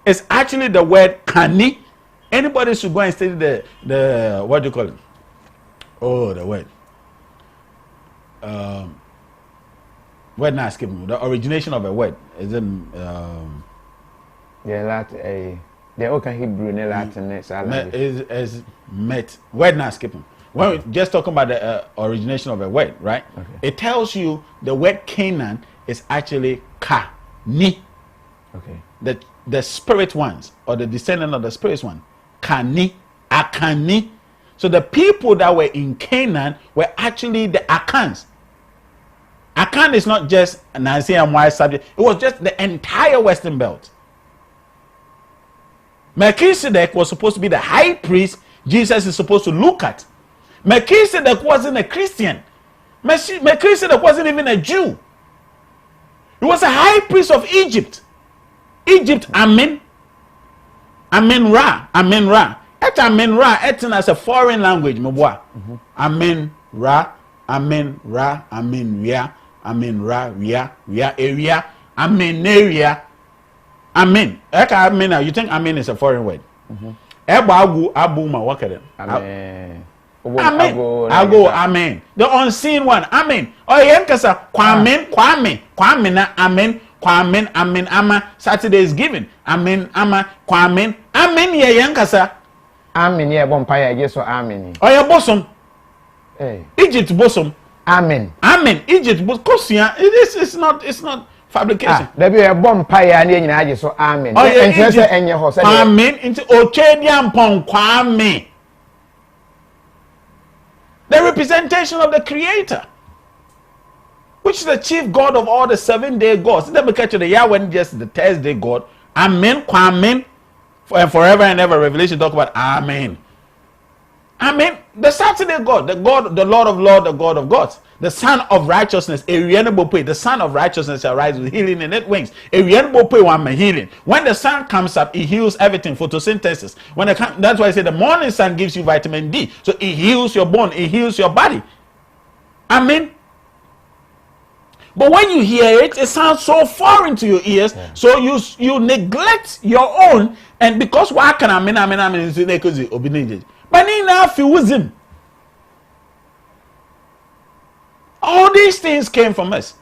is actually the word Kani. Anybody should go and study the what do you call it? Oh, the word. Word not me. The origination of a word is in yeah, that a The okay Hebrew ne Latin is met. Word not skipping. When we just talking about the origination of a word, right? Okay. It tells you the word Canaan is actually ka ni. Okay. The spirit ones or the descendant of the spirit one, kani, akani. So the people that were in Canaan were actually the Akans. Akan is not just an Asian white subject; it was just the entire Western Belt. Melchizedek was supposed to be the high priest Jesus is supposed to look at. Melchizedek wasn't a Christian. Melchizedek wasn't even a Jew. He was a high priest of Egypt. Egypt, Amen. Amen Ra. Amen Ra. Et Amen Ra, etin as a foreign language, my boy. Amen Ra. Amen Ra. Amen Ria. Amen Ra. Ria. Ria area. Amen area. Amen. Amen. You think Amen is a foreign word? Eba abu ma wakere. Amen. Amen. Ago amen. The unseen one. Amen. Oh yenkasa kwamen na amen. Kwamen amen ama Saturday is given. Amen ama kwamen amen ye yenkasa. Amen ye bompaya ye so amen. Oh ye bosom. Hey. Egypt bosom. Amen. Amen. Egypt bosom. Kosia. It's not fabrication. There be a bompaya ne nyina age so amen. Oh ye Egypt enye ho say. Amen into ochediam pon kwame. The representation of the Creator, which is the chief God of all the 7-day gods. Let me catch you the Yahweh, just the Thursday God. Amen, Kwamen, and forever and ever. Revelation talk about Amen. Amen. The Saturday God, the Lord of Lords, the God of gods, the Son of Righteousness, the Son of Righteousness shall rise with healing in its wings. Healing. When the sun comes up, it heals everything. Photosynthesis. That's why I say the morning sun gives you vitamin D. So it heals your bone, it heals your body. Amen. But when you hear it, it sounds so foreign to your ears. Yeah. So you neglect your own, and because why can amen but now wisdom. All these things came from us.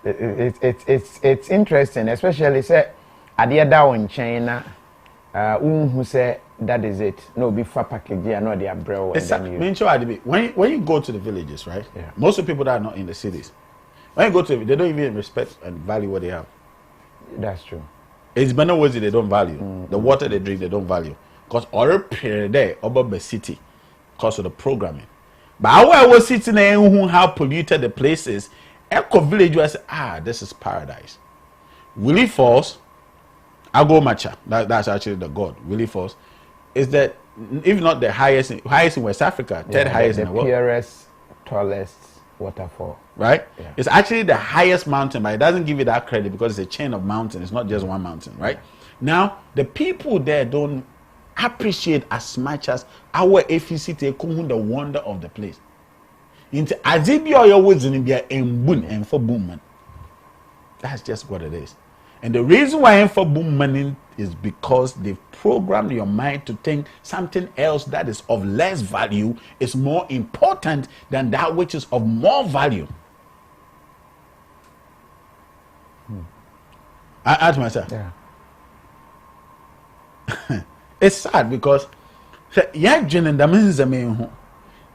It's interesting, especially say adia da in China. Who say that is it? No, before package, yeah, no, the umbrella. When you go to the villages, right? Yeah. Most of the people that are not in the cities, when you go to them, they don't even respect and value what they have. That's true. It's better ways they don't value. The water they drink, they don't value. Because all period there about the city, because of the programming. But I was sitting there who how polluted the place is. Echo village was this is paradise. Willie Falls, Ago Macha, that's actually the god. Willie Falls is that if not the highest in West Africa, third highest in the world. The purest, tallest waterfall. Right? Yeah. It's actually the highest mountain, but it doesn't give you that credit because it's a chain of mountains. It's not just one mountain, right? Yeah. Now, the people there don't appreciate as much as our FCT the wonder of the place. Into Azibia your words in India and boom and for boom. That's just what it is. And the reason why for boom money is because they've programmed your mind to think something else that is of less value is more important than that which is of more value. I ask myself. Yeah. It's sad because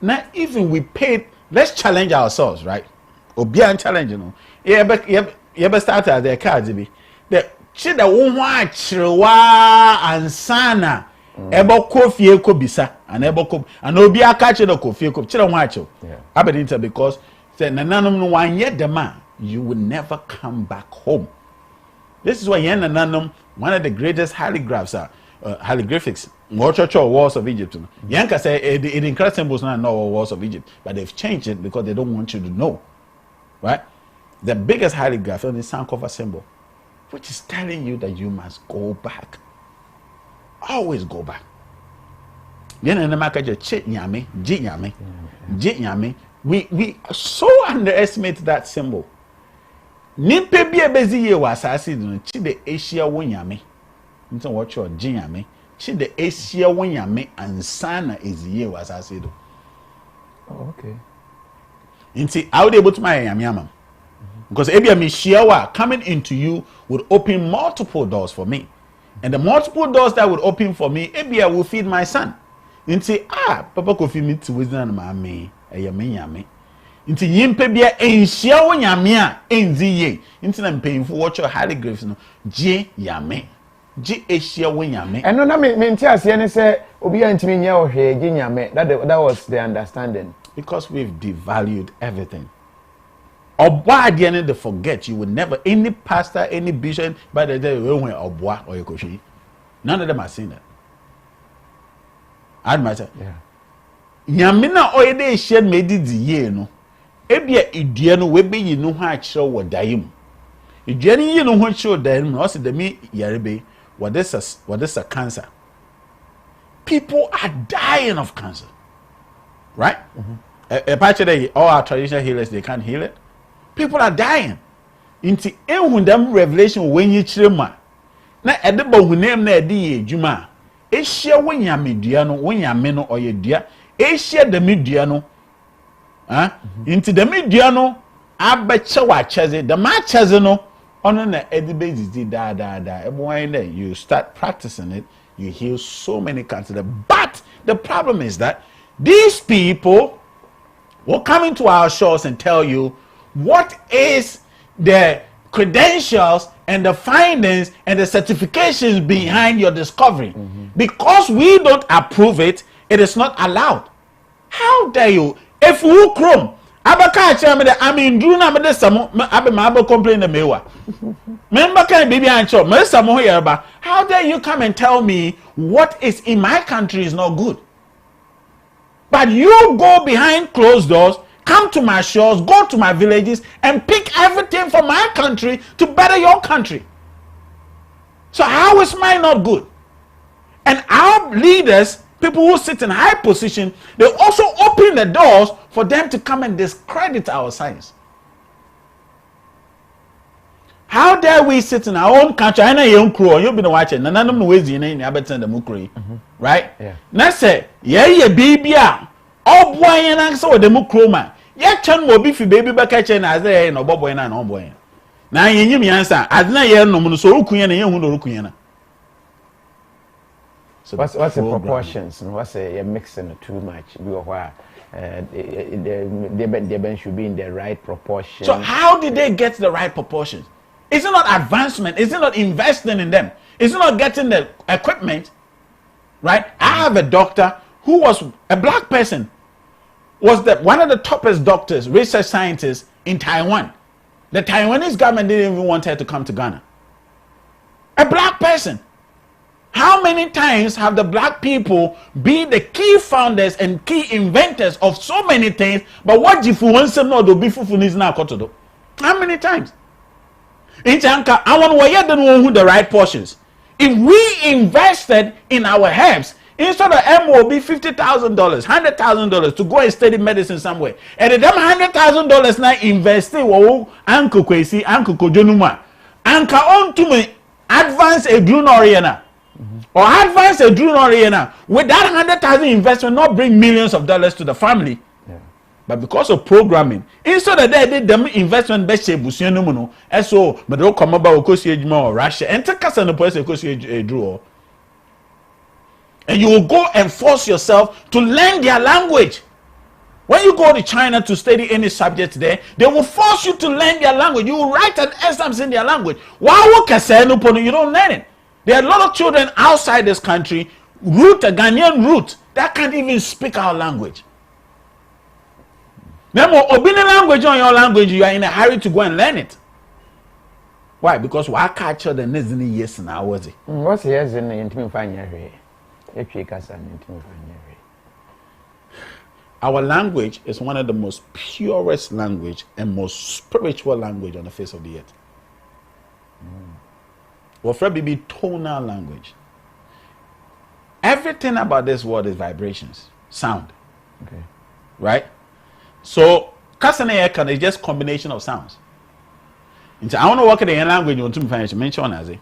now even we paid, let's challenge ourselves, right? Or be challenge, you know. You ever start as a card, the chida wonwa chirwa ansana ebo KOFI ko bisa and ebo ko and obi aka che the KOFI ko chira won acho abedinta because say nananom no wan ye dem a you will never come back home. This is why yen nananom one of the greatest hieroglyphs are hieroglyphics walls of Egypt. Yanka say it incredible symbols now no walls of Egypt, but they've changed it because they don't want you to know, right? The biggest hieroglyph is the Sankofa symbol, which is telling you that you must go back. Always go back. We so underestimate that symbol. Nipe bia bezi ye wasasi no chi de Asia wonyame. Nti watch your jinyame. Chi de Asia wonyame ansana is ye wasasi do. Oh, okay. Inti, I would able to my yam. Because Abia Mishiawa coming into you would open multiple doors for me. And the multiple doors that would open for me, Abia will feed my son. Inti, Papa Kofi me to wisdom, mammy, a yame. Inti yimpe bia Enshiawa yamia, enzi ye. Inti I'm paying for what your highly graves no. J yame. J Asia yame. And no, me tia say, say, Obia intimi nya o he, J yame. That was the understanding. Because we've devalued everything. Obwa at the end they forget you will never any pastor, any bishop by the day when Obwa or Yokoshi. None of them are saying that. I'd matter. Yeah. Yamina oyede shed made the year no. Ebia idiano webe you know how show what daim. Idiani you know what show daim also the me yarebe what this is a cancer. People are dying of cancer. Right? A patch of all our traditional healers they can't heal it. People are dying. Inti ehun them revelation when you chirema. Na edeba hu name na edi ejuma. Ehia wonya medua no, wonya me no oyedua. Ehia de medua no. Inti de medua no abeche wa cheze. De ma cheze no ono na edibe zizi da. Ebo you start practicing it, you heal so many cancers. But the problem is that these people will come into our shores and tell you what is the credentials and the findings and the certifications behind your discovery. Because we don't approve it, it is not allowed. How dare you? If you chrome, I mean, do not be some Abba complain the mewa. Member can baby and chop, how dare you come and tell me what is in my country is not good? But you go behind closed doors, come to my shores, go to my villages, and pick everything from my country to better your country. So how is mine not good? And our leaders, people who sit in high position, they also open the doors for them to come and discredit our science. How dare we sit in our own country? I know you don't you've been watching. None of them ways you know the mukri, right? Yeah. Now say, yeah, baby, all boy and answer the mukroma. Yeah, chan will be for baby back at Chen as they no boy and no boy. Now you me answer. As na ye no mun so rukuya na ye hu no rukuya na. So what's the proportions? What's you're mixing too much? The should be in the right proportion. So how did they get the right proportions? Is it not advancement? Is it not investing in them? Is it not getting the equipment? Right? I have a doctor who was a black person, was one of the toppest doctors, research scientists in Taiwan. The Taiwanese government didn't even want her to come to Ghana. A black person. How many times have the black people been the key founders and key inventors of so many things, but what if we want some no do be fufunis now to do? How many times? In Chanka, I want to know the right portions. If we invested in our herbs, instead of MOB $50,000, $100,000 to go and study medicine somewhere, and the $100,000 now invest in Uncle Kwesi, Uncle Kojonuma, Uncle on to me advance a Glunoriana. Or advance a Glunoriana with that 100,000 investment not bring millions of dollars to the family. Yeah. But because of programming, instead of that, they did the investment best busiano, and so but they'll come about or Russia and take us on the place draw. And you will go and force yourself to learn their language. When you go to China to study any subject there, they will force you to learn their language. You will write an exams in their language. Why you don't learn it? There are a lot of children outside this country, a Ghanaian root, that can't even speak our language. Remember, obeying language on your language, you are in a hurry to go and learn it. Why? Because we capture the next years now, was it? What's the years in the intimate fine? Our language is one of the most purest language and most spiritual language on the face of the earth. Or be tonal language. Everything about this world is vibrations, sound. Okay. Right? So, Kasane is just combination of sounds. I want to work in the language you want to mention as it.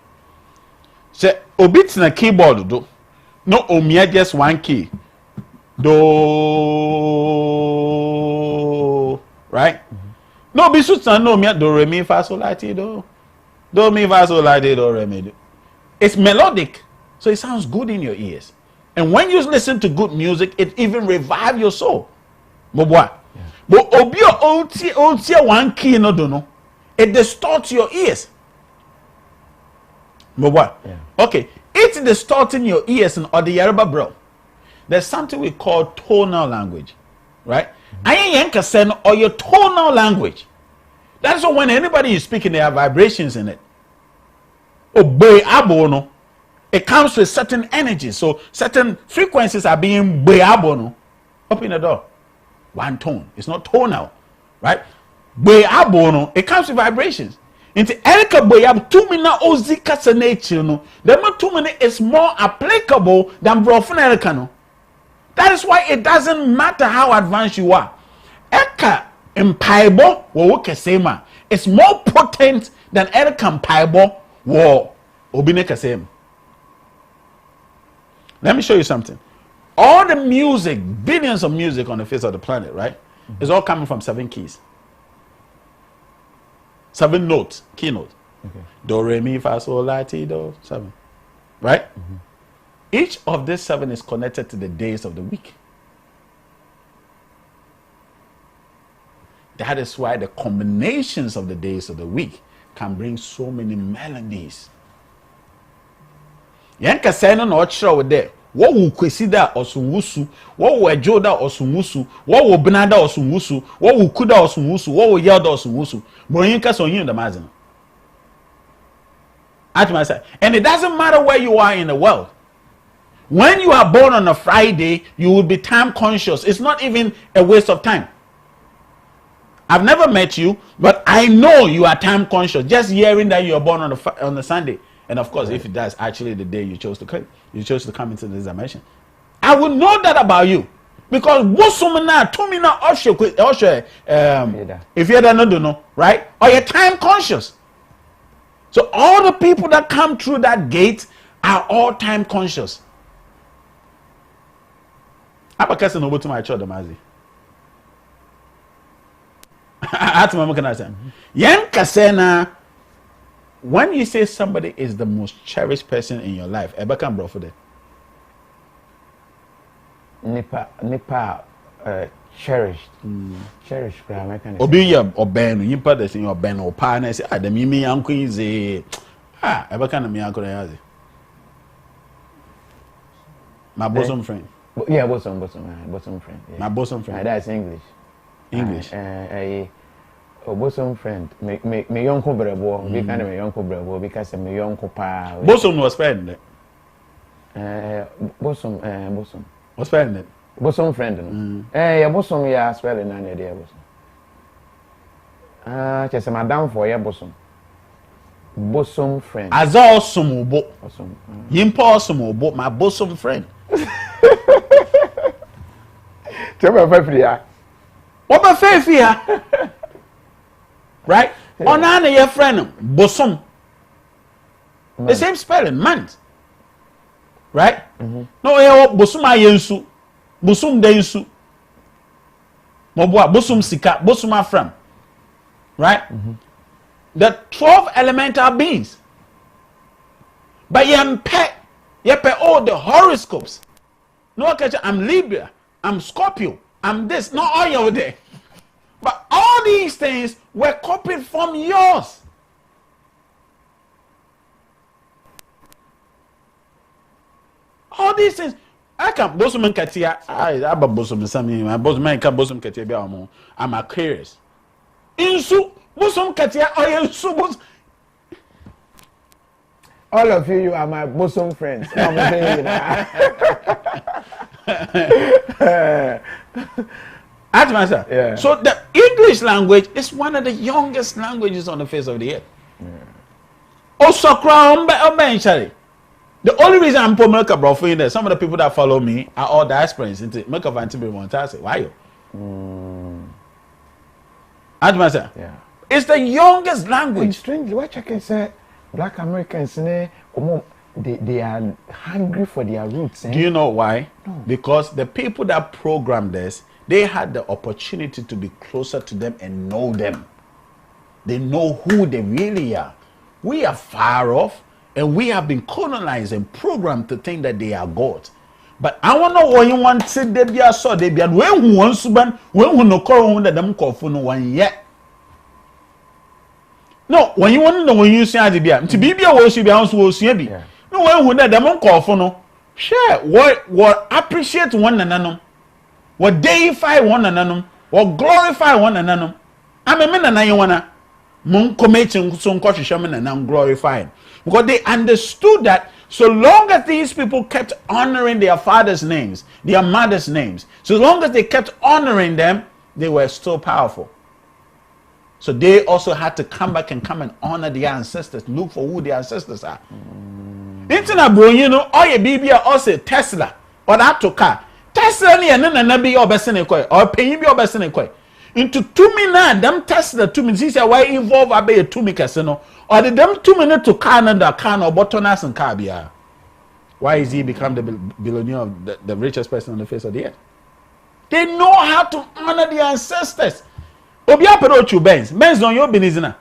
So, obits na keyboard do. No omia just one key. Do, right? No, be susan no me do re mi fa so la ti do. Do mi fa so la ti do re mi do. It's melodic, so it sounds good in your ears. And when you listen to good music, it even revives your soul. But what? But obio oti one key no do no. It distorts your ears. But what? Yeah. Okay, it's distorting your ears in the Yoruba bro. There's something we call tonal language, right? Or your tonal language. That's why when anybody is speaking, there are vibrations in it. No. It comes with certain energies, so certain frequencies are being no. Open the door. One tone. It's not tonal, right? No. It comes with vibrations. Into Erika Boyab 2 minute Ozika Senate, no. The more 2 minute is more applicable than Brofun Erika, no. That is why it doesn't matter how advanced you are. Eka Mpaibo wo kesema. It's more potent than Erika Mpaibo wo obine kesema. Let me show you something. All the music, billions of music on the face of the planet, right? Is all coming from 7 keys. 7 notes, keynotes. Okay. Do, re, mi, fa, sol, la, ti, do, 7. Right? Each of these 7 is connected to the days of the week. That is why the combinations of the days of the week can bring so many melodies. Yanka saying no ochro there. What will kwesida osunwusu? What will ejoda osunwusu? What will benada osunwusu? What will kuda osunwusu? What will yelda osunwusu? Boyinka so you the mazin. At my side. And it doesn't matter where you are in the world. When you are born on a Friday, you will be time conscious. It's not even a waste of time. I've never met you, but I know you are time conscious. Just hearing that you are born on a Sunday. And of course, if that's actually the day you chose to come into this dimension, I will know that about you. Because if you don't know, right? Or you're time conscious. So all the people that come through that gate are all time conscious. I'm a person over to my church, Mazi. When you say somebody is the most cherished person in your life, Ebeka bro for that. Nipa cherished. Cherished American. Obiya or Ben, you put this in your Ben or partner, say, the Mimi uncle is a Ebeka na mi uncle yazi. My bosom friend. Yeah, bosom friend. Yeah. My bosom friend. That's English. Bosom friend. Me yonko brebo. We kind of me yonko brebo because me yonko pa. Bosom was friend. Bosom. What's friend? Bosom friend. Yeah, bosom ya spelling na ne there bosom. Just madam for ya bosom. Bosom friend. As awesome bo. Bosom. Impossible bo my bosom friend. Tell me for free. What my faith here? Right? On your friend, bosom. The same spelling, month. Right? No, bosom ayensu. Bosom densu. Mobwa, bosom sika, bosom afram. Right? The 12 elemental beings. But yepe all the horoscopes. No, I'm Libra, I'm Scorpio, I'm this, not all your day. But all these things were copied from yours. All these things. I can bosom and katia. I bosom sami. My bosom man can bosom katia be amo. I'm Aquarius. Insu bosom katia or insu bosom. All of you are my bosom friends. I'm saying yeah. So the English language is one of the youngest languages on the face of the earth. The only reason I'm putting Melka Bro in there, some of the people that follow me are all diasporans into Melka Vantibi Montase. Why you? Yeah. It's the youngest language. And strangely, what I can say, Black Americans, they are hungry for their roots. Do you know why? No. Because the people that programmed this, they had the opportunity to be closer to them and know them. They know who they really are. We are far off, and we have been colonized and programmed to think that they are God. But I want to know what you want to say. They be a so they be a when who wants to ban when who no call that them call for no one yet. No, when you want to know when you say to be a worship house will see be. No when who that them call for no. Share what appreciate one another, what deify one another, what glorify one another. I'm a man and you wanna mon committing some cautious and I'm glorifying. Because they understood that so long as these people kept honoring their father's names, their mother's names, so long as they kept honoring them, they were still powerful. So they also had to come back and come and honor their ancestors, look for who their ancestors are. Internet bro, you know, all your baby also Tesla or that to car. Tesla ni na be your best in or pay be your best in into 2 minutes, them Tesla 2 minutes. This is why involve a 2 minutes, or the them 2 minutes to Canada, can or bottomless and cabia. Why is he become the billionaire of the richest person on the face of the earth? They know how to honor their ancestors. Obia perochu Benz on your business.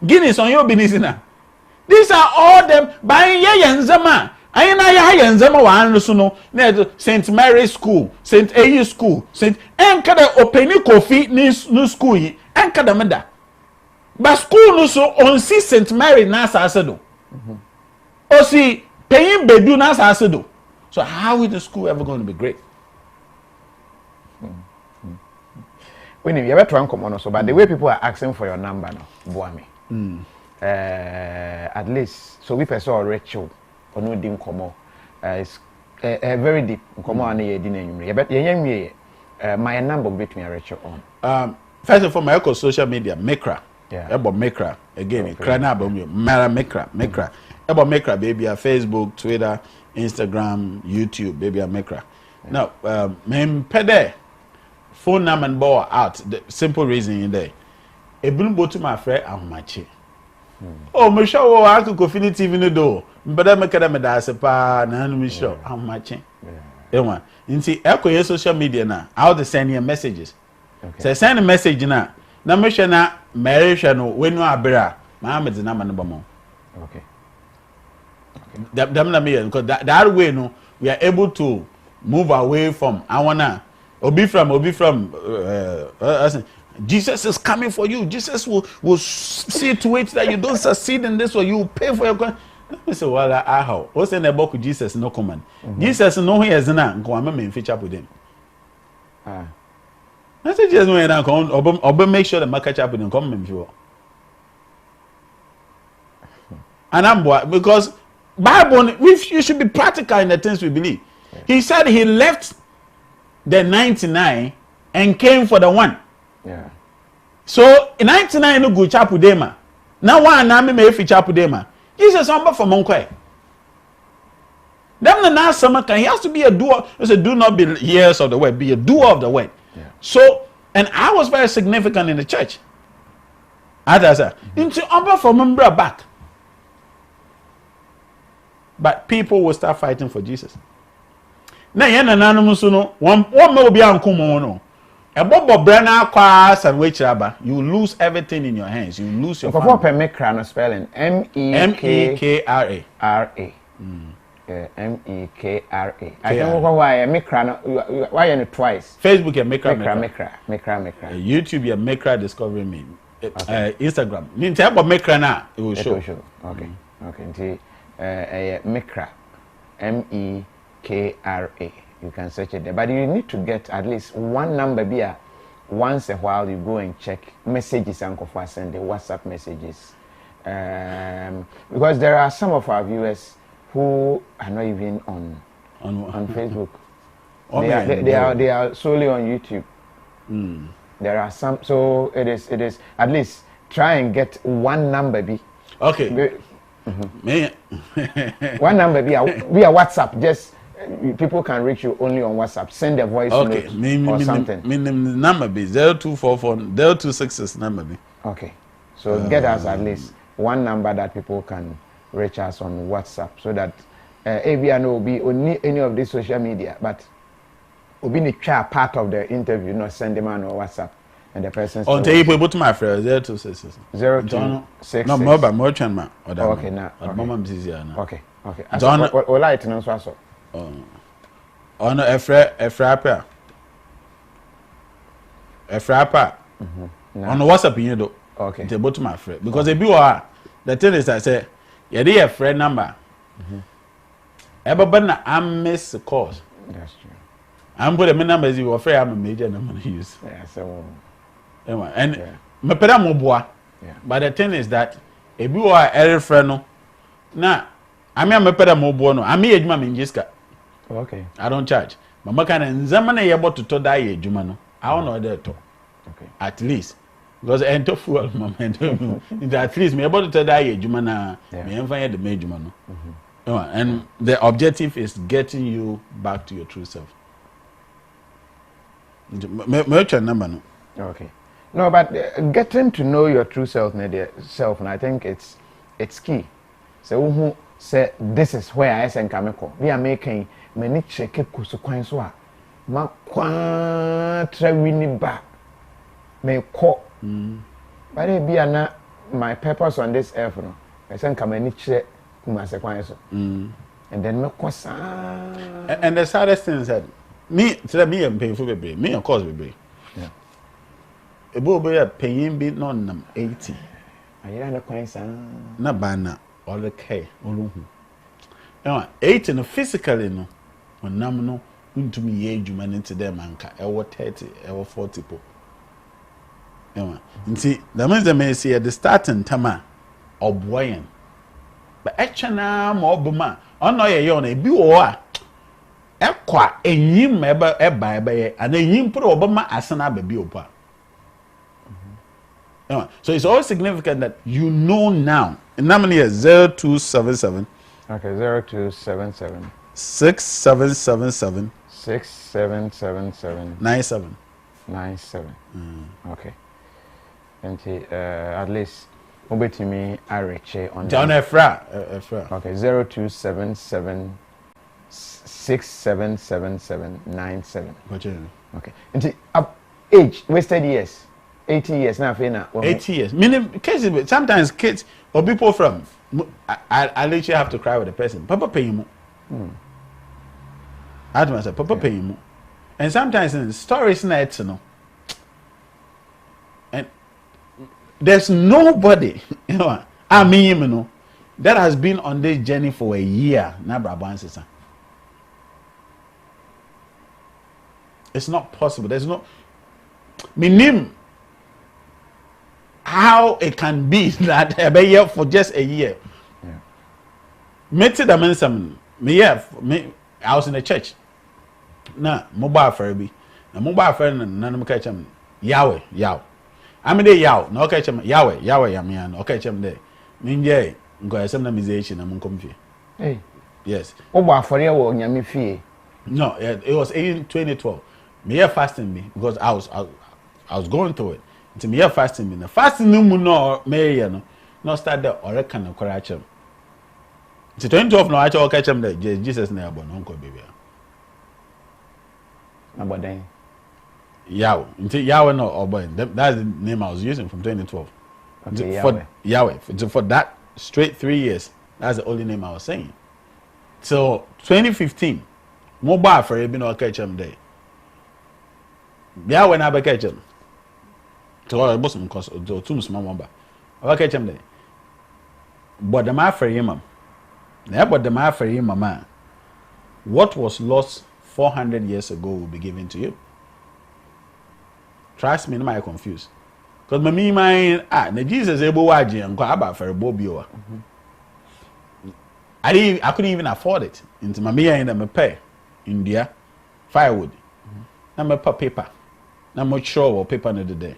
Guinness on your business. These are all them buying ye and zama. I and Zama one so St. Mary's School, St. A. School, St. Enkada Openi Kofi new school yi Enkada meda. But school no so on see St. Mary Nasa Asedo. Or see paying Bedu Nasa Asedo. So how is the school ever going to be great? When you ever try and come on also, but the way people are asking for your number no, Boami. At least so we saw Rachel. Or no dim komo is very deep komo and ye din enwumre but ye my number between Rachel on first of all my social media Mekra about Mekra again okay. Krana about me Mara Mekra about Mekra baby Facebook Twitter Instagram YouTube baby Mekra now mem pede phone number and bow out the simple reason in there ebunu botu my friend ahomachi oh me show I could KOFI TV no do but I make them da pa na no me show how much one nti eko social media na how to send your messages say send a message na me share na marry share no when you abira Muhammad na ma no ba mo okay them na me because that way no we are able to move away from I wanna obi from Jesus is coming for you. Jesus will see to it that you don't succeed in this or you pay for your coin. I say, well, how? What's in the book Jesus no command? Jesus no he is na go am me feature with him. I say Jesus no na come obe make sure the market up with him come me sure. And I'm because Bible you should be practical in the things we believe. He said he left the 99 and came for the one. Yeah. So in 99 no go chapu dema. Now one na me fi chapu dema. Jesus number for monkwe. Them na some can he has to be a doer. He said do not be hearers of the word, be a doer of the word. Yeah. So and I was very significant in the church. Others are into umber for member back. But people will start fighting for Jesus. Na yen na nanu so no one me obi ankomo no. Ebobo brana class and which raba, you lose everything in your hands. You lose your family. For Mekra no spelling M-E-K-R-A. R-A. M-E-K-R-A. I don't know why Mekra no why you twice. Facebook you Mekra. YouTube you Mekra discover me. Instagram. Ninte about Mekra na it will show. Okay. Okay. Mekra. M-E-K-R-A. You can search it there, but you need to get at least one number here. Once a while, you go and check messages and send the WhatsApp messages, because there are some of our viewers who are not even on Facebook. They are solely on YouTube. There are some, so it is at least try and get one number be. Okay. One number be via WhatsApp. Just people can reach you only on WhatsApp. Send a voice note or something. Number be 0244 0266 number be. Okay, so get us at least one number that people can reach us on WhatsApp, so that ABN will be on any of these social media, but will be part of the interview, not send them on WhatsApp. and the person on tell you able to my friend 0266 0266 no more than ma okay now mama mrs ya na okay John o light no so on efra on WhatsApp you do okay able to my friend because if you are the thing is I say you dey a friend number everybody I miss calls. That's true. I'm put the numbers you afraid I'm a major number to use. Yeah, so and me peda mo boa. But the thing is that if you are every friend no na I mean me peda mo boa no I mean ejuma me njiska. Okay. I don't charge. Mama kana nzama na yebo to da ye ejuma no. I don't know there to. Okay. At least because ento fuel mama at least me able to da ye ejuma na me enfa ye the ejuma no. And the objective is getting you back to your true self. Number no. Okay. No, but getting to know your true self, and I think it's key. So who say this is where I say kameko. We are making many check kusu so ma kwa trawini ba me ko. But it be na my purpose on this earth no. I say kamani check and then me kosa. And the saddest thing is that me am paying for baby. Me of course baby. Yeah. A boy paying be non 80. I hear na kosa. Na bana all the K olu. Now 80 no physically no. When nam no into me ye juma into them anka. I was 30, I was 40 po. Yeah. See, that means the may see at the starting time of boying. But actually mo buma. Ono ye yo na bi wo a ekwa enyim eba ye and enyim pro obama asana baby opa. So it's all significant that you know now. In how many years? 0277. Okay, 0277 6777 6777 97. Okay. And at least obetimi areche on Down Efra. Okay, 0277 677797. Okay. And age wasted years. 80 years now. 80 years. Meaning cases sometimes kids or people from I literally have to cry with the person. Papa pay you. I had to say, Papa pay you. And sometimes in stories nights, you know. And there's nobody, you know, I mean, you know, that has been on this journey for a year. It's not possible. There's no minimum how it can be that a year for just a year. I was in a church. Na mobile ferry. Na mobile ferry na no catch him. Yahweh. I mean they yaw. No catch him. Yahweh yamian. No catch him there. Ninja go some musician am comfy. Hey. Yes. Oba for you wo nyame fie. No, it was in 2012. Me fasting me because I was going through it. It's me fasting me. The fasting no me no start the oreka no korachem. It's 2012 no actually catch him there. Jesus na abon uncle baby. Abodin. Yahweh. Yahweh no oboy. That's the name I was using from 2012. Okay, for Yahweh. For that straight 3 years. That's the only name I was saying. So 2015, mobile for you no catch him there. Yahweh na catch him. So I was some cause too small number. I catch him there. But the man for him. Now, but the man for him, mama. What was lost 400 years ago will be given to you. Trust me, I'm confused. Because me mind Jesus able waji and go about for a bobio. I couldn't even afford it. Into my me and my pay India firewood. Na me paper. Na mo sure paper no the day.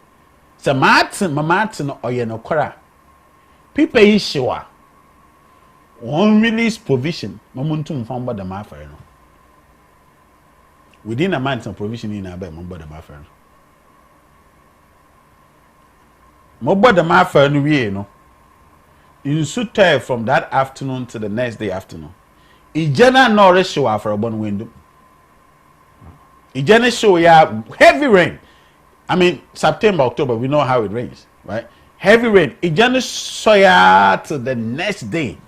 So Martin or ye no kora. People issue one release provision. Momentum found by the mafia. Within a month of provision in our bed, the mafia. Mobile the mafia no. In suit from that afternoon to the next day afternoon. Ijana no show for a one window. Ijana show ya heavy rain. I mean, September, October, we know how it rains, right? Heavy rain. It just soya till the next day.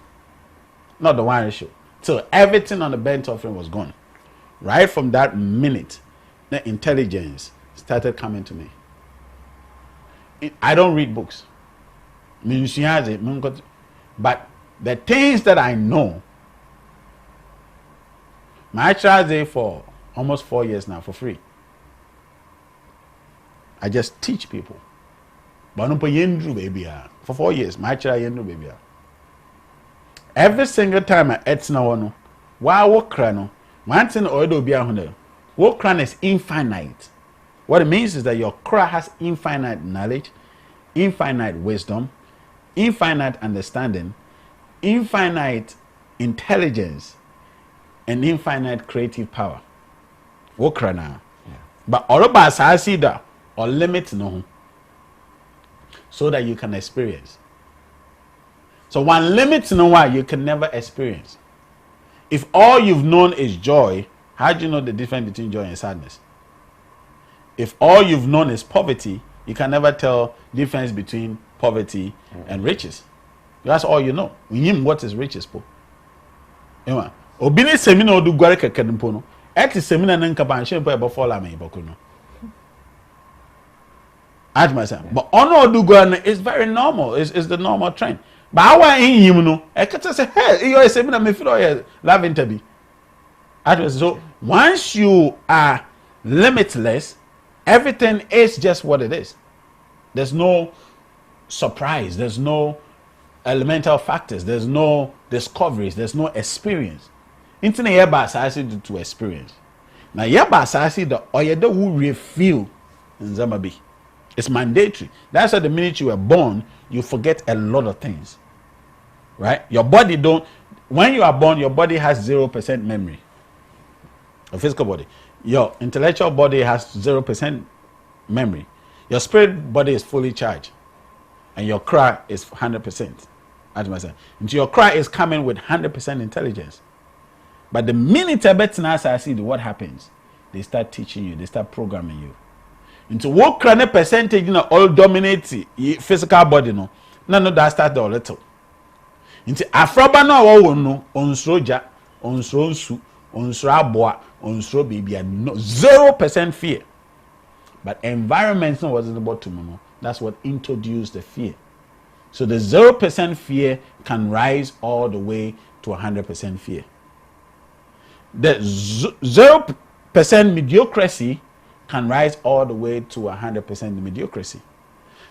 Not the one issue. Till everything on the burnt offering was gone. Right from that minute, the intelligence started coming to me. I don't read books. But the things that I know, my child there for almost 4 years now for free. I just teach people. But for 4 years, my child yendru baby. Every single time I eat no, why work crano? One thing or be a work cran is infinite. What it means is that your cra has infinite knowledge, infinite wisdom, infinite understanding, infinite intelligence, and infinite creative power. Work now. But all about I see that or limit no, so that you can experience. So one limit no why you can never experience. If all you've known is joy, how do you know the difference between joy and sadness? If all you've known is poverty, you can never tell the difference between poverty and riches. That's all you know. What is riches, po? Obini semina odu gware keke mpo no. Eti semina na nka ban shempo e bo fall am e boko no. But ono odu gware is very normal. Is the normal trend. But how in him no, I can say, hey, you are seminar me feel love interview. So once you are limitless, everything is just what it is. There's no surprise, there's no elemental factors, there's no discoveries, there's no experience. Internet yeba asasi to experience. Now yeba asasi the oyede who refill in Zamabi. It's mandatory. That's why the minute you were born, you forget a lot of things. Right? Your body don't, when you are born, your body has 0% memory. Your physical body. Your intellectual body has 0% memory. Your spirit body is fully charged. And your cry is 100%. And your cry is coming with 100% intelligence. But the minute I bet I see what happens, they start teaching you, they start programming you. Into what kind of percentage all dominate physical body no that start the little. Into afroba no onsroja, onsronsu, onsraboa, onsro baby no 0% fear. But environment no was about to no. That's what introduced the fear. So the 0% fear can rise all the way to 100% fear. The 0% mediocrity can rise all the way to 100% mediocrity.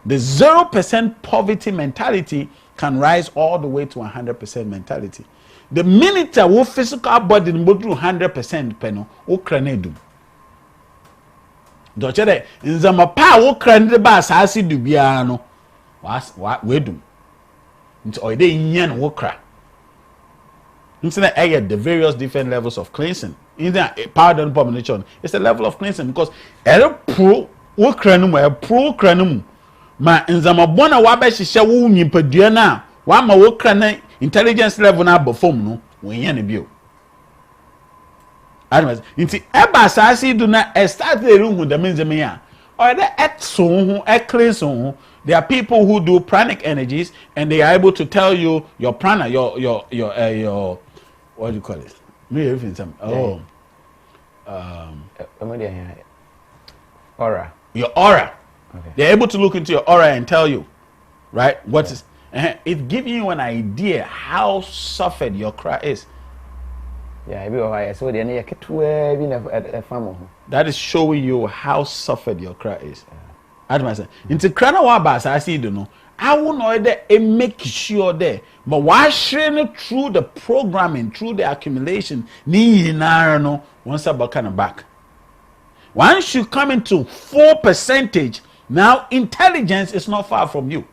The 0% poverty mentality can rise all the way to 100% mentality. The minute wo physical body go through 100% peno, wo krane dum. Do chere nzama pa wo krane ba asasi du bia no. We dum. Nti oyde nyan wo kra. Nti na the various different levels of cleansing. In the power and abomination, it's a level of cleansing because pro cranum ma nzama bona wa ba hihye wo nyipadua na wa ma wo kran intelligence level na abofom no won ye ne bio. Admas nti eba asasi do na start the room with the menzeme ya or the etso ho cleanse ho. There are people who do pranic energies and they are able to tell you your prana, your what do you call it? Me everything some aura. Your aura. Okay. They're able to look into your aura and tell you, right? What is it's giving you an idea how suffered your cry is. Yeah, so that is showing you how suffered your cry is. Into crana wa ba I see do no. I will know that it make sure there. But why sharing through the programming, through the accumulation, ni no once about kind of back. Once you come into 4%, now intelligence is not far from you.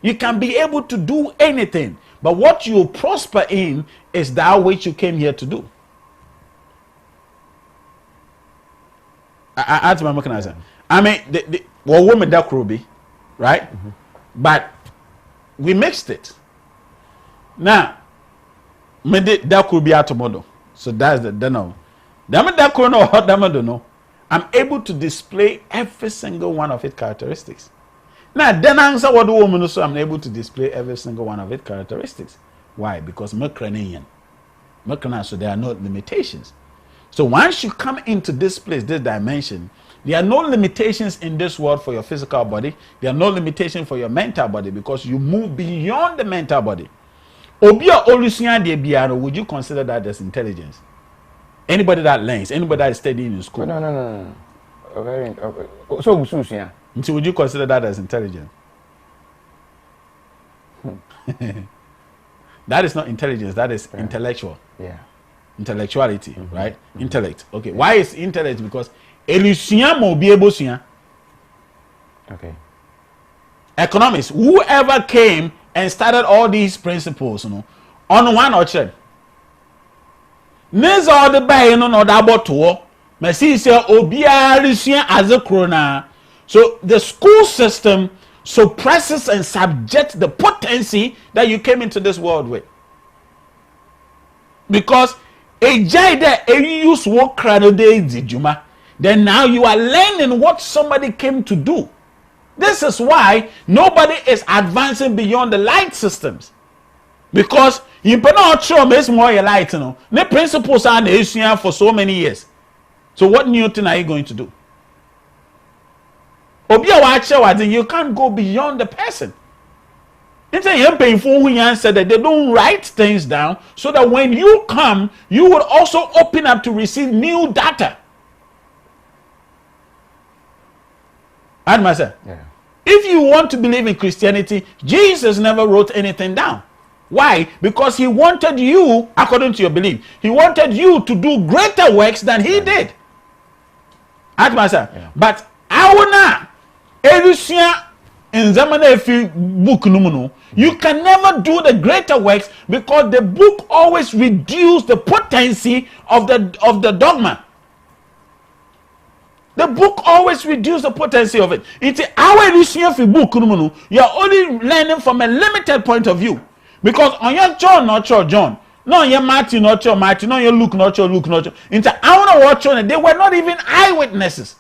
You can be able to do anything, but what you prosper in is that which you came here to do. I mean, well, women that could be, right? Mm-hmm. But we mixed it. Now, that could be our tomorrow. So that's the no. That could no hot damn no. I'm able to display every single one of its characteristics. Now, then answer what the woman so I'm able to display every single one of its characteristics. Why? Because Mekrananian. So there are no limitations. So once you come into this place, this dimension, there are no limitations in this world for your physical body. There are no limitations for your mental body because you move beyond the mental body. Obia Olusian de Biaro, would you consider that as intelligence? Anybody that learns, anybody that is studying in school. No. So would you consider that as intelligence? That is not intelligence, that is intellectual. Yeah. Intellectuality, right? Intellect. Okay. Why is intellect? Because Elusian mo be able to. Okay. Economics, whoever came and started all these principles, on one or two. Nez all the bay no double to Messi say Obia Lucian as a crona. So the school system suppresses and subjects the potency that you came into this world with. Because a jade a use work juma, then now you are learning what somebody came to do. This is why nobody is advancing beyond the light systems. Because you cannot show me more light, The principles are the for so many years. So what new thing are you going to do? You can't go beyond the person. It's a painful when you answer that they don't write things down so that when you come, you will also open up to receive new data. Yeah. If you want to believe in Christianity, Jesus never wrote anything down. Why? Because he wanted you, according to your belief, he wanted you to do greater works than he did. Yeah. But our in Zamana book you can never do the greater works because the book always reduces the potency of the dogma. The book always reduces the potency of it. It's our book you are only learning from a limited point of view. Because on your John, not your John. No, your Matthew, not your Matthew. No, your Luke, not your Luke, not your. Into our watch on they were not even eyewitnesses.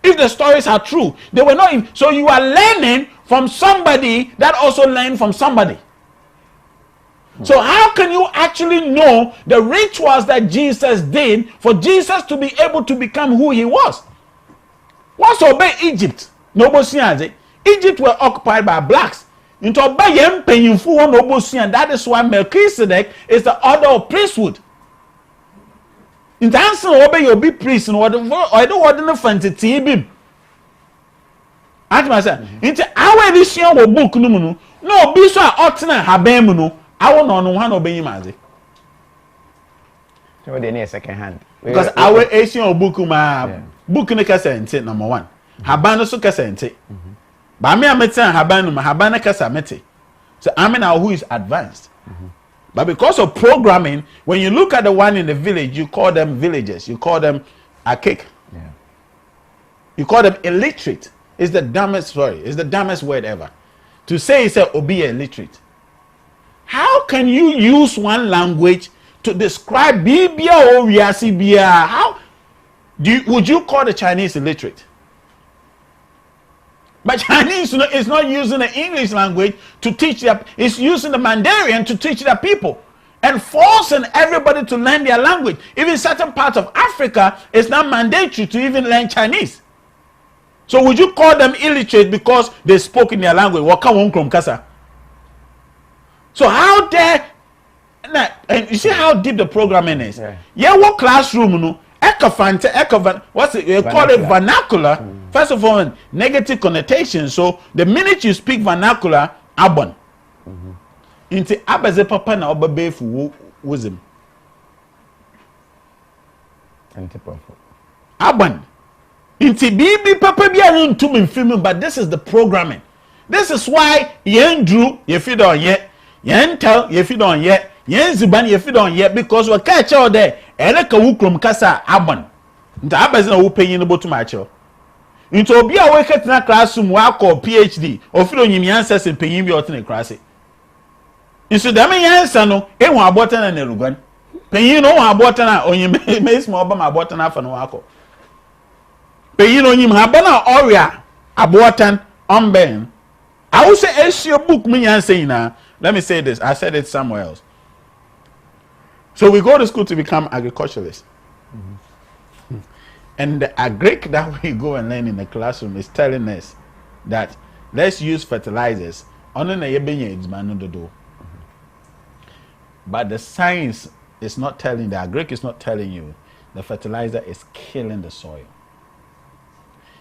If the stories are true, they were not even. So you are learning from somebody that also learned from somebody. So how can you actually know the rituals that Jesus did for Jesus to be able to become who he was? Once obey Egypt, Egypt were occupied by blacks. Into obey that is why Melchizedek is the order of priesthood. Into answer obey your big priest and whatever I don't want to fancy TB. Into our edition of book no be so alternate habemuno. I won't know one obey him. So they need a second hand. Because our edition of book book in the cassette number one. Habano so cassette. But me, I'm saying Habana Casamete. So I mean, now who is advanced. But because of programming, when you look at the one in the village, you call them villagers. You call them archaic. Yeah. You call them illiterate. It's the dumbest word ever. To say it's a be illiterate. How can you use one language to describe Bibia or Yasibia? How would you call the Chinese illiterate? But Chinese is not using the English language to teach them. It's using the Mandarin to teach their people and forcing everybody to learn their language. Even certain parts of Africa, it's not mandatory to even learn Chinese. So would you call them illiterate because they spoke in their language? So how dare, and you see how deep the programming is. Yeah, what classroom, what's it? You call it vernacular. First of all, negative connotation. So the minute you speak vernacular, abon. Into abaze papa na obabe fu wisdom. Abon. Into bibi papa bi anu to me film, but this is the programming. This is why yen drew ye feed on yet, yen tell ye feed on yet, yen zuban ye feed on yet because we catch all there. Eleka wukrom kasa abon. Into abaze na wo pay no botu macho. Into obi a we ket na classroom wa call PhD or feel onyimi answers in pay bi otene class. Into dem answer no e won abota na nerugan. Pay no won abota na onyimi me small ba ma abota na fa no wa call. Pay no him habana oria abotan unben. I will say Asia book me and saying now. Let me say this. I said it somewhere else. So we go to school to become agriculturalists. And the agric that we go and learn in the classroom is telling us that let's use fertilizers. But the science is not telling, the agric is not telling you the fertilizer is killing the soil.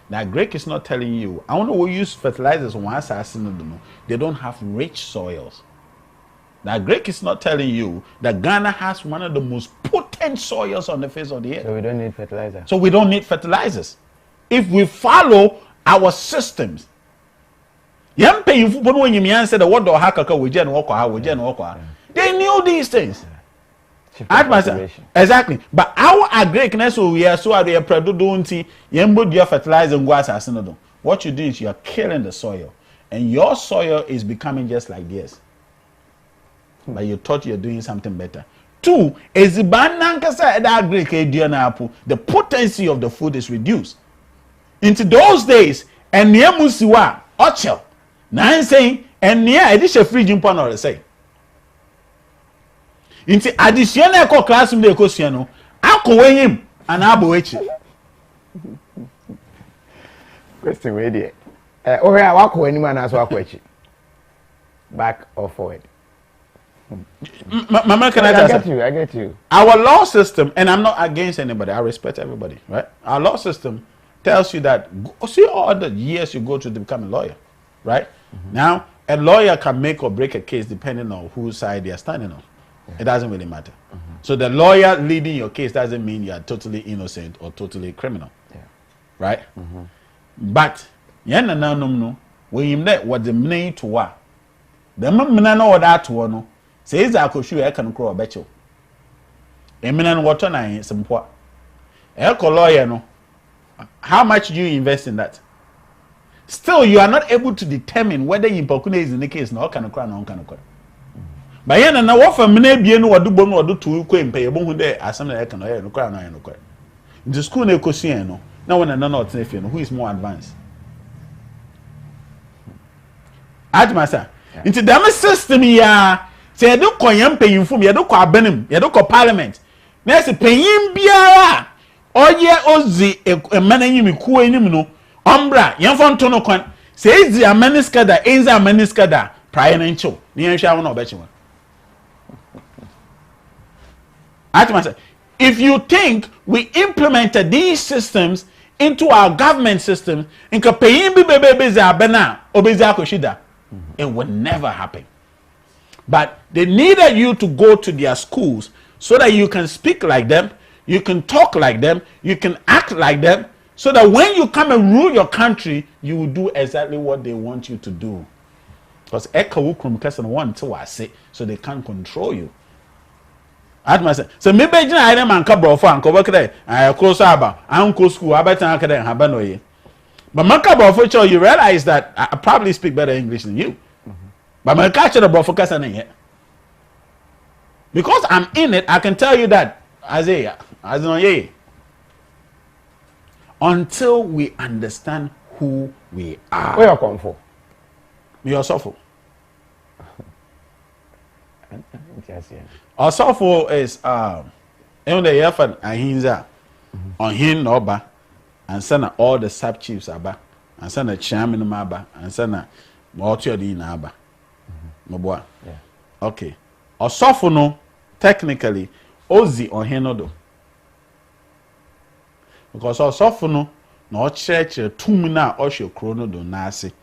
The agric is not telling you, I want to use fertilizers once they don't have rich soils. The agric is not telling you that Ghana has one of the most potent soils on the face of the earth. So we don't need fertilizer. So we don't need fertilizers. If we follow our systems. They knew these things. Exactly. But our agriculture, so we are so are producing fertilizer and grass. What you do is you are killing the soil. And your soil is becoming just like this. But you thought you're doing something better. Two, the potency of the food is reduced. Into those days, and near Musiwa, Ochel, now saying, and near a dish of free jump or say. Into additional classroom de Cosiano, I'll call him and Aboechi. Question ready. Or I walk when anyone has walk with you. Back or forward. Mama, can I get you. Our law system, and I'm not against anybody, I respect everybody, right? Our law system tells you that, see all the years you go to become a lawyer, right? Now, a lawyer can make or break a case depending on whose side they are standing on. It doesn't really matter. So the lawyer leading your case doesn't mean you are totally innocent or totally criminal, right? But, when you know what the meaning to what, the man know that one. Says I could show I can grow a betcho. Eminent water nine some poor. Echo lawyer no. How much do you invest in that? Still, you are not able to determine whether Impokune is in the case no can cry no can cry. But yen and what for many be no do bon or do to quain pay a bone there as some I can no cry no cry. The school ne cosiano. Now when another not who is more advanced. Admasa. Into the system ya. Say you do koyam paying for me, you do ko abenim, you do ko parliament. Na say paying biara oye ozi e mananyi mi ku enim no ombra yemfo nto no kwan. Say ezi amaniska da enza amaniska da praye na ncho. Ni enhwa won obechi won. Atmasa, if you think we implemented these systems into our government system, inka paying bi bebe za abena obezi akoshida, it would never happen. But they needed you to go to their schools so that you can speak like them, you can talk like them, you can act like them, so that when you come and rule your country, you will do exactly what they want you to do. Because so they can't control you. So maybe I am and Cabro for Uncle Worker, I close about Uncle School, I better Habanoye. But Mancabo, you realize that I probably speak better English than you. But my catch the bro focus on it. Because I'm in it, I can tell you that Isaiah, until we understand who we are. Where you come for? Me Osofo. Osofo is in the effort ahinza on him oba and send all the sub chiefs aba and send a chairman aba and send a multi aba. Yeah. Okay. Osofo no technically ozi ohenodo. Because osofo no na church tumi na ohwe krono do na ase.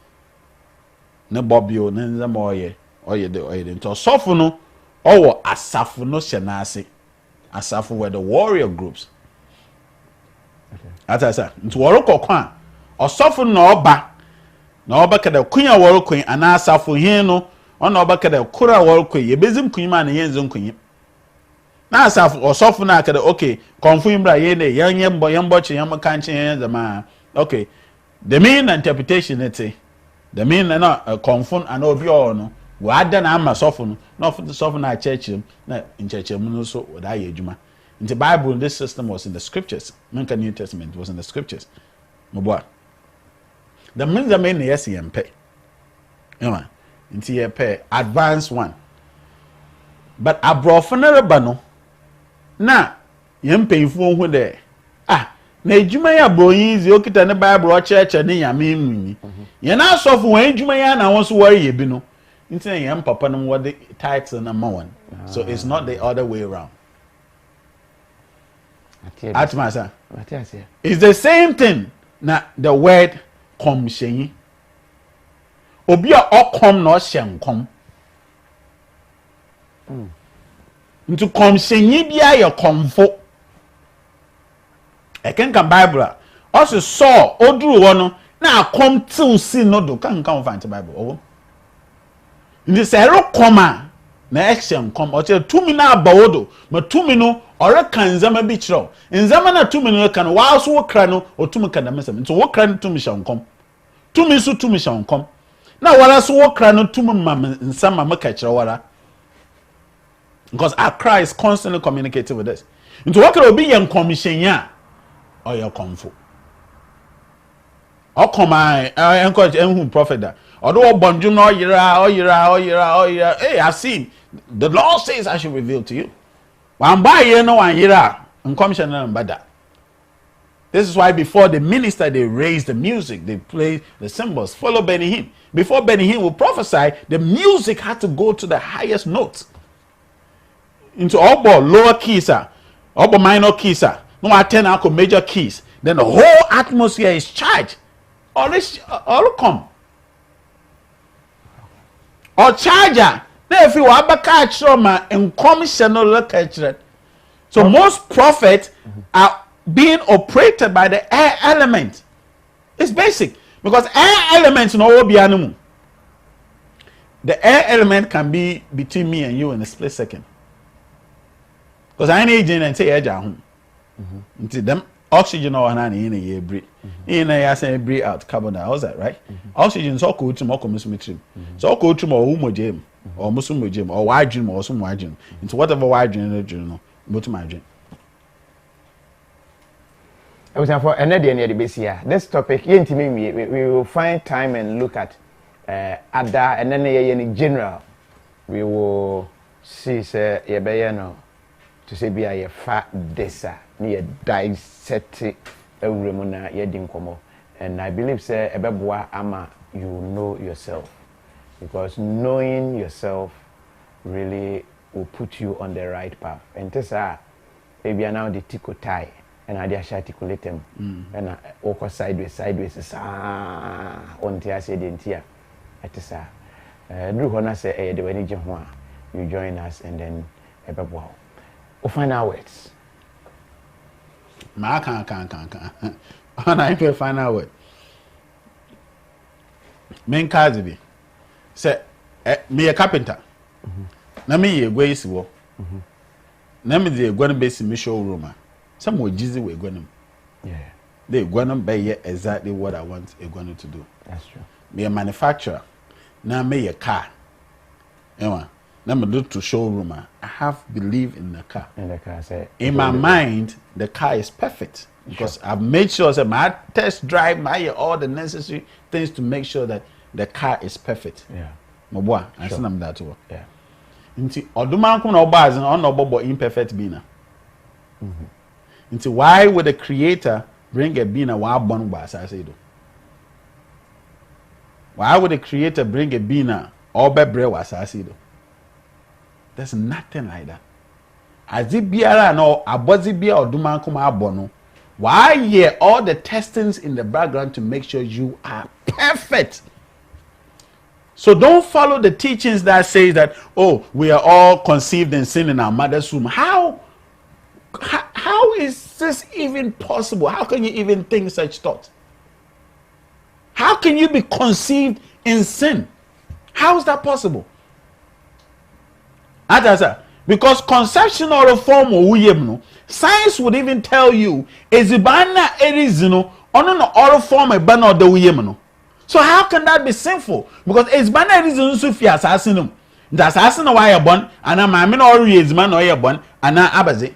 Ne bobio ne nzama oye de. Nto osofo no owo asafo no hye na ase. Asafo were the warrior groups. Okay. Atasa. Nto woro kokwa osofo no oba kada kunya woro kun ana asafo hin no ona obaka da kura workwe yebezim kunyima na yenzum kunyim na asaf osofu na akada okay confirm bra ye ne yembo chi yem kanche yenzama okay the main interpretation it the main na confirm and obi no wa ada na ama sofu no na sofu na church na in church no so da ye adwuma in the Bible this system was in the scriptures. Menka New Testament was in the scriptures. Moboa. The means that mean yes pay. Yeah, into your pay advanced one. But a brofanere bano na yem painful who there. Ah, na ejuma ya broyinzi okita ne Bible church ne yame munyi. Ye na so for when ejuma ya na won so worry ye bi no. Into yem papa no what the title number 1. So it's not the other way around. Atmasa. It's the same thing. Na the word kom shenyi. Obi a okom no hyenkom. Into kom shenyi bia ye komfo. E ken kan Bible. Also saw oduru wo no na akom till si no do kan find the Bible. Oh. Ndi se ro koma na action kom o che tumi na abawodo ma tumi no ore kan zama bi kiro nzama na tumi no kan wa so wo kra no o tumi kan da mesem nto wo kra no tumi shankom tumi so tumi shankom na wala so wo kra no tumi ma nsama maka kiro wala because our cry is constantly communicating with us nto wo kra obi yen commission ya o ye komfo o koma encourage enhu prophet da odo bonjum no oyira hey I see the Lord says I should reveal to you wan buy here no wan yira commission na mbada. This is why before the minister they raise the music, they play the cymbals, follow Benny Hinn. Before Benny Hinn will prophesy, the music had to go to the highest notes. Into obo lower keys, obo minor keys, no attend alcohol major keys. Then the whole atmosphere is charged. All come. Or charger. Now if you are back trauma and commissioner look at it. So most prophets are being operated by the air element. It's basic. Because air elements no be animal. The air element can be between me and you in a split second. Because I need and say air home. Until them oxygen or an in a year breathe. In a say breathe out carbon dioxide, right? Oxygen so cool to more commission. So cool to more homogen or musum or wide dream or some wide dream. Into whatever wide dream but to my dream. I was for another near the base here. This topic, we will find time and look at other and then in general. We will see say to say be a fat desa near dissect remuna yedinkomo. And I believe say ebeboa ama you know yourself. Because knowing yourself really will put you on the right path. And this maybe now the tico tie. And I just articulate them. And I walk sideways. On the say the entire. At this Drew Hona say the wedding you join us and then wow. We'll find our words. Ma can. I feel final word. Main Kazibi. Say me a carpenter. Na me ye gwesi wo. Na me the gwan base me showroom. Some more easy way going. Yeah. They going to buy exactly what I want a going to do. That's true. Me a manufacturer. Now me a car. Now me do to showroom. I have belief in the car. In the car, say. In my mind, the car is perfect because I've made sure that my test drive, my all the necessary things to make sure that the car is perfect. Yeah. My boy, I seen them that too. Yeah. Inti oduman kun obaz on obobo imperfect bina. Into why would the creator bring a being a wild born by Sassado? Why would the creator bring a being or bebre was Sassado? There's nothing like that. As it be no abozibia or dumankuma bono. Why hear all the testings in the background to make sure you are perfect? So don't follow the teachings that says that, oh, we are all conceived in sin in our mother's womb. How is this even possible? How can you even think such thoughts? How can you be conceived in sin? How is that possible? Because conception or form science would even tell you is form a banner the so how can that be sinful? Because it's banner reason Sufia assassinum. The assassin why you're born and I'm or is man or you're born and abazi.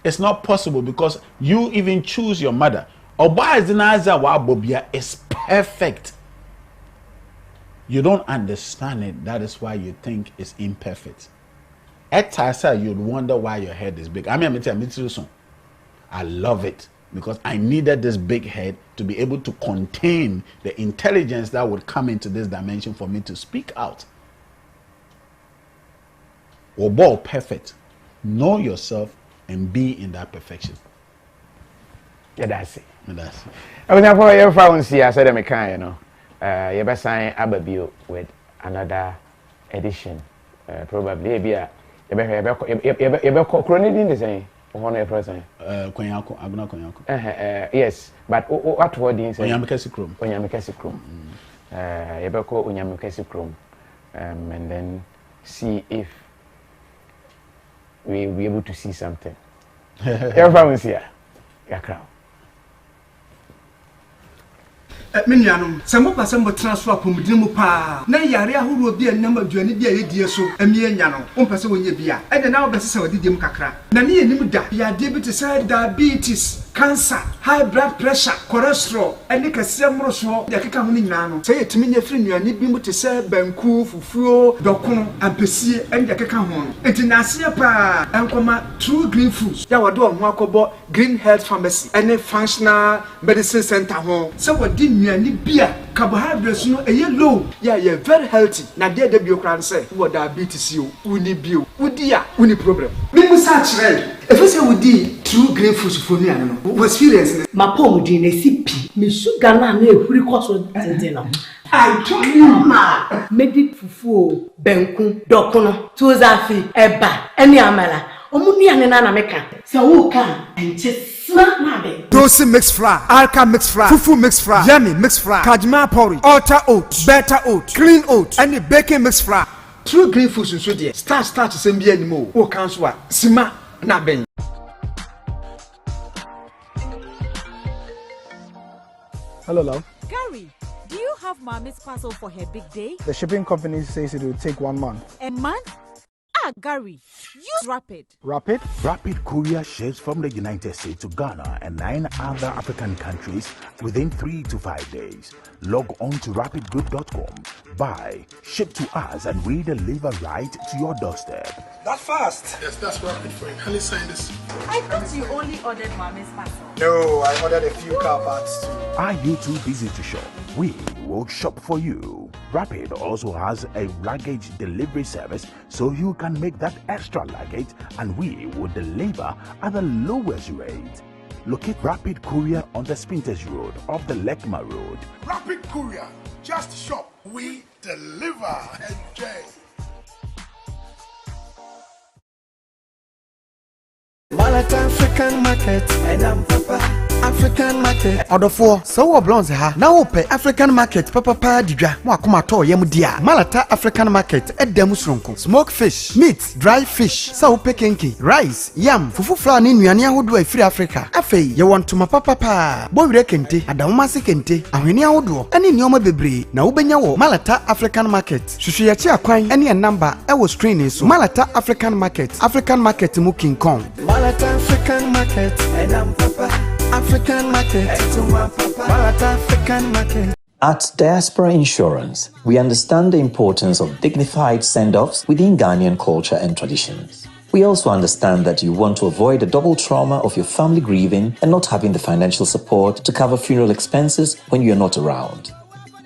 It's not possible because you even choose your mother Oba Zinaza Wabobia is perfect. You don't understand it. That is why you think it's imperfect. At times, you'd wonder why your head is big. I love it because I needed this big head to be able to contain the intelligence that would come into this dimension for me to speak out. Obo perfect. Know yourself and be in that perfection. Yeah, that's it. That's it. I was for your phone. See, I said, I'm a kind, you know. You better sign Ababio with another edition. Probably, you better chronicling the same. One of present. Konyako, I'm not Konyako. Yes, but what word do you say? Onyamekesi Krom. Onyamekesi Krom. You better call Onyamekesi Krom, and then see if we will be able to see something. Everyone is here. Yeah, crowd. Minianum, some of transfer from Dimupa. Na yare ahuru bi enam aduane bi ayedie so amie nya no. Ompese wonye bia. E de na obese se odidim kakra. Na ne enim da. Ya de bi te say diabetes, cancer, high blood pressure, cholesterol, ene kase mroso. Ya keka ho ni nyina no. Say yetimi nya firi nuane bi mu te say banku, fufuo, dokono, ampesie, ene ya keka ho no. Enti na ase pa enkoma True Green Foods. Ya wode ho akobo Green Health Pharmacy, ene functional medicine center ho. So wodi nuane bia carbohydrates no low. Yeah, very healthy. Na dey dey okran say what diabetes you uni bio. Udi a uni problem. Me musa chire. If you say udi True Green Foods for me no. Was experience ma pom di na sipi. Me sugar na ehuri koso tete no. I told you ma medi fufu benku dokono tuzafi eba eni amala. Omuni ane na meka. Say wo kan enche Dosi mixed flour, Alka mixed flour, Fufu mixed flour, Yummy mixed flour, Kajma porridge, Ultra oat, Beta oat, Clean oat, and the baking mixed flour. True Green Foods in Sweden. Start to send me anymore. O kanswa, Sima na ben. Hello, love. Gary, do you have Mommy's parcel for her big day? The shipping company says it will take 1 month. A month? Ah, Gary, use Rapid. Rapid? Rapid courier ships from the United States to Ghana and 9 other African countries within 3 to 5 days. Log on to rapidgroup.com, buy, ship to us, and we deliver right to your doorstep. That fast? Yes, that's Rapid for him. Helly sign this. I thought you only ordered Mommy's parcel. No, I ordered a few car parts too. Are you too busy to shop? We will shop for you. Rapid also has a luggage delivery service, so you can make that extra luggage and we will deliver at the lowest rate. Locate Rapid Courier on the Spinters Road off the Lekma Road. Rapid Courier. Just shop. We deliver. Enjoy. Malata African market and I'm Papa African market. Odofo so wo blonze ha na wo pe African market papa didwa mo akoma to yam dia. Malata African market edam sronko. Smoked fish, meat, dry fish, so pe kenki, rice, yam, fufu flour ni nnuane ahodo afiri Africa. Afei ye want to ma papa bo wire kente, adawoma se kente, ahweni ahodo ene nioma bebre na wo benya wo Malata African market. Hwehwe ya chi akwan ene number e wo screen so. Malata African market mu King Kong. Malata African market and I'm Papa African market. Malata African market. At Diaspora Insurance, we understand the importance of dignified send-offs within Ghanaian culture and traditions. We also understand that you want to avoid the double trauma of your family grieving and not having the financial support to cover funeral expenses when you're not around.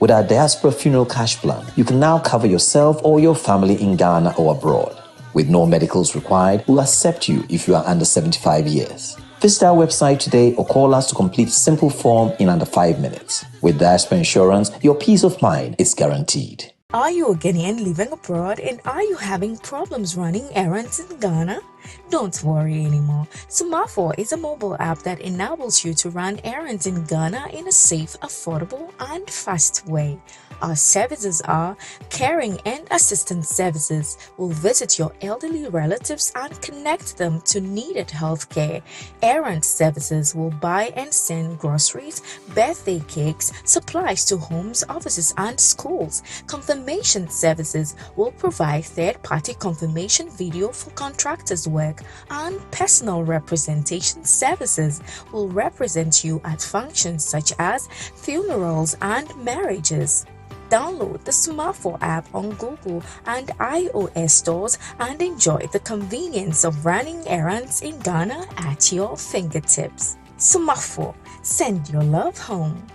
With our Diaspora Funeral Cash Plan, you can now cover yourself or your family in Ghana or abroad. With no medicals required, we'll accept you if you are under 75 years. Visit our website today or call us to complete a simple form in under 5 minutes. With Diaspora Insurance, your peace of mind is guaranteed. Are you a Ghanaian living abroad and are you having problems running errands in Ghana? Don't worry anymore. Sumafo is a mobile app that enables you to run errands in Ghana in a safe, affordable, and fast way. Our services are caring and assistance services. We'll visit your elderly relatives and connect them to needed health care. Errand services will buy and send groceries, birthday cakes, supplies to homes, offices, and schools. Confirmation services will provide third-party confirmation video for contractors' work, and personal representation services will represent you at functions such as funerals and marriages. Download the Smartphone app on Google and iOS stores and enjoy the convenience of running errands in Ghana at your fingertips. Smartphone, send your love home.